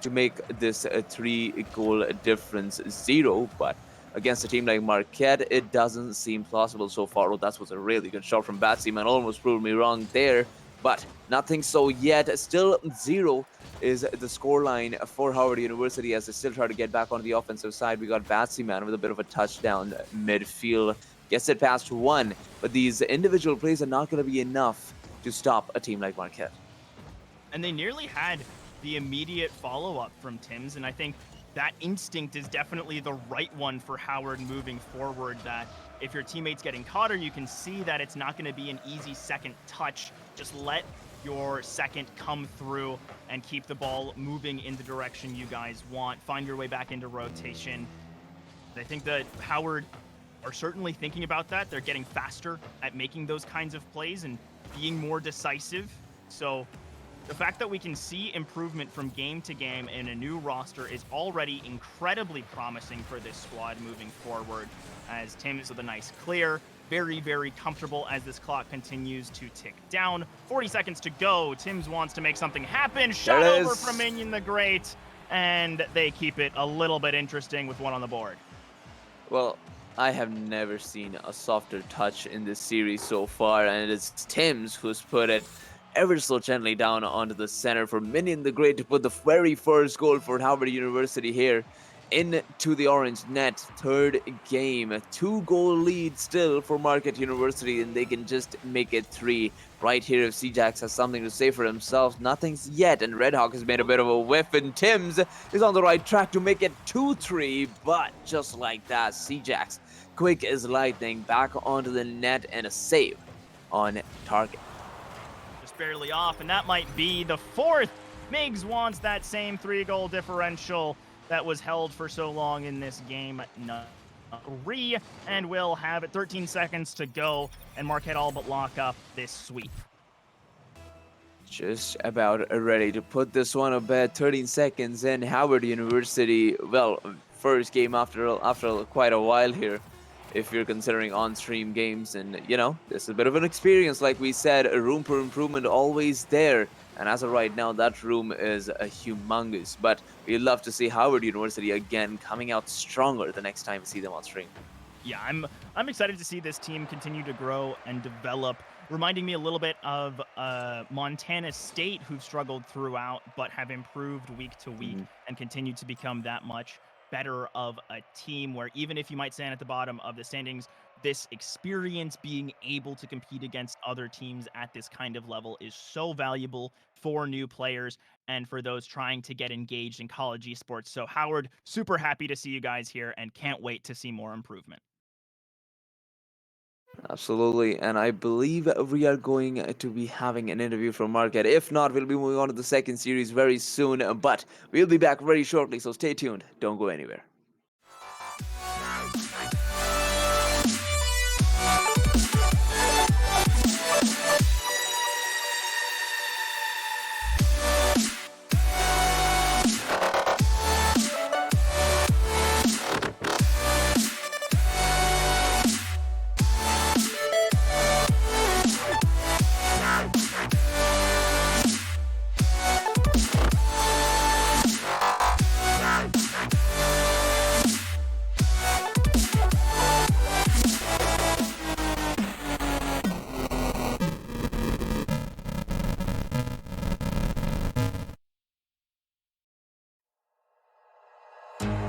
Speaker 8: to make this a 3-goal difference 0, but against a team like Marquette, it doesn't seem plausible so far. Oh, that was a really good shot from Batsy Man. Almost proved me wrong there, but nothing so yet. Still 0 is the scoreline for Howard University as they still try to get back on the offensive side. We got Batsy Man with a bit of a touchdown midfield. Gets it past 1, but these individual plays are not going to be enough to stop a team like Marquette.
Speaker 9: And they nearly had the immediate follow-up from Tims, and I think that instinct is definitely the right one for Howard moving forward, that if your teammate's getting caught, or you can see that it's not going to be an easy second touch, just let your second come through and keep the ball moving in the direction you guys want. Find your way back into rotation. I think that Howard are certainly thinking about that. They're getting faster at making those kinds of plays and being more decisive. So the fact that we can see improvement from game to game in a new roster is already incredibly promising for this squad moving forward, as Tims with a nice clear. Very comfortable as this clock continues to tick down. 40 seconds to go. Tims wants to make something happen. Shot over from Minion the Great, and they keep it a little bit interesting with 1 on the board.
Speaker 8: Well, I have never seen a softer touch in this series so far, and it's Tims who's put it ever so gently down onto the center for Minion the Great to put the very first goal for Howard University here into the orange net. Third game, 2-goal lead still for Marquette University, and they can just make it 3 right here. If Cjax has something to say for himself, nothing's yet, and Red Hawk has made a bit of a whiff, and Tims is on the right track to make it 2-3, but just like that, Cjax, quick as lightning, back onto the net, and a save on target.
Speaker 9: Just barely off, and that might be the 4th Migs wants that same 3-goal differential that was held for so long in this game. And we'll have it 13 seconds to go, and Marquette all but lock up this sweep.
Speaker 8: Just about ready to put this one to bed. 13 seconds in. Howard University, well, first game after quite a while here, if you're considering on-stream games. And, you know, this is a bit of an experience. Like we said, a room for improvement always there. And as of right now, that room is humongous. But we'd love to see Howard University again coming out stronger the next time we see them on stream.
Speaker 9: Yeah, I'm excited to see this team continue to grow and develop, reminding me a little bit of Montana State, who've struggled throughout but have improved week to week and continued to become that much better of a team, where even if you might stand at the bottom of the standings, this experience, being able to compete against other teams at this kind of level, is so valuable for new players and for those trying to get engaged in college esports. So Howard, super happy to see you guys here and can't wait to see more improvement.
Speaker 8: Absolutely, and I believe we are going to be having an interview from Marquette. If not, we'll be moving on to the second series very soon, but we'll be back very shortly, so stay tuned. Don't go anywhere.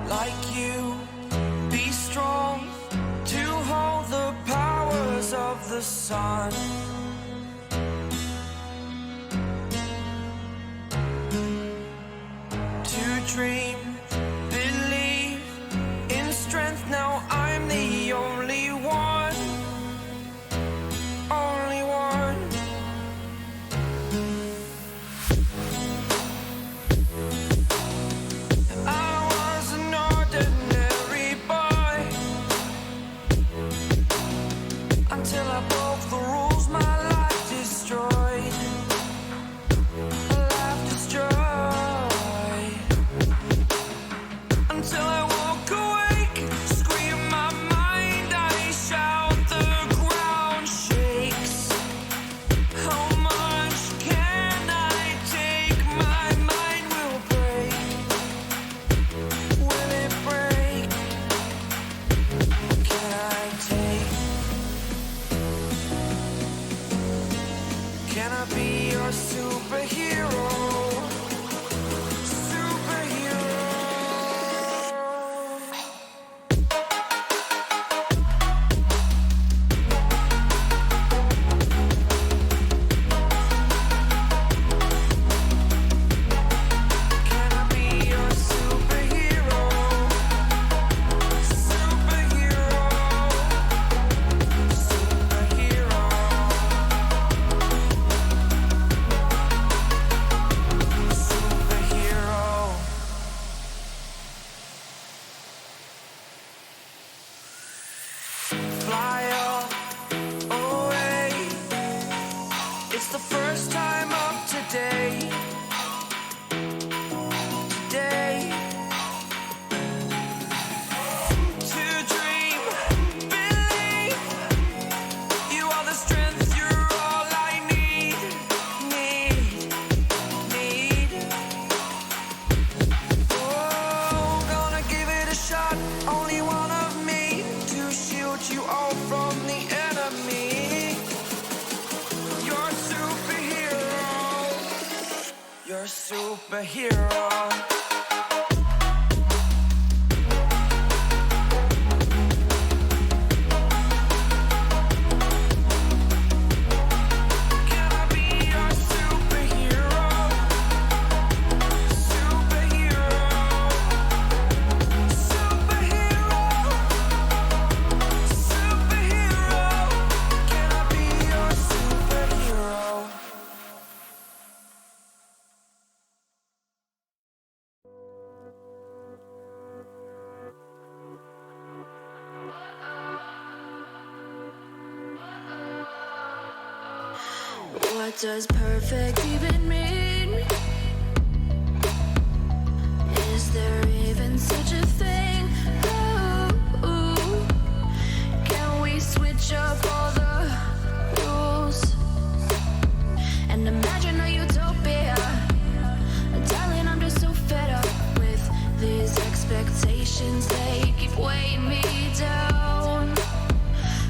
Speaker 5: Like you, be strong to hold the powers of the sun. To dream, believe in strength. Now I'm the only one, only one. Until I broke the rules, my life destroyed. Life destroyed. Until I woke awake, scream my mind, I shout, the ground shakes. How much can I take? My mind will break. Will it break? Can I take? Can I be your superhero? Superhero. Can I be your superhero? Superhero. Superhero. Superhero. Fly away. It's the first time of today. Today. To dream, believe. You are the strength, you're all I need. Oh, gonna give it a shot. Only one of me to shield you all from the enemy. You're a superhero. You're a superhero. Can I be your superhero? Superhero. Superhero. Superhero. Can I be your superhero?
Speaker 3: What does perfect even mean? Is there even such a thing? Ooh, can we switch up all the rules and imagine a utopia? Darling, I'm just so fed up with these expectations. They keep weighing me down.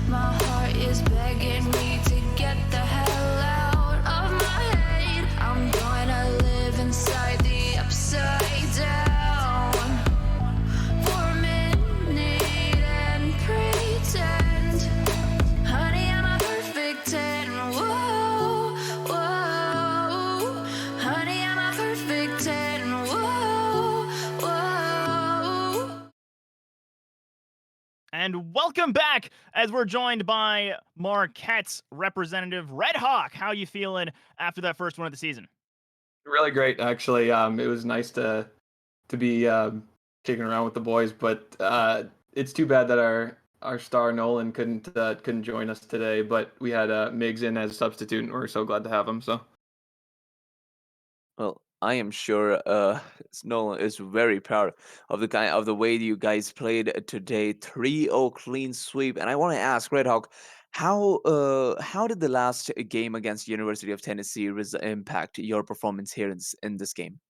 Speaker 3: My heart is begging me to get the hell out of my head. I'm gonna live inside the upside down for a minute and pretend, honey, I'm a perfect 10. Whoa, whoa, honey, I'm a perfect 10. Whoa, whoa.
Speaker 9: And welcome back as we're joined by Marquette's representative, Red Hawk. How you feeling after that first win of the season?
Speaker 10: Really great, actually. It was nice to be kicking around with the boys, but it's too bad that our star Nolan couldn't join us today. But we had Migs in as a substitute, and we're so glad to have him. So
Speaker 8: Well, I am sure Nolan is very proud of the way you guys played today. 3-0 clean sweep, and I want to ask Red Hawk, how did the last game against University of Tennessee impact your performance here in this game?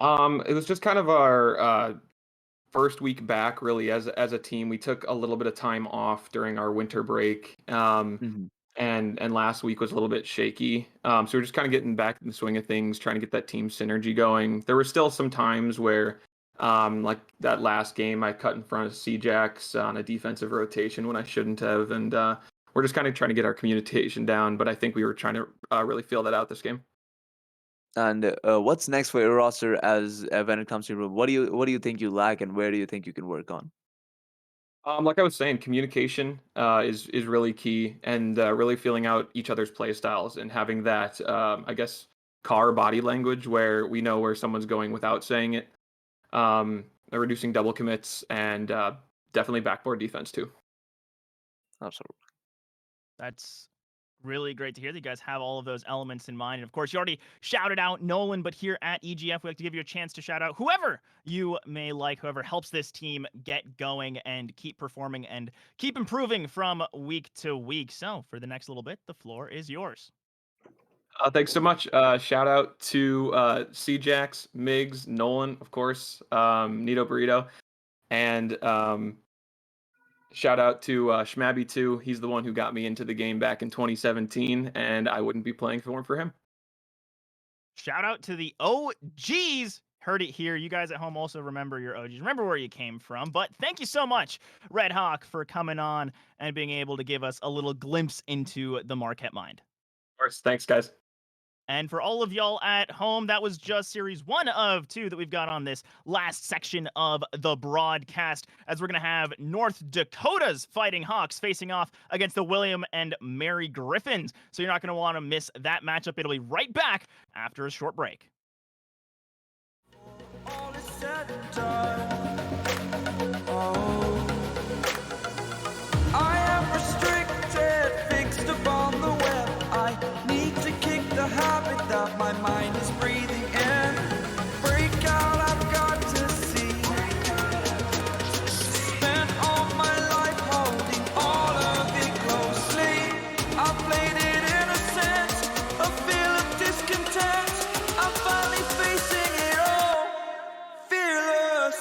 Speaker 10: it was just kind of our first week back, really, as a team. We took a little bit of time off during our winter break.
Speaker 8: Mhm.
Speaker 10: And last week was a little bit shaky. So we're just kind of getting back in the swing of things, trying to get that team synergy going. There were still some times where, like that last game, I cut in front of C-Jax on a defensive rotation when I shouldn't have, and we're just kind of trying to get our communication down. But I think we were trying to really feel that out this game.
Speaker 8: And what's next for your roster as when it comes to what do you think you lack and where do you think you can work on?
Speaker 10: Like I was saying, communication is really key, and really feeling out each other's play styles and having that, I guess, car body language where we know where someone's going without saying it. Reducing double commits and definitely backboard defense too.
Speaker 8: Absolutely.
Speaker 9: That's really great to hear that you guys have all of those elements in mind. And of course, you already shouted out Nolan, but here at EGF, we like to give you a chance to shout out whoever you may like, whoever helps this team get going and keep performing and keep improving from week to week. So for the next little bit, the floor is yours.
Speaker 10: Thanks so much. Shout out to C-Jax, Migs, Nolan, of course, Nito Burrito, and shout out to Schmabby too. He's the one who got me into the game back in 2017, and I wouldn't be playing for him.
Speaker 9: Shout out to the OGs. Heard it here. You guys at home also remember your OGs. Remember where you came from. But thank you so much, Red Hawk, for coming on and being able to give us a little glimpse into the Marquette mind.
Speaker 10: Of course. Thanks, guys.
Speaker 9: And for all of y'all at home, that was just series 1 of 2 that we've got on this last section of the broadcast, as we're going to have North Dakota's Fighting Hawks facing off against the William and Mary Griffins. So you're not going to want to miss that matchup. It'll be right back after a short break.
Speaker 5: All is said and done. Oh, I am restricted, fixed upon the web. I need to kick the habit that my mind is breathing in. Break out, I've got to see. Spent all my life holding all of it closely. I played it innocent, a feel of discontent. I'm finally facing it all, fearless.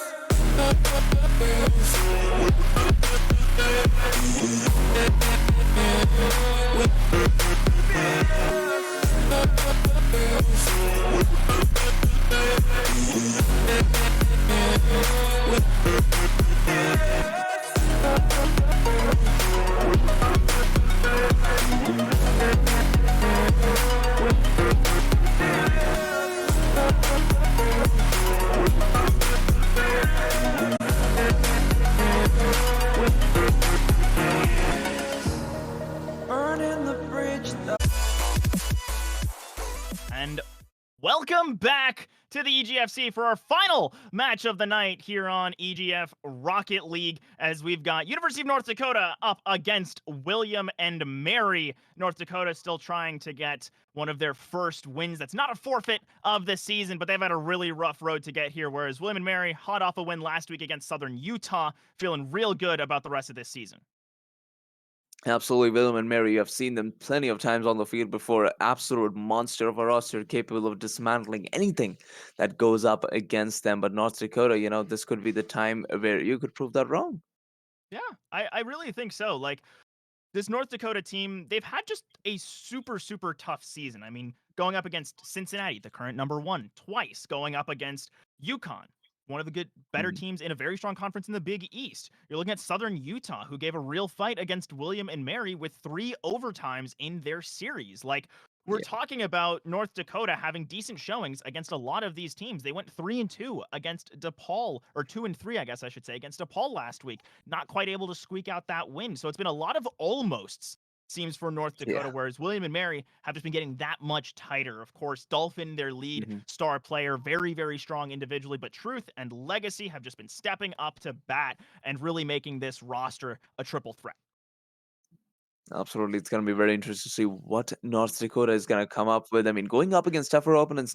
Speaker 9: to the EGFC for our final match of the night here on EGF Rocket League, as we've got University of North Dakota up against William and Mary. North Dakota still trying to get one of their first wins. That's not a forfeit of the season, but they've had a really rough road to get here, whereas William and Mary, hot off a win last week against Southern Utah, feeling real good about the rest of this season.
Speaker 8: Absolutely, William and Mary. I've seen them plenty of times on the field before. Absolute monster of a roster, capable of dismantling anything that goes up against them. But North Dakota, this could be the time where you could prove that wrong.
Speaker 9: Yeah, I really think so. Like, this North Dakota team, they've had just a super, super tough season. I mean, going up against Cincinnati, the current #1, twice, going up against UConn, one of the better teams in a very strong conference in the Big East. You're looking at Southern Utah, who gave a real fight against William and Mary with 3 overtimes in their series. Like, we're talking about North Dakota having decent showings against a lot of these teams. They went 3-2 against DePaul, or 2-3, I guess I should say, against DePaul last week. Not quite able to squeak out that win. So it's been a lot of almosts, seems, for North Dakota, whereas William and Mary have just been getting that much tighter. Of course, Dolphin, their lead star player, very, very strong individually, but Truth and Legacy have just been stepping up to bat and really making this roster a triple threat.
Speaker 8: Absolutely. It's going to be very interesting to see what North Dakota is going to come up with. I mean, going up against tougher opponents,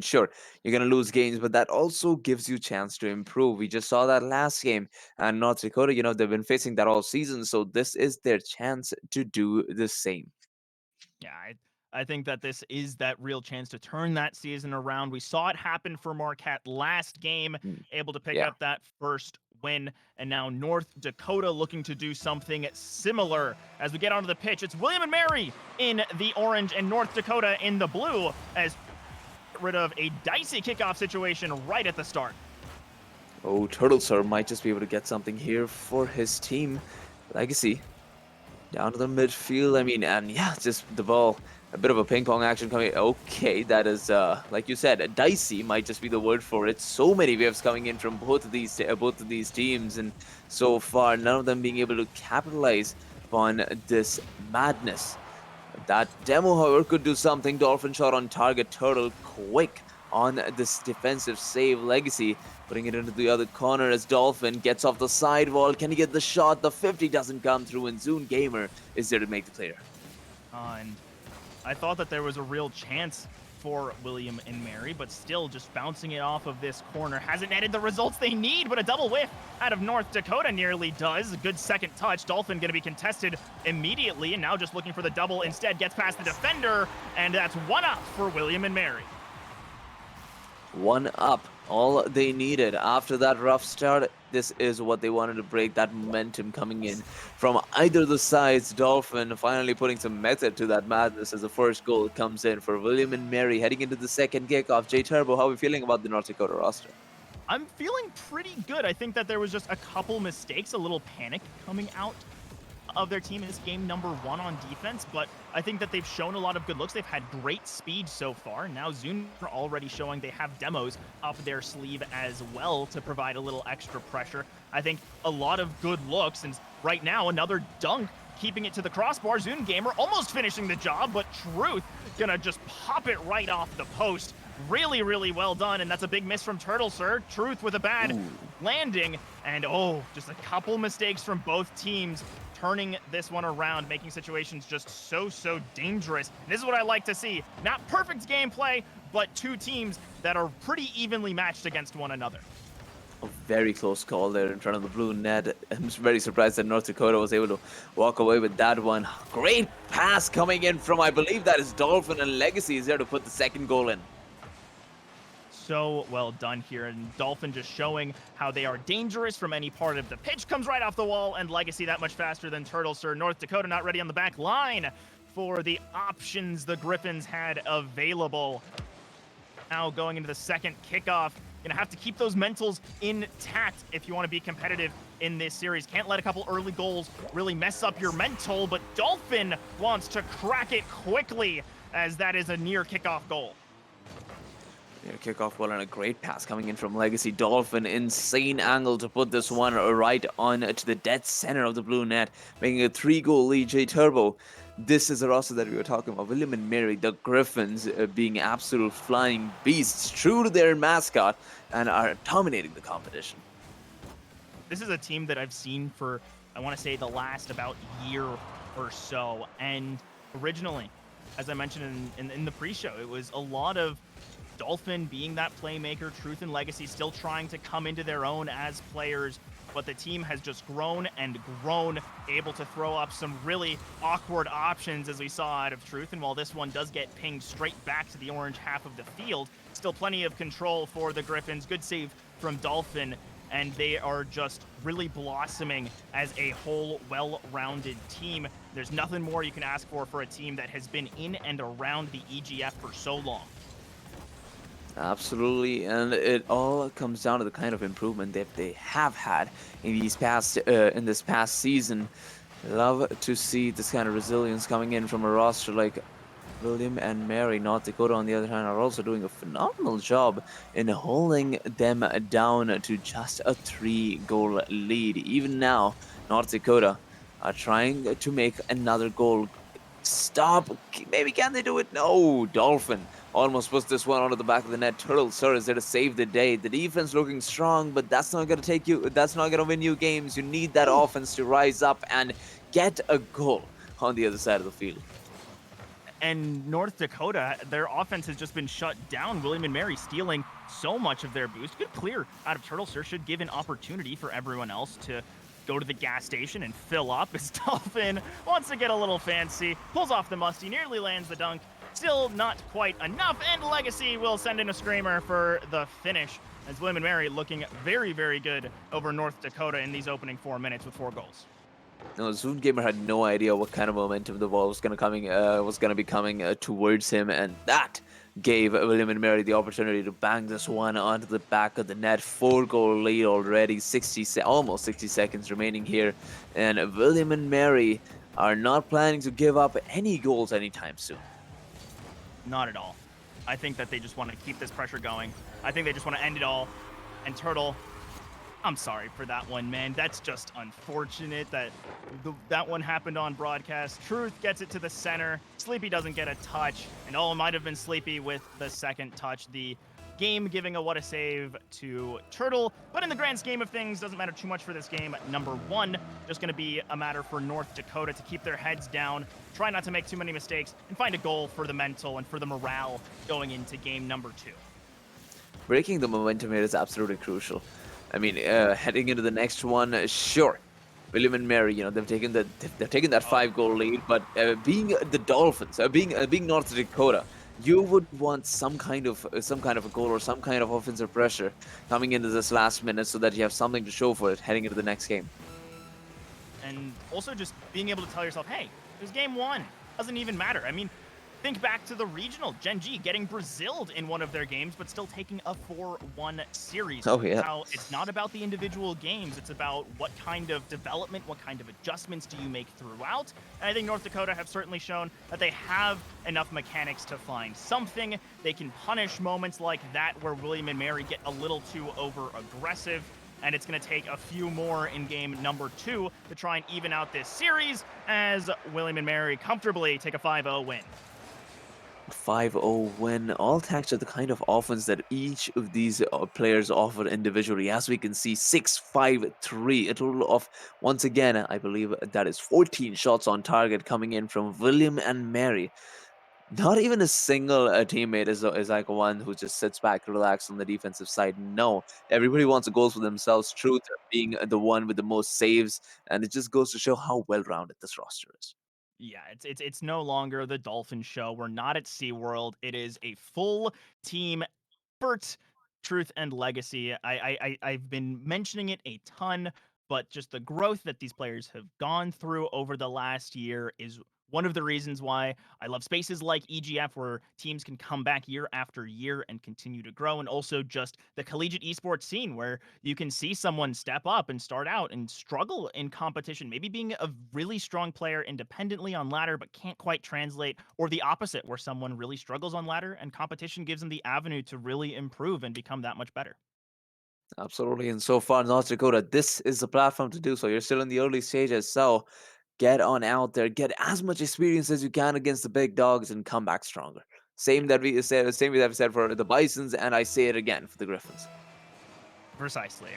Speaker 8: sure, you're going to lose games, but that also gives you a chance to improve. We just saw that last game, and North Dakota, they've been facing that all season, so this is their chance to do the same.
Speaker 9: Yeah, I think that this is that real chance to turn that season around. We saw it happen for Marquette last game, able to pick up that first win, and now North Dakota looking to do something similar. As we get onto the pitch, it's William and Mary in the orange and North Dakota in the blue, as get rid of a dicey kickoff situation right at the start.
Speaker 8: Oh, Turtle Sir might just be able to get something here for his team. Legacy down to the midfield. I mean, and yeah, just the ball. A bit of a ping pong action coming. Okay, that is, like you said, dicey might just be the word for it. So many waves coming in from both of these teams, and so far none of them being able to capitalize upon this madness. That demo, however, could do something. Dolphin shot on target. Turtle quick on this defensive save. Legacy putting it into the other corner as Dolphin gets off the sidewall. Can he get the shot? The 50 doesn't come through, and Zune Gamer is there to make the clear.
Speaker 9: And I thought that there was a real chance for William and Mary, but still just bouncing it off of this corner hasn't netted the results they need, but a double whiff out of North Dakota nearly does. A good second touch. Dolphin going to be contested immediately, and now just looking for the double. Instead gets past the defender, and that's 1-up for William and Mary.
Speaker 8: 1-up. All they needed after that rough start. This is what they wanted to break, that momentum coming in from either the sides. Dolphin finally putting some method to that madness as the first goal comes in for William and Mary heading into the second kickoff. J Turbo, how are we feeling about the North Dakota roster?
Speaker 9: I'm feeling pretty good. I think that there was just a couple mistakes, a little panic coming out of their team in this game #1 on defense, but I think that they've shown a lot of good looks. They've had great speed so far. Now Zune are already showing they have demos up their sleeve as well to provide a little extra pressure. I think a lot of good looks, and right now another dunk keeping it to the crossbar. Zune Gamer almost finishing the job, but Truth gonna just pop it right off the post. Really, really well done, and that's a big miss from Turtle Sir. Truth with a bad landing, and just a couple mistakes from both teams, turning this one around, making situations just so dangerous. And this is what I like to see. Not perfect gameplay, but two teams that are pretty evenly matched against one another.
Speaker 8: A very close call there in front of the blue net. I'm very surprised that North Dakota was able to walk away with that one. Great pass coming in from, I believe that is Dolphin, and Legacy is there to put the second goal in.
Speaker 9: So well done here, and Dolphin just showing how they are dangerous from any part of the pitch. Comes right off the wall, and Legacy that much faster than Turtle Sir. North Dakota not ready on the back line for the options the Griffins had available. Now going into the second kickoff, gonna have to keep those mentals intact if you want to be competitive in this series. Can't let a couple early goals really mess up your mental, but Dolphin wants to crack it quickly, as that is a near kickoff goal.
Speaker 8: Kick off well and a great pass coming in from Legacy Dolphin. Insane angle to put this one right on to the dead center of the blue net, making a 3-goal lead. J Turbo. This is a roster that we were talking about. William and Mary, the Griffins, being absolute flying beasts, true to their mascot, and are dominating the competition.
Speaker 9: This is a team that I've seen for, I want to say, the last about year or so. And originally, as I mentioned in the pre-show, it was a lot of Dolphin being that playmaker, Truth and Legacy still trying to come into their own as players, but the team has just grown and grown, able to throw up some really awkward options as we saw out of Truth. And while this one does get pinged straight back to the orange half of the field, still plenty of control for the Griffins. Good save from Dolphin, and they are just really blossoming as a whole well-rounded team. There's nothing more you can ask for a team that has been in and around the EGF for so long.
Speaker 8: Absolutely, and it all comes down to the kind of improvement that they have had in this past season. Love to see this kind of resilience coming in from a roster like William and Mary. North Dakota, on the other hand, are also doing a phenomenal job in holding them down to just a 3-goal lead. Even now, North Dakota are trying to make another goal. Stop. Maybe can they do it? No. Dolphin almost puts this one onto the back of the net. Turtle Sir is there to save the day. The defense looking strong, but that's not going to that's not going to win you games. You need that offense to rise up and get a goal on the other side of the field.
Speaker 9: And North Dakota, their offense has just been shut down. William and Mary stealing so much of their boost. Good clear out of Turtle Sir should give an opportunity for everyone else to go to the gas station and fill up as Dolphin wants to get a little fancy, pulls off the musty, nearly lands the dunk. Still not quite enough, and Legacy will send in a screamer for the finish as William and Mary looking very, very good over North Dakota in these opening 4 minutes with 4 goals.
Speaker 8: No, Zoom Gamer had no idea what kind of momentum the ball was going to be coming towards him, and that gave William and Mary the opportunity to bang this one onto the back of the net. 4-goal lead already, almost 60 seconds remaining here, and William and Mary are not planning to give up any goals anytime soon.
Speaker 9: Not at all. I think that they just want to keep this pressure going. I think they just want to end it all. And Turtle, I'm sorry for that one, man. That's just unfortunate that that one happened on broadcast. Truth gets it to the center. Sleepy doesn't get a touch. And it might have been Sleepy with the second touch. The game giving a what a save to Turtle. But in the grand scheme of things, doesn't matter too much for this game. Number one, just going to be a matter for North Dakota to keep their heads down, try not to make too many mistakes, and find a goal for the mental and for the morale going into game number 2.
Speaker 8: Breaking the momentum here is absolutely crucial. I mean, heading into the next one, sure, William and Mary, they've taken that 5-goal lead, but being the Dolphins, being North Dakota, you would want some kind of a goal or some kind of offensive pressure coming into this last minute so that you have something to show for it heading into the next game.
Speaker 9: And also just being able to tell yourself, hey, it was game 1. Doesn't even matter. I mean, think back to the regional, Gen G getting Braziled in one of their games, but still taking a 4-1 series.
Speaker 8: Oh, yeah.
Speaker 9: Now, it's not about the individual games. It's about what kind of development, what kind of adjustments do you make throughout. And I think North Dakota have certainly shown that they have enough mechanics to find something. They can punish moments like that where William and Mary get a little too over-aggressive. And it's going to take a few more in game number 2 to try and even out this series as William and Mary comfortably take a 5-0 win.
Speaker 8: 5-0 win, all thanks to the kind of offense that each of these players offer individually. As we can see, 6-5-3, a total of, once again, I believe that is 14 shots on target coming in from William and Mary. Not even a single teammate is like one who just sits back, relaxed on the defensive side. No, everybody wants a goal for themselves. Truth being the one with the most saves, and it just goes to show how well-rounded this roster is.
Speaker 9: Yeah, it's no longer the Dolphin Show. We're not at SeaWorld. It is a full team effort, Truth and Legacy. I've been mentioning it a ton, but just the growth that these players have gone through over the last year is one of the reasons why I love spaces like EGF, where teams can come back year after year and continue to grow, and also just the collegiate esports scene where you can see someone step up and start out and struggle in competition, maybe being a really strong player independently on ladder but can't quite translate, or the opposite, where someone really struggles on ladder and competition gives them the avenue to really improve and become that much better.
Speaker 8: Absolutely. And so far, North Dakota, this is the platform to do so. You're still in the early stages, so get on out there, get as much experience as you can against the big dogs, and come back stronger. Same that we said for the Bisons, and I say it again for the Griffins.
Speaker 9: Precisely.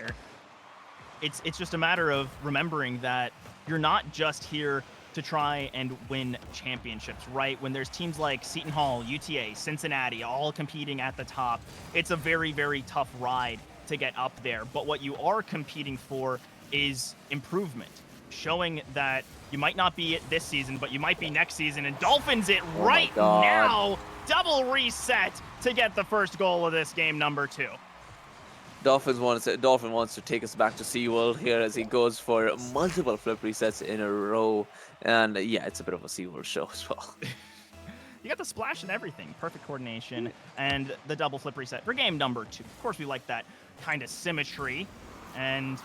Speaker 9: It's just a matter of remembering that you're not just here to try and win championships, right? When there's teams like Seton Hall, UTA, Cincinnati, all competing at the top, it's a very, very tough ride to get up there. But what you are competing for is improvement, showing that you might not be it this season, but you might be next season. And Dolphins it right now. Double reset to get the first goal of this game, number 2.
Speaker 8: Dolphin wants to take us back to SeaWorld here as he goes for multiple flip resets in a row. And yeah, it's a bit of a SeaWorld show as well.
Speaker 9: You got the splash and everything. Perfect coordination and the double flip reset for game number 2. Of course, we like that kind of symmetry. And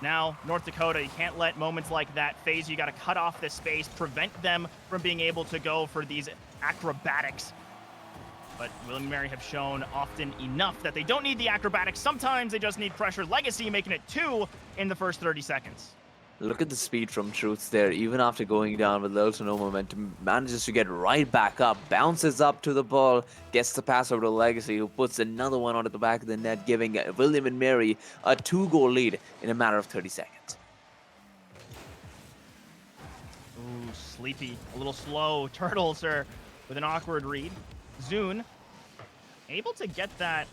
Speaker 9: now, North Dakota, you can't let moments like that phase you. You got to cut off this space, prevent them from being able to go for these acrobatics. But William and Mary have shown often enough that they don't need the acrobatics. Sometimes they just need pressure. Legacy making it 2 in the first 30 seconds.
Speaker 8: Look at the speed from Truth there. Even after going down with little to no momentum, manages to get right back up, bounces up to the ball, gets the pass over to Legacy, who puts another one onto the back of the net, giving William and Mary a 2-goal lead in a matter of 30 seconds.
Speaker 9: Ooh, sleepy. A little slow. Turtles are with an awkward read. Zune able to get that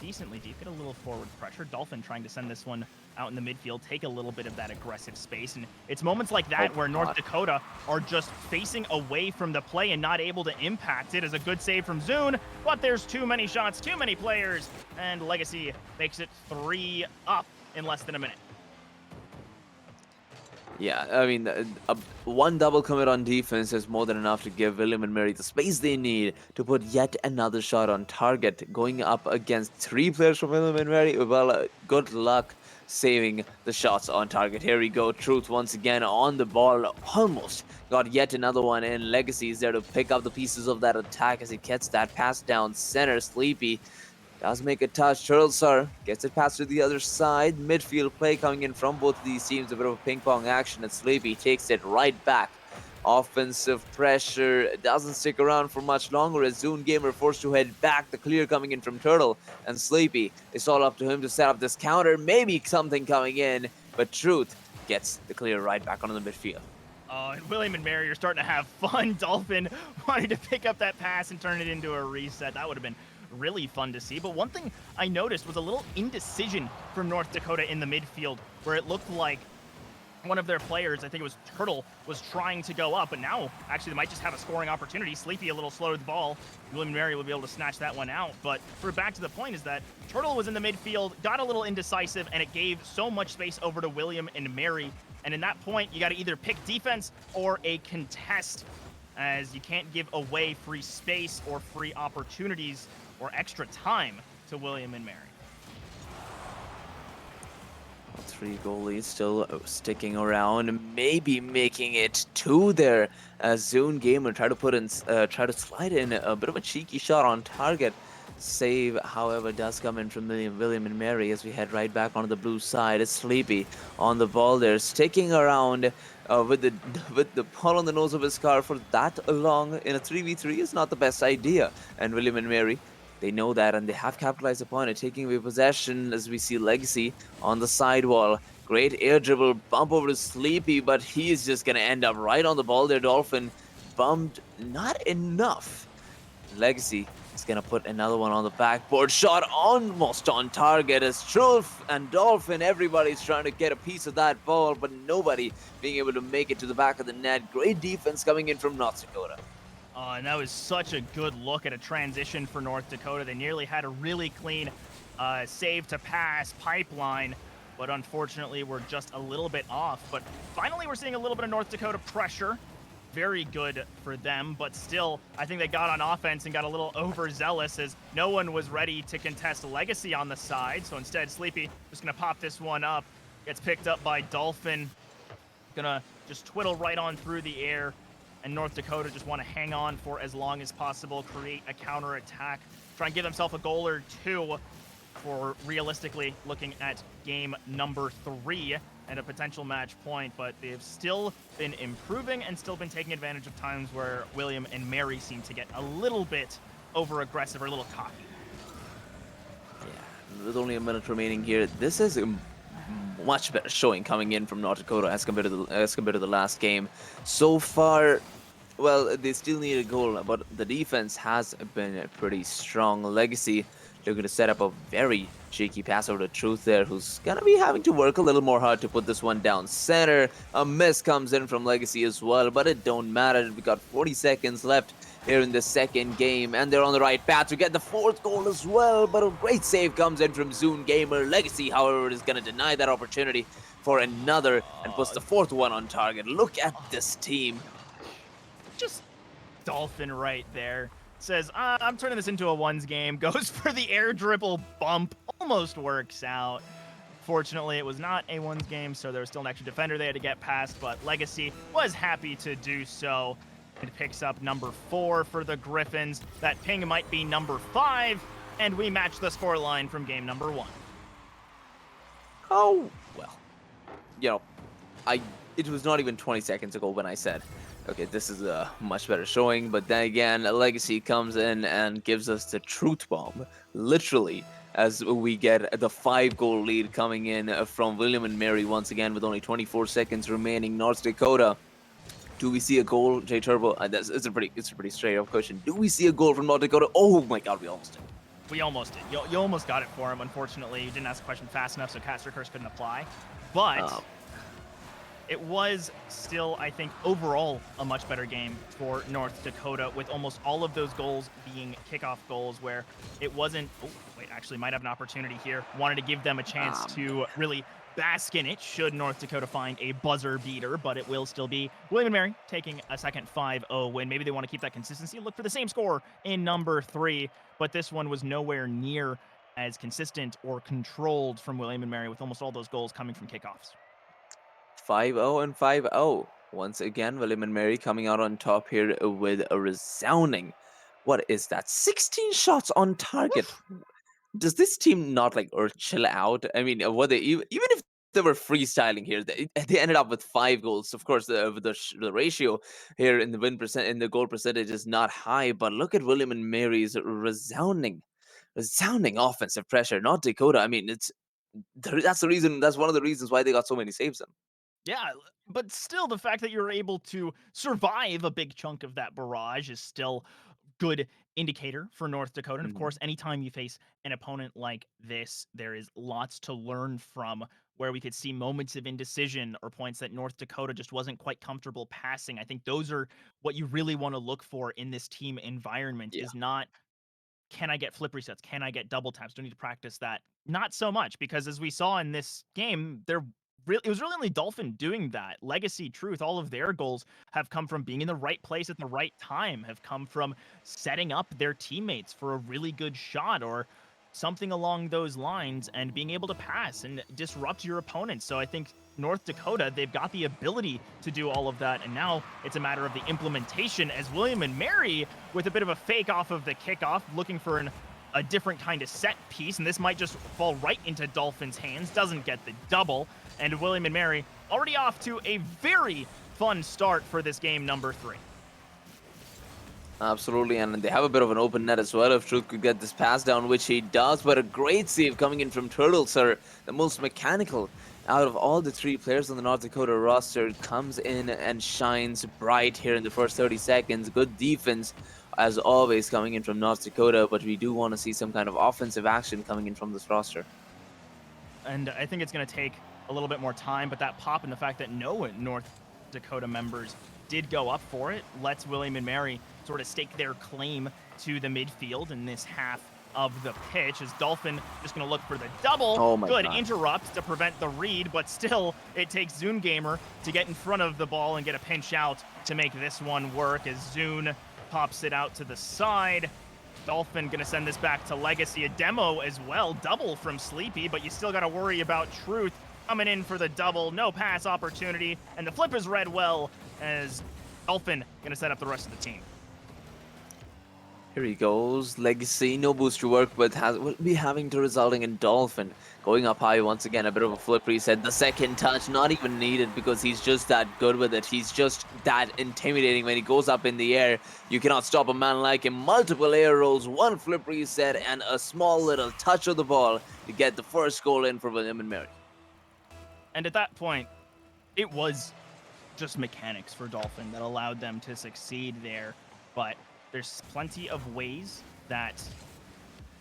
Speaker 9: decently deep, get a little forward pressure. Dolphin trying to send this one out in the midfield, take a little bit of that aggressive space. And it's moments like that where North Dakota are just facing away from the play and not able to impact it. As a good save from Zune, but there's too many shots, too many players, and Legacy makes it 3 up in less than a minute.
Speaker 8: Yeah, I mean, one double commit on defense is more than enough to give William and Mary the space they need to put yet another shot on target. Going up against 3 players from William and Mary, well, good luck saving the shots on target. Here we go, Truth once again on the ball, almost got yet another one in. Legacy is there to pick up the pieces of that attack as he gets that pass down center. Sleepy does make a touch. Turtlesar gets it past to the other side. Midfield play coming in from both of these teams. A bit of a ping pong action, and Sleepy takes it right back. Offensive pressure doesn't stick around for much longer as Zune Gamer forced to head back. The clear coming in from Turtle, and Sleepy, it's all up to him to set up this counter. Maybe something coming in, but Truth gets the clear right back onto the midfield.
Speaker 9: And William and Mary are starting to have fun. Dolphin wanting to pick up that pass and turn it into a reset. That would have been really fun to see. But one thing I noticed was a little indecision from North Dakota in the midfield, where it looked like one of their players, I think it was Turtle, was trying to go up, but now actually they might just have a scoring opportunity. Sleepy a little slow to the ball. William and Mary will be able to snatch that one out. But for back to the point is that Turtle was in the midfield, got a little indecisive, and it gave so much space over to William and Mary. And in that point, you got to either pick defense or a contest, as you can't give away free space or free opportunities or extra time to William and Mary.
Speaker 8: 3-goal lead still sticking around, maybe making it 2 there as Zune Gamer try to slide in a bit of a cheeky shot on target. Save, however, does come in from William and Mary as we head right back onto the blue side. It's Sleepy on the ball there, sticking around with the ball on the nose of his car for that long in a 3v3 is not the best idea. And William and Mary, they know that, and they have capitalized upon it, taking away possession as we see Legacy on the sidewall. Great air dribble, bump over to Sleepy, but he's just going to end up right on the ball there. Dolphin bumped not enough. Legacy is going to put another one on the backboard. Shot almost on target as Truth and Dolphin, everybody's trying to get a piece of that ball, but nobody being able to make it to the back of the net. Great defense coming in from North Dakota.
Speaker 9: And that was such a good look at a transition for North Dakota. They nearly had a really clean save to pass pipeline, but unfortunately we're just a little bit off. But finally we're seeing a little bit of North Dakota pressure. very good for them, but still, I think they got on offense and got a little overzealous as no one was ready to contest Legacy on the side. So instead, Sleepy just gonna pop this one up. Gets picked up by Dolphin. Gonna just twiddle right on through the air. And North Dakota just want to hang on for as long as possible, create a counter attack, try and give themselves a goal or two for realistically looking at game number 3 and a potential match point. But they've still been improving and still been taking advantage of times where William and Mary seem to get a little bit over aggressive or a little cocky.
Speaker 8: Yeah, with only a minute remaining here, this is a much better showing coming in from North Dakota as compared to the last game. So far, well, they still need a goal, but the defense has been pretty strong. Legacy looking to set up a very cheeky pass over to Truth there, who's gonna be having to work a little more hard to put this one down center. A miss comes in from Legacy as well, but it don't matter. We got 40 seconds left here in the second game, and they're on the right path to get the 4th goal as well, but a great save comes in from Zune Gamer. Legacy, however, is going to deny that opportunity for another and puts the 4th one on target. Look at this team.
Speaker 9: Just Dolphin right there. Says, I'm turning this into a ones game. Goes for the air dribble bump. Almost works out. Fortunately, it was not a ones game, so there was still an extra defender they had to get past, but Legacy was happy to do so. It picks up number 4 for the Griffins. That ping might be number 5, and we match the scoreline from game number 1.
Speaker 8: Oh, well. You know, it was not even 20 seconds ago when I said, okay, this is a much better showing, but then again, Legacy comes in and gives us the truth bomb, literally, as we get the 5-goal lead coming in from William and Mary once again with only 24 seconds remaining. North Dakota. Do we see a goal, J Turbo? It's a pretty straight up question. Do we see a goal from North Dakota? Oh my God, we almost did.
Speaker 9: We almost did. You almost got it for him. Unfortunately, you didn't ask the question fast enough, so Caster Curse couldn't apply. But it was still, I think, overall a much better game for North Dakota, with almost all of those goals being kickoff goals where it wasn't. Oh, wait, actually might have an opportunity here. Wanted to give them a chance to really bask in it should North Dakota find a buzzer beater, but it will still be William and Mary taking a second 5-0 win. Maybe they want to keep that consistency, look for the same score in number 3, but this one was nowhere near as consistent or controlled from William and Mary, with almost all those goals coming from kickoffs.
Speaker 8: 5-0 and 5-0. Once again, William and Mary coming out on top here with a resounding, what is that, 16 shots on target. Oof. Does this team not or chill out? I mean, what they even if they were freestyling here, they ended up with 5 goals. Of course, the ratio here in the goal percentage is not high, but look at William and Mary's resounding offensive pressure. Not Dakota. I mean, that's one of the reasons why they got so many saves.
Speaker 9: Yeah, but still, the fact that you're able to survive a big chunk of that barrage is still good indicator for North Dakota. And of course, anytime you face an opponent like this, there is lots to learn from, where we could see moments of indecision or points that North Dakota just wasn't quite comfortable passing. I think those are what you really want to look for in this team environment. Is not, can I get flip resets? Can I get double taps? Do I need to practice that? Not so much, because as we saw in this game, it was really only Dolphin doing that. Legacy, Truth, all of their goals have come from being in the right place at the right time, have come from setting up their teammates for a really good shot or something along those lines, and being able to pass and disrupt your opponents. So I think North Dakota, they've got the ability to do all of that, and now it's a matter of the implementation, as William and Mary, with a bit of a fake off of the kickoff, looking for a different kind of set piece, and this might just fall right into Dolphin's hands, doesn't get the double, and William and Mary already off to a very fun start for this game number 3.
Speaker 8: Absolutely, and they have a bit of an open net as well if Truth could get this pass down, which he does, but a great save coming in from Turtle, sir. The most mechanical out of all the 3 players on the North Dakota roster, comes in and shines bright here in the first 30 seconds. Good defense, as always, coming in from North Dakota, but we do want to see some kind of offensive action coming in from this roster.
Speaker 9: And I think it's going to take a little bit more time, but that pop and the fact that no North Dakota members did go up for it lets William and Mary sort of stake their claim to the midfield in this half of the pitch, as Dolphin just going to look for the double.
Speaker 8: Oh my
Speaker 9: Good
Speaker 8: God.
Speaker 9: interrupt to prevent the read, but still it takes Zune Gamer to get in front of the ball and get a pinch out to make this one work, as Zune pops it out to the side. Dolphin going to send this back to Legacy. A demo as well, double from Sleepy, but you still got to worry about Truth coming in for the double. No pass opportunity, and the flip is read well, as Dolphin going to set up the rest of the team.
Speaker 8: Here he goes. Legacy, no boost to work with, will be having to resulting in Dolphin going up high once again. A bit of a flip reset. The second touch, not even needed because he's just that good with it. He's just that intimidating when he goes up in the air. You cannot stop a man like him. Multiple air rolls, one flip reset, and a small little touch of the ball to get the first goal in for William and Mary.
Speaker 9: And at that point, it was just mechanics for Dolphin that allowed them to succeed there. But there's plenty of ways that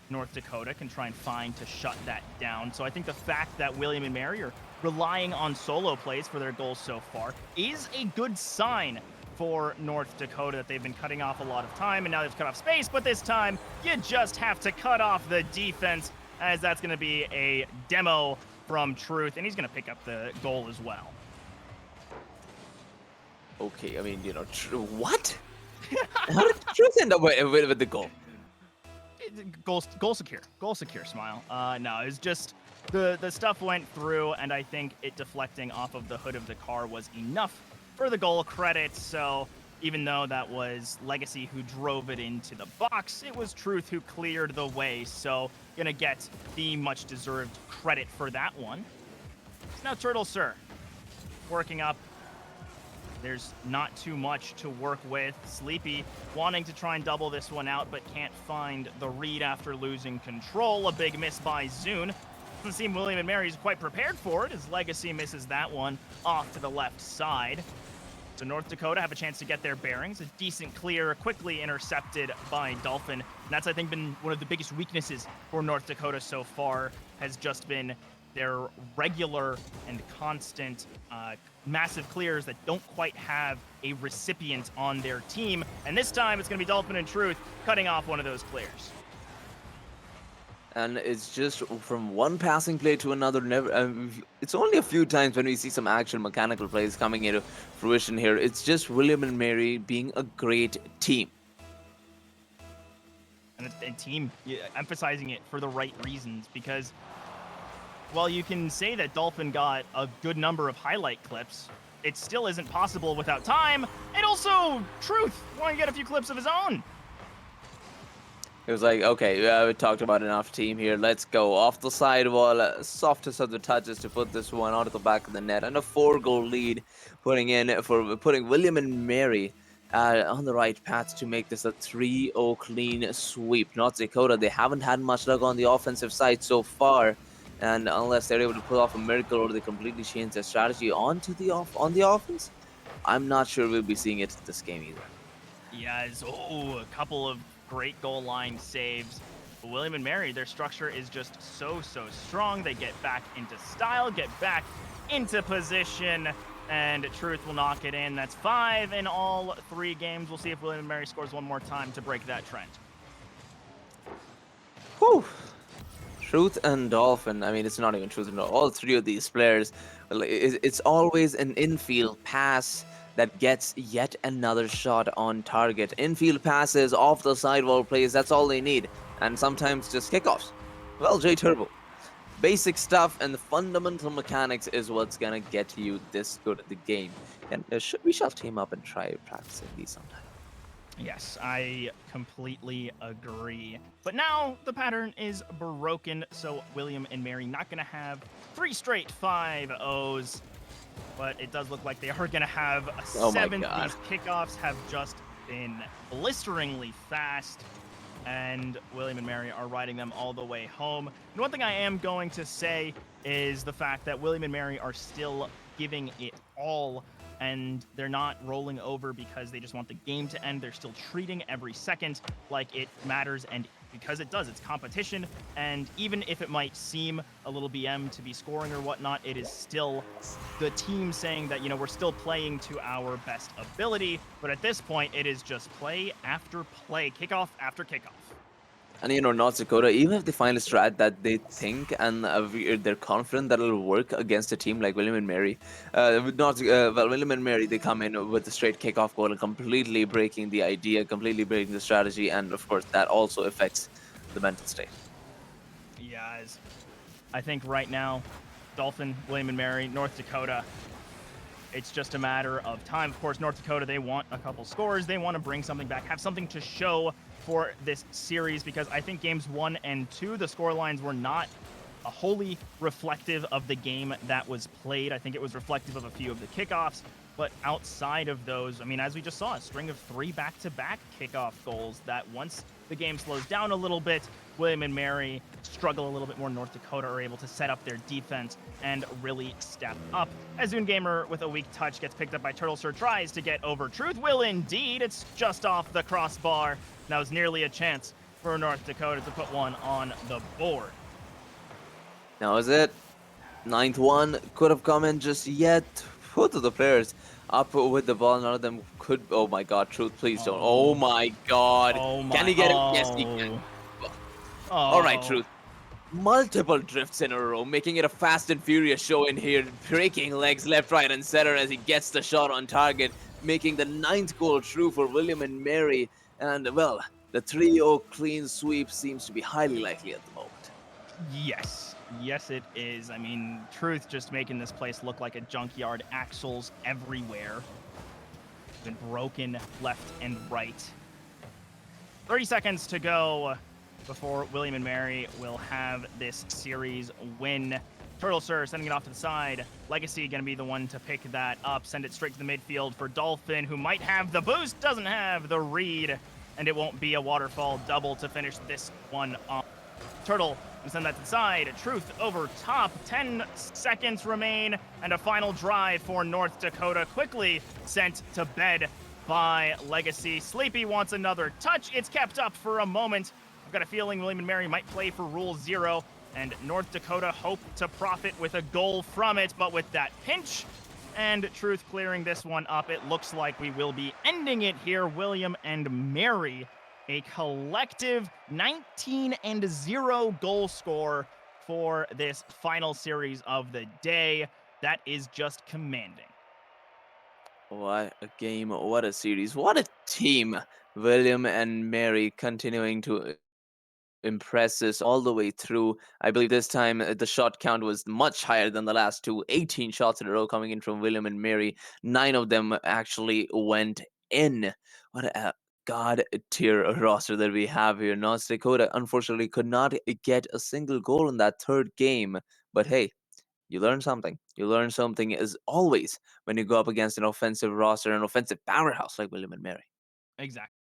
Speaker 9: North Dakota can try and find to shut that down. So I think the fact that William and Mary are relying on solo plays for their goals so far is a good sign for North Dakota, that they've been cutting off a lot of time, and now they've cut off space, but this time you just have to cut off the defense, as that's going to be a demo from Truth, and he's going to pick up the goal as well.
Speaker 8: Okay, I mean, what? How did Truth end up with the goal?
Speaker 9: Goal secure, Smile. No, it's just the stuff went through, and I think it deflecting off of the hood of the car was enough for the goal credit. So even though that was Legacy who drove it into the box, it was Truth who cleared the way. So gonna get the much deserved credit for that one. So now Turtle Sir working up. There's not too much to work with. Sleepy wanting to try and double this one out, but can't find the read after losing control. A big miss by Zune. Doesn't seem William and Mary's quite prepared for it, as Legacy misses that one off to the left side. So North Dakota have a chance to get their bearings. A decent clear, quickly intercepted by Dolphin. And that's, I think, been one of the biggest weaknesses for North Dakota so far, has just been their regular and constant massive clears that don't quite have a recipient on their team. And this time it's going to be Dolphin and Truth cutting off one of those clears.
Speaker 8: And it's just from one passing play to another. It's only a few times when we see some actual mechanical plays coming into fruition here. It's just William and Mary being a great team.
Speaker 9: And a team, emphasizing it for the right reasons, because while you can say that Dolphin got a good number of highlight clips, it still isn't possible without time. And also, Truth wanting to get a few clips of his own.
Speaker 8: It was like, okay, we talked about enough team here. Let's go off the sidewall. Softest of the touches to put this one out of the back of the net. And a 4-goal lead putting William and Mary on the right path to make this a 3-0 clean sweep. North Dakota, they haven't had much luck on the offensive side so far. And unless they're able to pull off a miracle or they completely change their strategy on the offense, I'm not sure we'll be seeing it this game either.
Speaker 9: Yes, a couple of great goal line saves. But William and Mary, their structure is just so strong. They get back into style, get back into position, and Truth will knock it in. That's 5 in all 3 games. We'll see if William and Mary scores one more time to break that trend.
Speaker 8: Whew. Truth and Dolphin, I mean, it's not even Truth and Dolphin. All 3 of these players, it's always an infield pass that gets yet another shot on target. Infield passes, off the sidewall plays, that's all they need. And sometimes just kickoffs. Well, J Turbo. Basic stuff and the fundamental mechanics is what's gonna get you this good at the game. And we shall team up and try practicing these sometime.
Speaker 9: Yes, I completely agree. But now the pattern is broken, so William and Mary not going to have 3 straight 5-0s. But it does look like they are going to have a 7th. These kickoffs have just been blisteringly fast, and William and Mary are riding them all the way home. And one thing I am going to say is the fact that William and Mary are still giving it all, and they're not rolling over because they just want the game to end. They're still treating every second like it matters, and because it does, it's competition. And even if it might seem a little BM to be scoring or whatnot, it is still the team saying that, we're still playing to our best ability. But at this point, it is just play after play, kickoff after kickoff.
Speaker 8: And North Dakota, even if they find a strat that they think and they're confident that it'll work against a team like William and Mary, William and Mary, they come in with a straight kickoff goal and completely breaking the idea, completely breaking the strategy, and of course that also affects the mental state.
Speaker 9: Yeah, I think right now, Dolphin, William and Mary, North Dakota, it's just a matter of time. Of course, North Dakota, they want a couple scores. They want to bring something back, have something to show for this series, because I think games 1 and 2, the score lines were not wholly reflective of the game that was played. I think it was reflective of a few of the kickoffs, but outside of those, I mean, as we just saw, a string of 3 back-to-back kickoff goals that once the game slows down a little bit, William and Mary struggle a little bit more. North Dakota are able to set up their defense and really step up. As Gamer with a weak touch gets picked up by Turtle Sir, tries to get over. Truth will indeed. It's just off the crossbar. That was nearly a chance for North Dakota to put one on the board.
Speaker 8: Now is it. 9th one could have come in just yet. Both of the players up with the ball. None of them could. Oh my god, Truth, please don't. Oh my god.
Speaker 9: Oh my.
Speaker 8: Can he get it? Yes, he can. All right, Truth. Multiple drifts in a row, making it a fast and furious show in here, breaking legs left, right, and center as he gets the shot on target, making the 9th goal true for William and Mary. And, well, the 3-0 clean sweep seems to be highly likely at the moment.
Speaker 9: Yes. Yes, it is. I mean, Truth just making this place look like a junkyard. Axles everywhere. Been broken left and right. 30 seconds to go before William and Mary will have this series win. Turtle Sir sending it off to the side. Legacy going to be the one to pick that up. Send it straight to the midfield for Dolphin, who might have the boost, doesn't have the read, and it won't be a waterfall double to finish this one off. Turtle and send that to the side. Truth over top. 10 seconds remain, and a final drive for North Dakota. Quickly sent to bed by Legacy. Sleepy wants another touch. It's kept up for a moment. I've got a feeling William and Mary might play for Rule 0, and North Dakota hope to profit with a goal from it, but with that pinch and Truth clearing this one up, it looks like we will be ending it here. William and Mary, a collective 19-0 goal score for this final series of the day. That is just commanding.
Speaker 8: What a game, what a series, what a team. William and Mary continuing to impress us all the way through. I believe this time the shot count was much higher than the last two. 18 shots in a row coming in from William and Mary. 9 of them actually went in. What a god tier roster that we have here. North Dakota unfortunately could not get a single goal in that third game. But hey, you learn something. You learn something as always when you go up against an offensive roster, an offensive powerhouse like William and Mary.
Speaker 9: Exactly.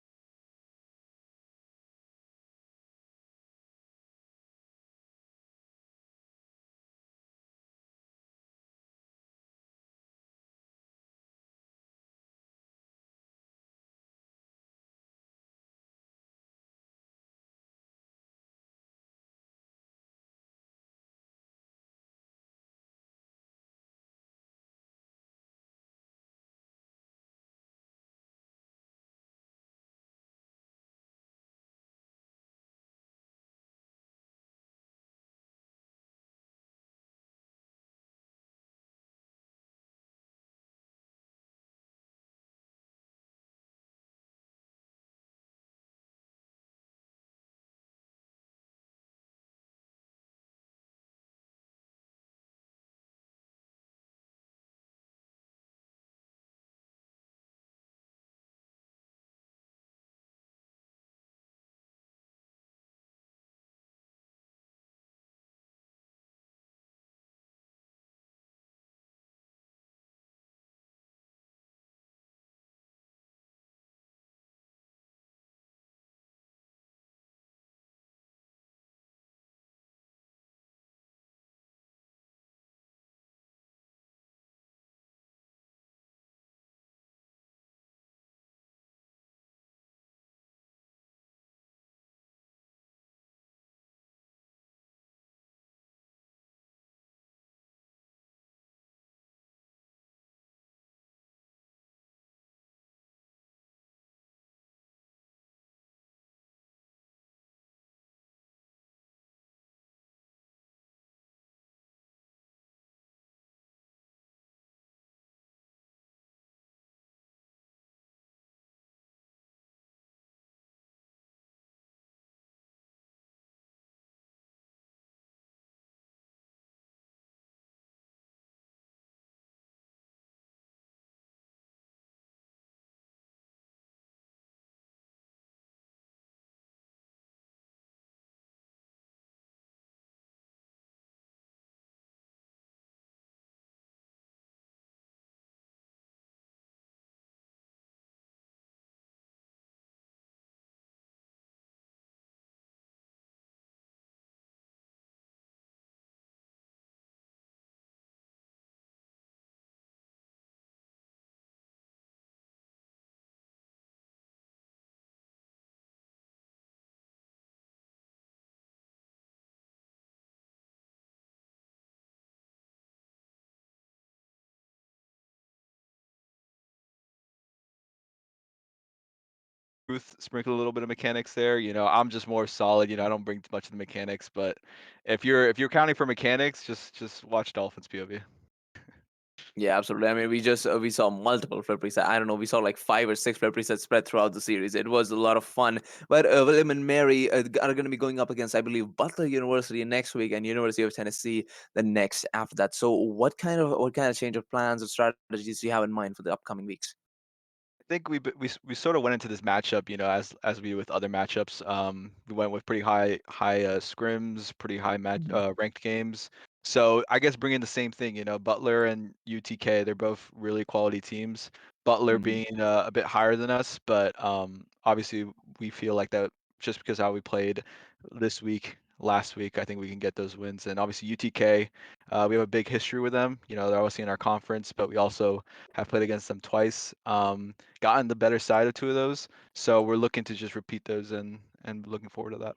Speaker 11: Truth sprinkle a little bit of mechanics there. I'm just more solid. I don't bring much of the mechanics, but if you're counting for mechanics, just watch Dolphins POV.
Speaker 8: Yeah, absolutely. I mean, we saw multiple flip resets. I don't know, we saw like 5 or 6 flip resets spread throughout the series. It was a lot of fun. But William and Mary are going to be going up against, I believe, Butler University next week and University of Tennessee the next after that. So, what kind of change of plans or strategies do you have in mind for the upcoming weeks?
Speaker 11: Think we sort of went into this matchup, as we with other matchups. We went with pretty high scrims, pretty high ranked games. So I guess bringing the same thing, Butler and UTK, they're both really quality teams. Butler
Speaker 8: Mhm.
Speaker 11: being a bit higher than us, but obviously we feel like that just because how we played this week, last week, I think we can get those wins. And obviously UTK, we have a big history with them. They're obviously in our conference, but we also have played against them twice. Gotten the better side of 2 of those. So we're looking to just repeat those and looking forward to that.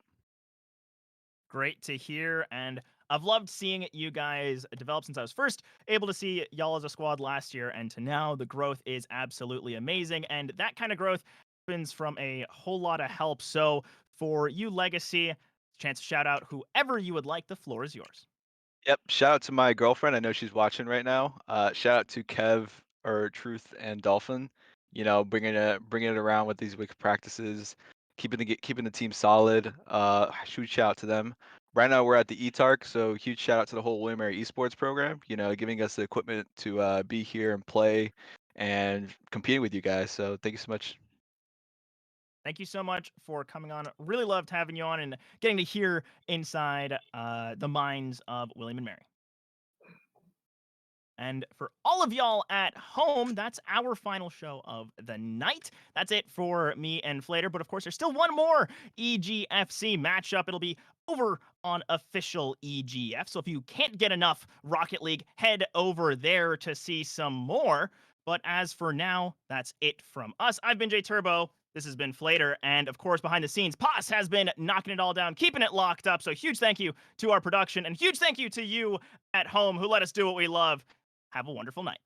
Speaker 9: Great to hear. And I've loved seeing you guys develop since I was first able to see y'all as a squad last year. And to now, the growth is absolutely amazing. And that kind of growth happens from a whole lot of help. So for you, Legacy, chance to shout out whoever you would like. The floor is yours.
Speaker 11: Yep. Shout out to my girlfriend. I know she's watching right now. Shout out to Kev or Truth and Dolphin. Bringing it around with these week practices, keeping the team solid. Huge shout out to them. Right now we're at the ETARC, so huge shout out to the whole William Mary Esports program. Giving us the equipment to be here and play and competing with you guys. So thank you so much.
Speaker 9: Thank you so much for coming on. Really loved having you on and getting to hear inside the minds of William and Mary. And for all of y'all at home, that's our final show of the night. That's it for me and Flater. But of course, there's still one more EGFC matchup. It'll be over on official EGF. So if you can't get enough Rocket League, head over there to see some more. But as for now, that's it from us. I've been J Turbo. This has been Flater. And of course, behind the scenes, Paz has been knocking it all down, keeping it locked up. So huge thank you to our production and huge thank you to you at home who let us do what we love. Have a wonderful night.